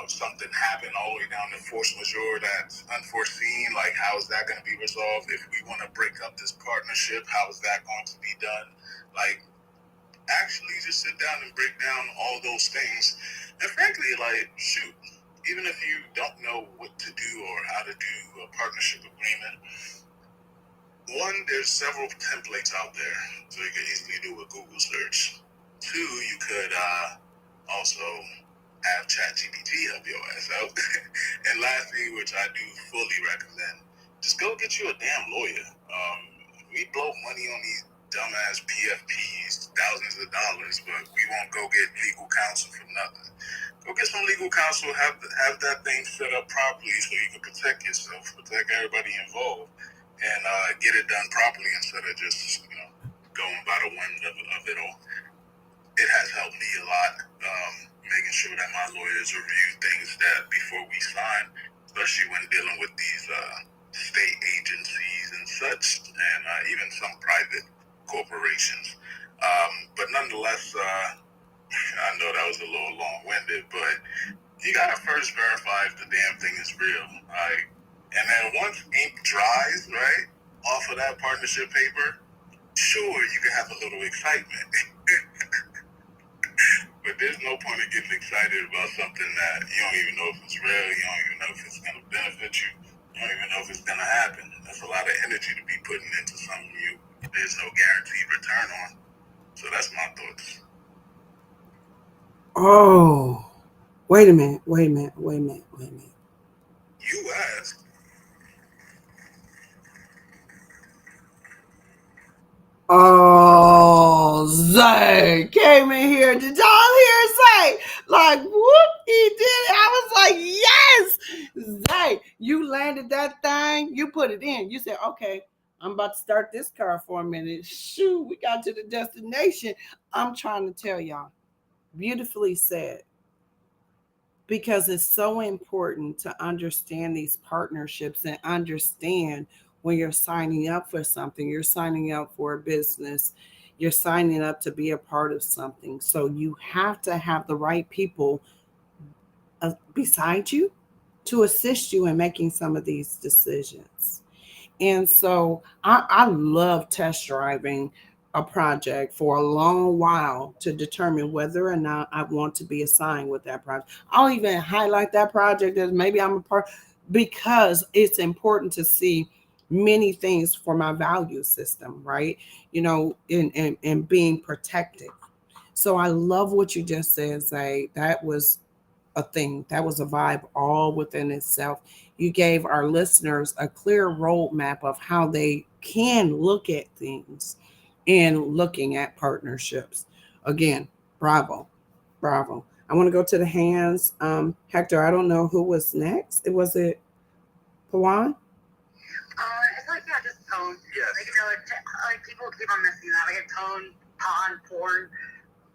something happened all the way down to force majeure that's unforeseen. Like, how is that going to be resolved? If we want to break up this partnership, how is that going to be done? Like, actually just sit down and break down all those things. And frankly, like, shoot, even if you don't know what to do or how to do a partnership agreement, One, there's several templates out there, so you can easily do a Google search. Two, you could also have ChatGPT help your ass out. And lastly, which I do fully recommend, just go get you a damn lawyer. We blow money on these dumbass PFPs, thousands of dollars, but we won't go get legal counsel for nothing. Go get some legal counsel, have that thing set up properly so you can protect yourself, protect everybody involved, and get it done properly instead of just going by the whim of it all. It has helped me a lot, making sure that my lawyers review things that before we sign, especially when dealing with these state agencies and such, and even some private corporations. But nonetheless, I know that was a little long-winded, but you gotta first verify if the damn thing is real. And then once ink dries, right, off of that partnership paper, sure, you can have a little excitement. But there's no point in getting excited about something that you don't even know if it's real, you don't even know if it's going to benefit you, you don't even know if it's going to happen. That's a lot of energy to be putting into something there's no guaranteed return on. So that's my thoughts. Oh, wait a minute. You asked. Oh, Zay came in here. Did y'all hear Zay? Like, whoop, he did it. I was like, yes, Zay, you landed that thing. You put it in. You said, okay, I'm about to start this car for a minute. Shoot, we got to the destination. I'm trying to tell y'all. Beautifully said. Because it's so important to understand these partnerships and understand when you're signing up for something, you're signing up for a business, you're signing up to be a part of something. So you have to have the right people beside you to assist you in making some of these decisions. And so I love test driving a project for a long while to determine whether or not I want to be assigned with that project. I'll even highlight that project as maybe I'm a part because it's important to see many things for my value system, right? In being protected. So I love what you just said, Zay. That was a thing. That was a vibe all within itself. You gave our listeners a clear roadmap of how they can look at things and looking at partnerships. Again, bravo, bravo. I want to go to the hands. Hector, I don't know who was next. Was it Pawan? It's like, yeah, just tone. Yes. Like people keep on missing that. Like a tone, pawn, porn,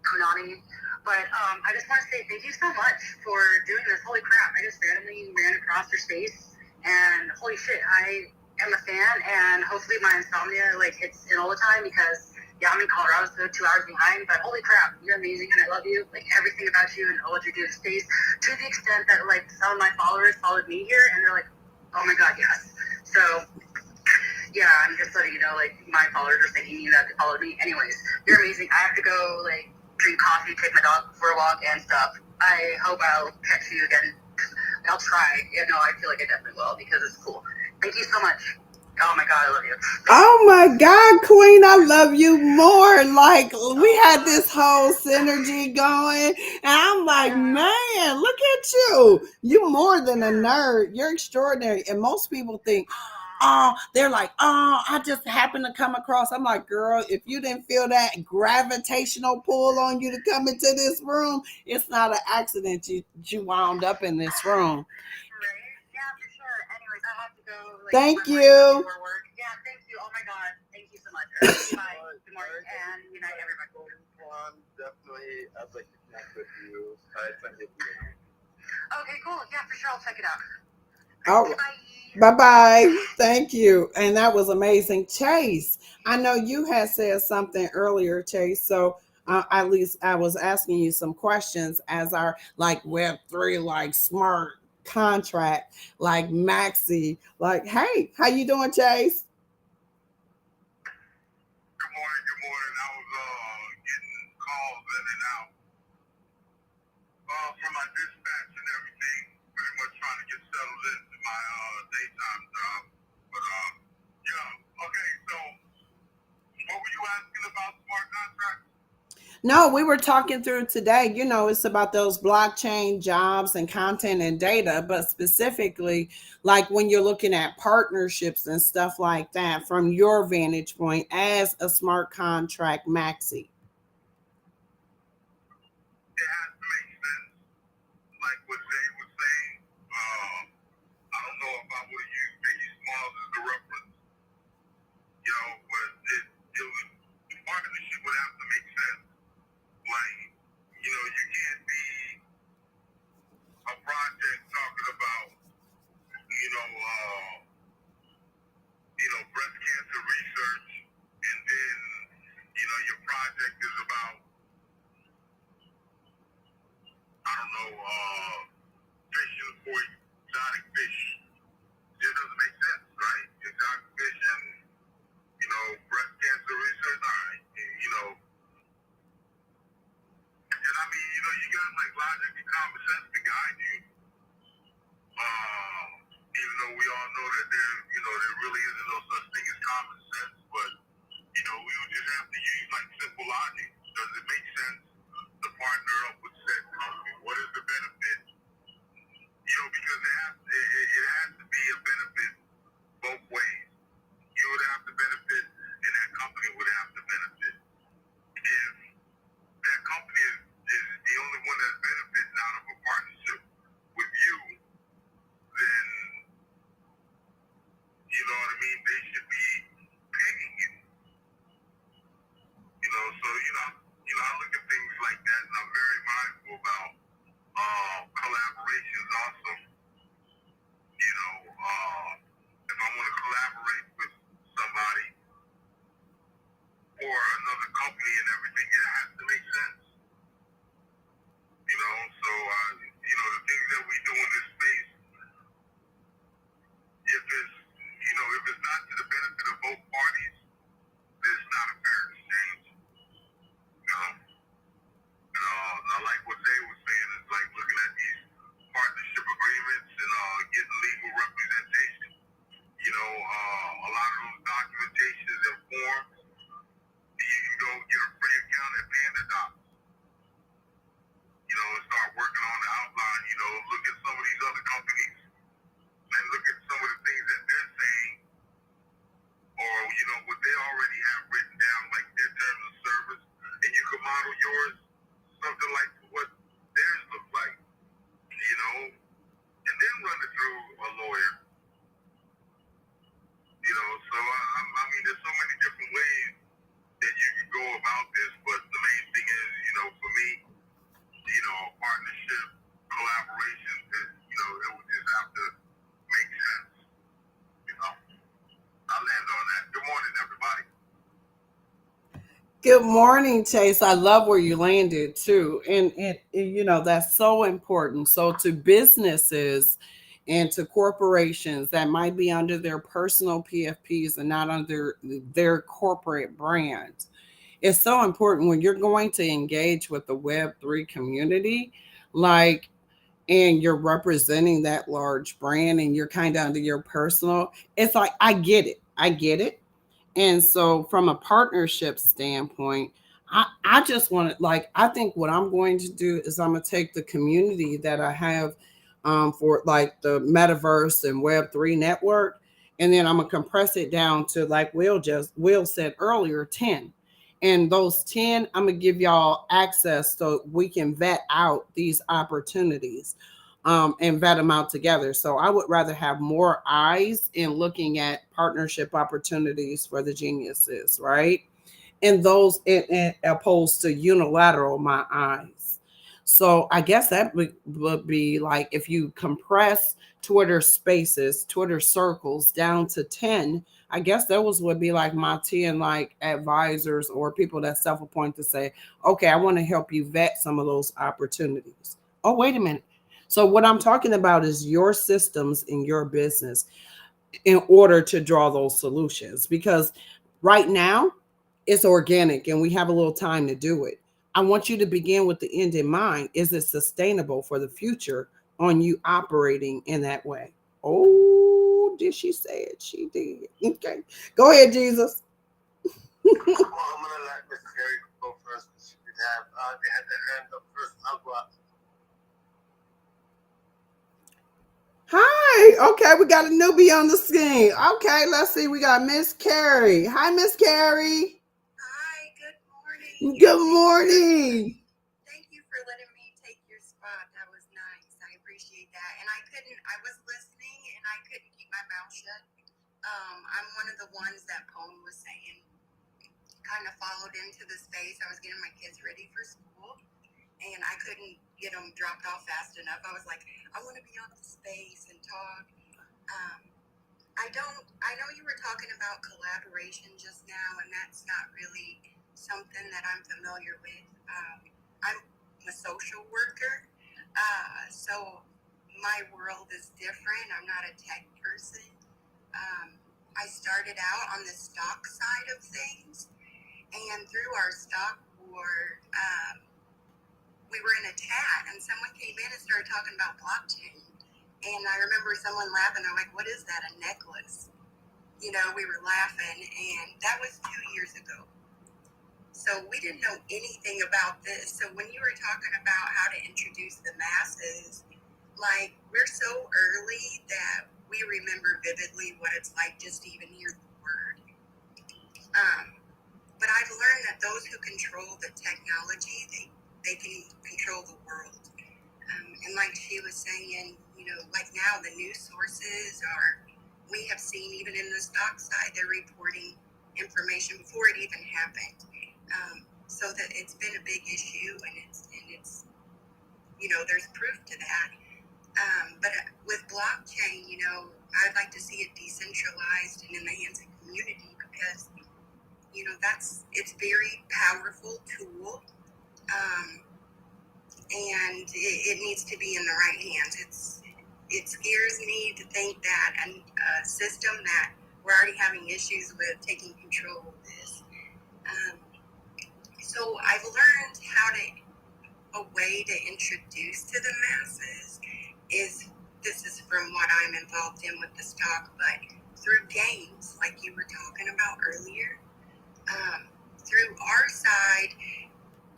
punani. But I just want to say thank you so much for doing this. Holy crap, I just randomly ran across your space, and holy shit, I am a fan, and hopefully my insomnia hits in all the time because yeah, I'm in Colorado, so 2 hours behind, but holy crap, you're amazing and I love you. Like everything about you and all what you do in space, to the extent that some of my followers followed me here and they're like, oh my god, yes. So yeah, I'm just letting you know, my followers are thanking you that they followed me. Anyways, you're amazing. I have to go drink coffee, take my dog for a walk and stuff. I hope I'll catch you again. I'll try. Yeah, no, I feel like I definitely will because it's cool. Thank you so much. Oh my god, I love you. Oh my God, Queen, I love you more. Like we had this whole synergy going, and I'm like, man, look at you. You more than a nerd. You're extraordinary. And most people think, oh, they're like, oh, I just happened to come across. I'm like, girl, if you didn't feel that gravitational pull on you to come into this room, it's not an accident you wound up in this room. Thank you. Yeah, thank you. Oh my god, thank you so much. Bye. Good morning and good night, everybody. Definitely, I'd like to connect with you. I'd send it to you. Okay, cool. Yeah, for sure. I'll check it out. Oh, bye-bye. Thank you. And that was amazing. Chase, I know you had said something earlier, Chase. So at least I was asking you some questions as our Web3 smart contract Maxi. Hey, how you doing, Chase? Good morning. I was getting calls in and out from my dispatch and everything, pretty much trying to get settled into my daytime job. But yeah, okay. So No, we were talking through today. It's about those blockchain jobs and content and data, but specifically, like when you're looking at partnerships and stuff like that from your vantage point as a smart contract maxi. It has to make sense. Like what Jay was saying, I don't know if I would have used Biggie Smalls as a reference, but the partnership would have to make sense. Like, you can't be a project talking about, breast cancer research, and then, your project is about, I don't know, fishing for exotic fish. It doesn't make sense, right? Exotic fish and, breast cancer research, all right, and I mean, you got like logic and common sense to guide you. Even though we all know that there really isn't no such thing as common sense, but we would just have to use like simple logic. Does it make sense to partner up with said company? What is the benefit? Because it has to be a benefit both ways. You would have to benefit, and that company would have to benefit. If that company is the only one that's benefiting out of a partnership with you, then you know what I mean? They should be paying you. So I look at things like that, and I'm very mindful about collaborations also. If I want to collaborate with somebody or another company and everything, it has to make sense. So the things that we do in this space, if it's not to the benefit of both parties, then it's not a fair exchange. Like what Zay was saying, it's like looking at these partnership agreements and getting legal representation. A lot of those documentations and forms, you can go get a free account at PandaDocs. And start working on the outline. Look at some of these other companies and look at some of the things that they're saying, or what they already have written down, like their terms of service, and you can model yours something like what theirs look like, and then run it through a lawyer. So I mean, there's so many different ways that you can go about this, but the main thing is, for me, a partnership, collaboration, it would just have to make sense. I'll land on that. Good morning, everybody. Good morning, Chase. I love where you landed too. And that's so important. So to businesses and to corporations that might be under their personal PFPs and not under their corporate brands, it's so important when you're going to engage with the Web3 community, like, and you're representing that large brand and you're kind of under your personal, it's like, I get it. I get it. And so, from a partnership standpoint, I just want to, like, I think what I'm going to do is I'm going to take the community that I have for like the Metaverse and Web3 network, and then I'm going to compress it down to, like Will said earlier, 10. And those 10, I'm going to give y'all access so we can vet out these opportunities and vet them out together. So I would rather have more eyes in looking at partnership opportunities for the geniuses, right? And those in opposed to unilateral my eyes. So I guess that would be like if you compress Twitter spaces, Twitter circles down to 10, I guess those would be like my 10 like advisors or people that self-appoint to say, okay, I want to help you vet some of those opportunities. Oh, wait a minute. So what I'm talking about is your systems in your business in order to draw those solutions, because right now it's organic and we have a little time to do it. I want you to begin with the end in mind. Is it sustainable for the future on you operating in that way? Oh, did she say it? She did. Okay. Go ahead, Jesus. Well, I'm gonna let Miss Carrie go first. She did they had to earn the first agua. Hi. Okay, we got a newbie on the scene. Okay, let's see. We got Miss Carrie. Hi, Miss Carrie. Hi, good morning. Good morning. Thank you for letting me take your spot. That was nice. I appreciate that. And I was listening and I couldn't keep my mouth shut. I'm one of the ones that Pone was saying kind of followed into the space. I was getting my kids ready for school and I couldn't get them dropped off fast enough. I was like, I want to be on the space and talk. I know you were talking about collaboration just now, and that's not really something that I'm familiar with. I'm a social worker, so my world is different. I'm not a tech person. I started out on the stock side of things, and through our stock war, we were in a chat, and someone came in and started talking about blockchain. And I remember someone laughing. I'm like, what is that, a necklace? You know, we were laughing, and that was 2 years ago. So we didn't know anything about this. So when you were talking about how to introduce the masses, like, we're so early that we remember vividly what it's like just to even hear the word. But I've learned that those who control the technology, they can control the world. And like she was saying, you know, like now the news sources we have seen even in the stock side, they're reporting information before it even happened. So that it's been a big issue, and it's you know, there's proof to that. But with blockchain, you know, I'd like to see it decentralized and in the hands of community, because, you know, it's very powerful tool. And it needs to be in the right hands. It scares me to think that a system that we're already having issues with taking control of this. So I've learned a way to introduce to the masses this is from what I'm involved in with the stock, but through games, like you were talking about earlier. Through our side,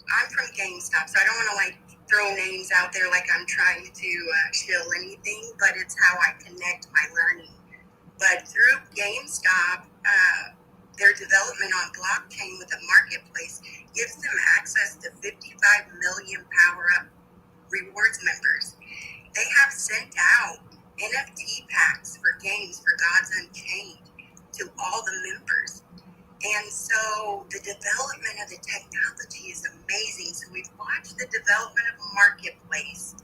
I'm from GameStop, so I don't want to like throw names out there like I'm trying to shill anything, but it's how I connect my learning. But through GameStop, their development on blockchain with a marketplace gives them access to 55 million power-up rewards members. They have sent out NFT packs for games for Gods Unchained to all the members. And so the development of the technology is amazing. So we've watched the development of a marketplace,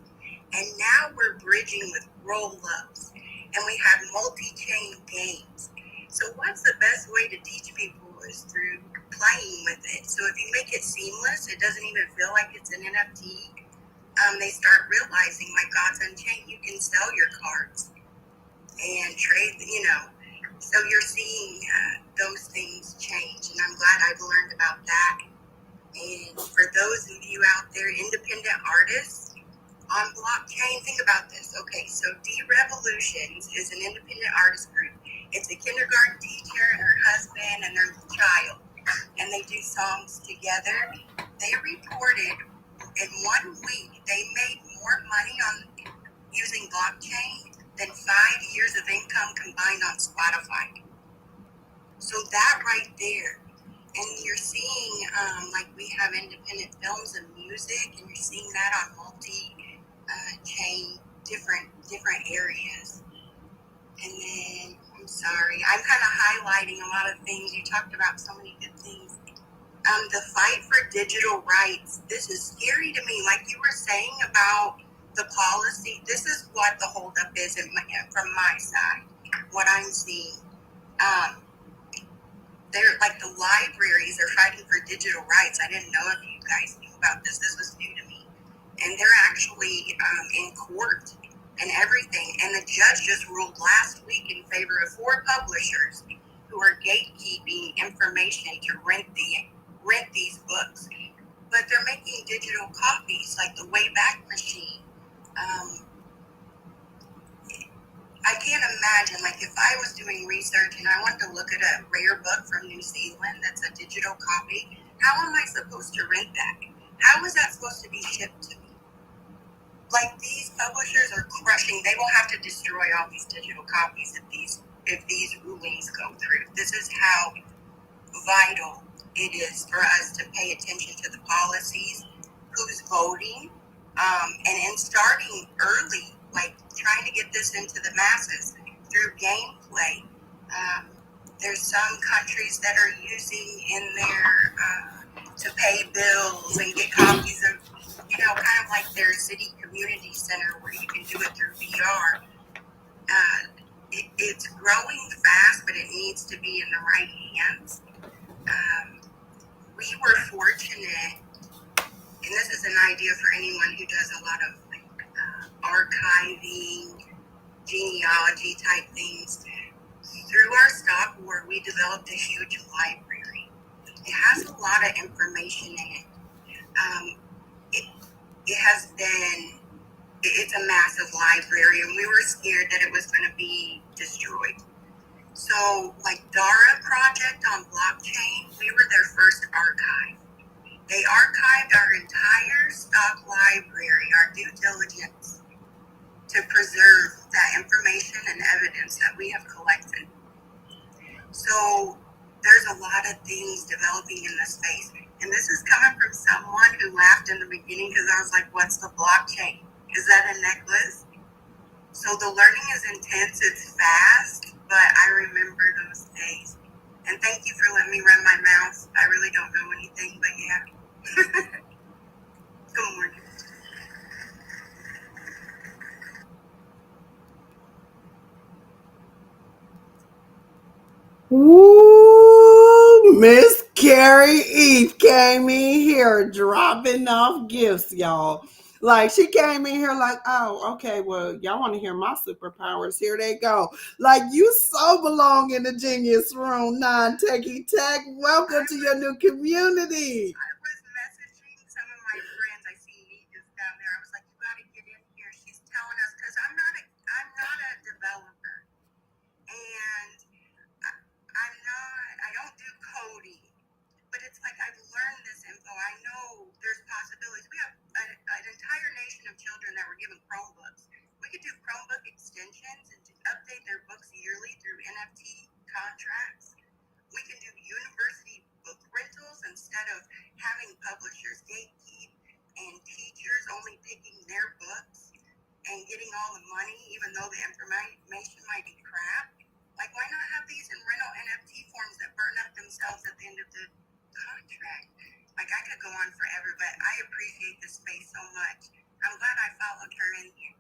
and now we're bridging with roll-ups, and we have multi-chain games. So what's the best way to teach people is through playing with it. So if you make it seamless, it doesn't even feel like it's an NFT. They start realizing, like Gods Unchained, you can sell your cards and trade, you know. So you're seeing those things change, and I'm glad I've learned about that. And for those of you out there, independent artists on blockchain, think about this. Okay, so D-Revolutions is an independent artist group. It's a kindergarten teacher and her husband and their child, and they do songs together. They reported in 1 week they made more money on using blockchain than 5 years of income combined on Spotify. So that right there, and you're seeing like we have independent films and music, and you're seeing that on multi-chain different areas. And then I'm sorry, I'm kind of highlighting a lot of things. You talked about so many good things. The fight for digital rights. This is scary to me. Like you were saying about the policy, this is what the holdup is from my side, what I'm seeing. They're like the libraries are fighting for digital rights. I didn't know if you guys knew about this. This was new to me. And they're actually in court and everything. And the judge just ruled last week in favor of 4 publishers who are gatekeeping information to rent these books. But they're making digital copies like the Wayback Machine. I can't imagine, like if I was doing research and I wanted to look at a rare book from New Zealand that's a digital copy, how am I supposed to rent that? How is that supposed to be shipped to me? Like, these publishers are crushing. They will have to destroy all these digital copies if these rulings go through. This is how vital it is for us to pay attention to the policies, who's voting, and starting early, like trying to get this into the masses through gameplay. There's some countries that are using in their to pay bills and get copies of, kind of like their city community center where you can do it through VR. It's growing fast, but it needs to be in the right hands. We were fortunate, and this is an idea for anyone who does a lot of archiving, genealogy type things. Through our stock where we developed a huge library. It has a lot of information in it. It's a massive library, and we were scared that it was going to be destroyed. So, like DARA project on blockchain, we were their first archive. They archived our entire stock library, our due diligence, to preserve that information and evidence that we have collected. So there's a lot of things developing in this space. And this is coming from someone who laughed in the beginning because I was like, what's the blockchain? Is that a necklace? So the learning is intense, it's fast, but I remember those days. And thank you for letting me run my mouth. I really don't know anything, but yeah. Good morning. Ooh, Miss Carrie Eve came in here dropping off gifts, y'all. Like, she came in here like, oh, okay, well, y'all want to hear my superpowers? Here they go. Like, you so belong in the Genius Room, Non-Techie Tech. Welcome to your new community. I was messaging some of my friends. I see Nika's down there. I was like, you got to get in here. She's telling us, because I'm not a developer. And I don't do coding, but it's like I've learned this info. I know there's possibilities. We have an entire nation of children that were given Chromebooks. We could do Chromebook extensions and update their books yearly through NFT contracts. We can do university book rentals instead of having publishers gatekeep and teachers only picking their books and getting all the money, even though the information might be crap. Like, why not have these in rental NFT forms that burn up themselves at the end of the contract? Like, I could go on forever, but I appreciate this space so much. I'm glad I followed her in here.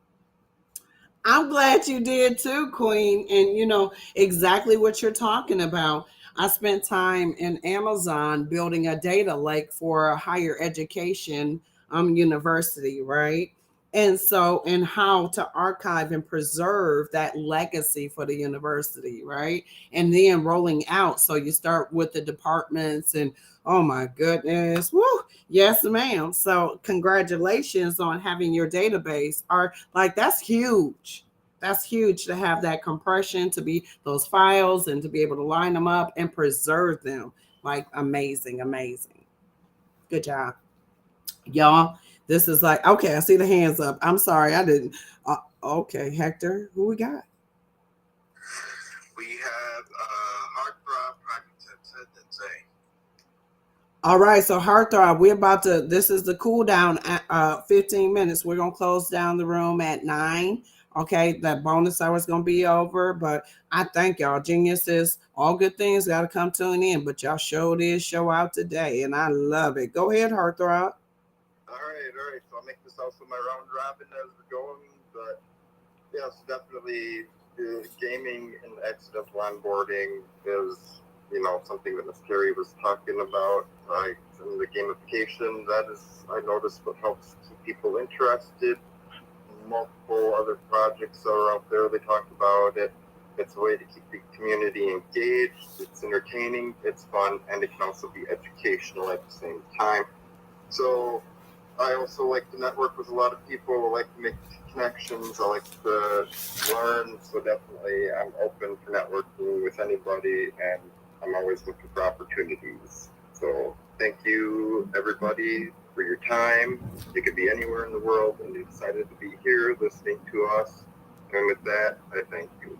I'm glad you did too, Queen. And you know exactly what you're talking about. I spent time in Amazon building a data lake for a higher education university, right? And how to archive and preserve that legacy for the university, right? And then rolling out. So you start with the departments and oh my goodness. Woo. Yes, ma'am. So congratulations on having your database. Are like that's huge. That's huge to have that compression, to be those files and to be able to line them up and preserve them. Like amazing, amazing. Good job. Y'all, this is like okay, I see the hands up. I'm sorry, I didn't okay, Hector, who we got? We have Heartthrob, Project 10 and say. All right, so Heartthrob, we're about to, this is the cool down at 15 minutes. We're going to close down the room at 9. Okay, that bonus hour is going to be over, but I thank y'all. Geniuses, all good things got to come to an end, but y'all showed this show out today, and I love it. Go ahead, Heartthrob. All right. So I'll make this also my round robin as we're going, but yes, definitely the gaming and accidental onboarding is, something that Ms. Carrie was talking about, like in the gamification. That is, I noticed, what helps keep people interested. Multiple other projects are out there. They talk about it. It's a way to keep the community engaged. It's entertaining, it's fun, and it can also be educational at the same time. So I also like to network with a lot of people. I like to make connections. I like to learn. So definitely I'm open for networking with anybody, and I'm always looking for opportunities. So thank you, everybody. for your time. You could be anywhere in the world, and you decided to be here listening to us. And with that, I thank you.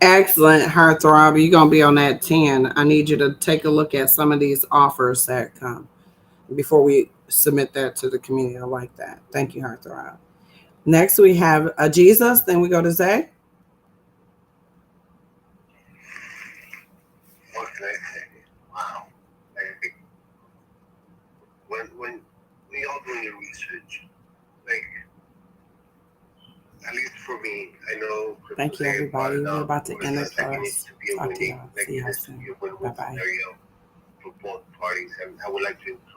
Excellent, Heartthrob. You're going to be on that 10. I need you to take a look at some of these offers that come before we submit that to the community. I like that. Thank you, Heartthrob. Next, we have Jesus. Then we go to Zay. What can I say? Wow. When we all doing your research, like, at least for me, I know. Thank you, everybody. We're about to end it for us. Talk to y'all. See y'all soon. Bye-bye. For both parties, and I would like to include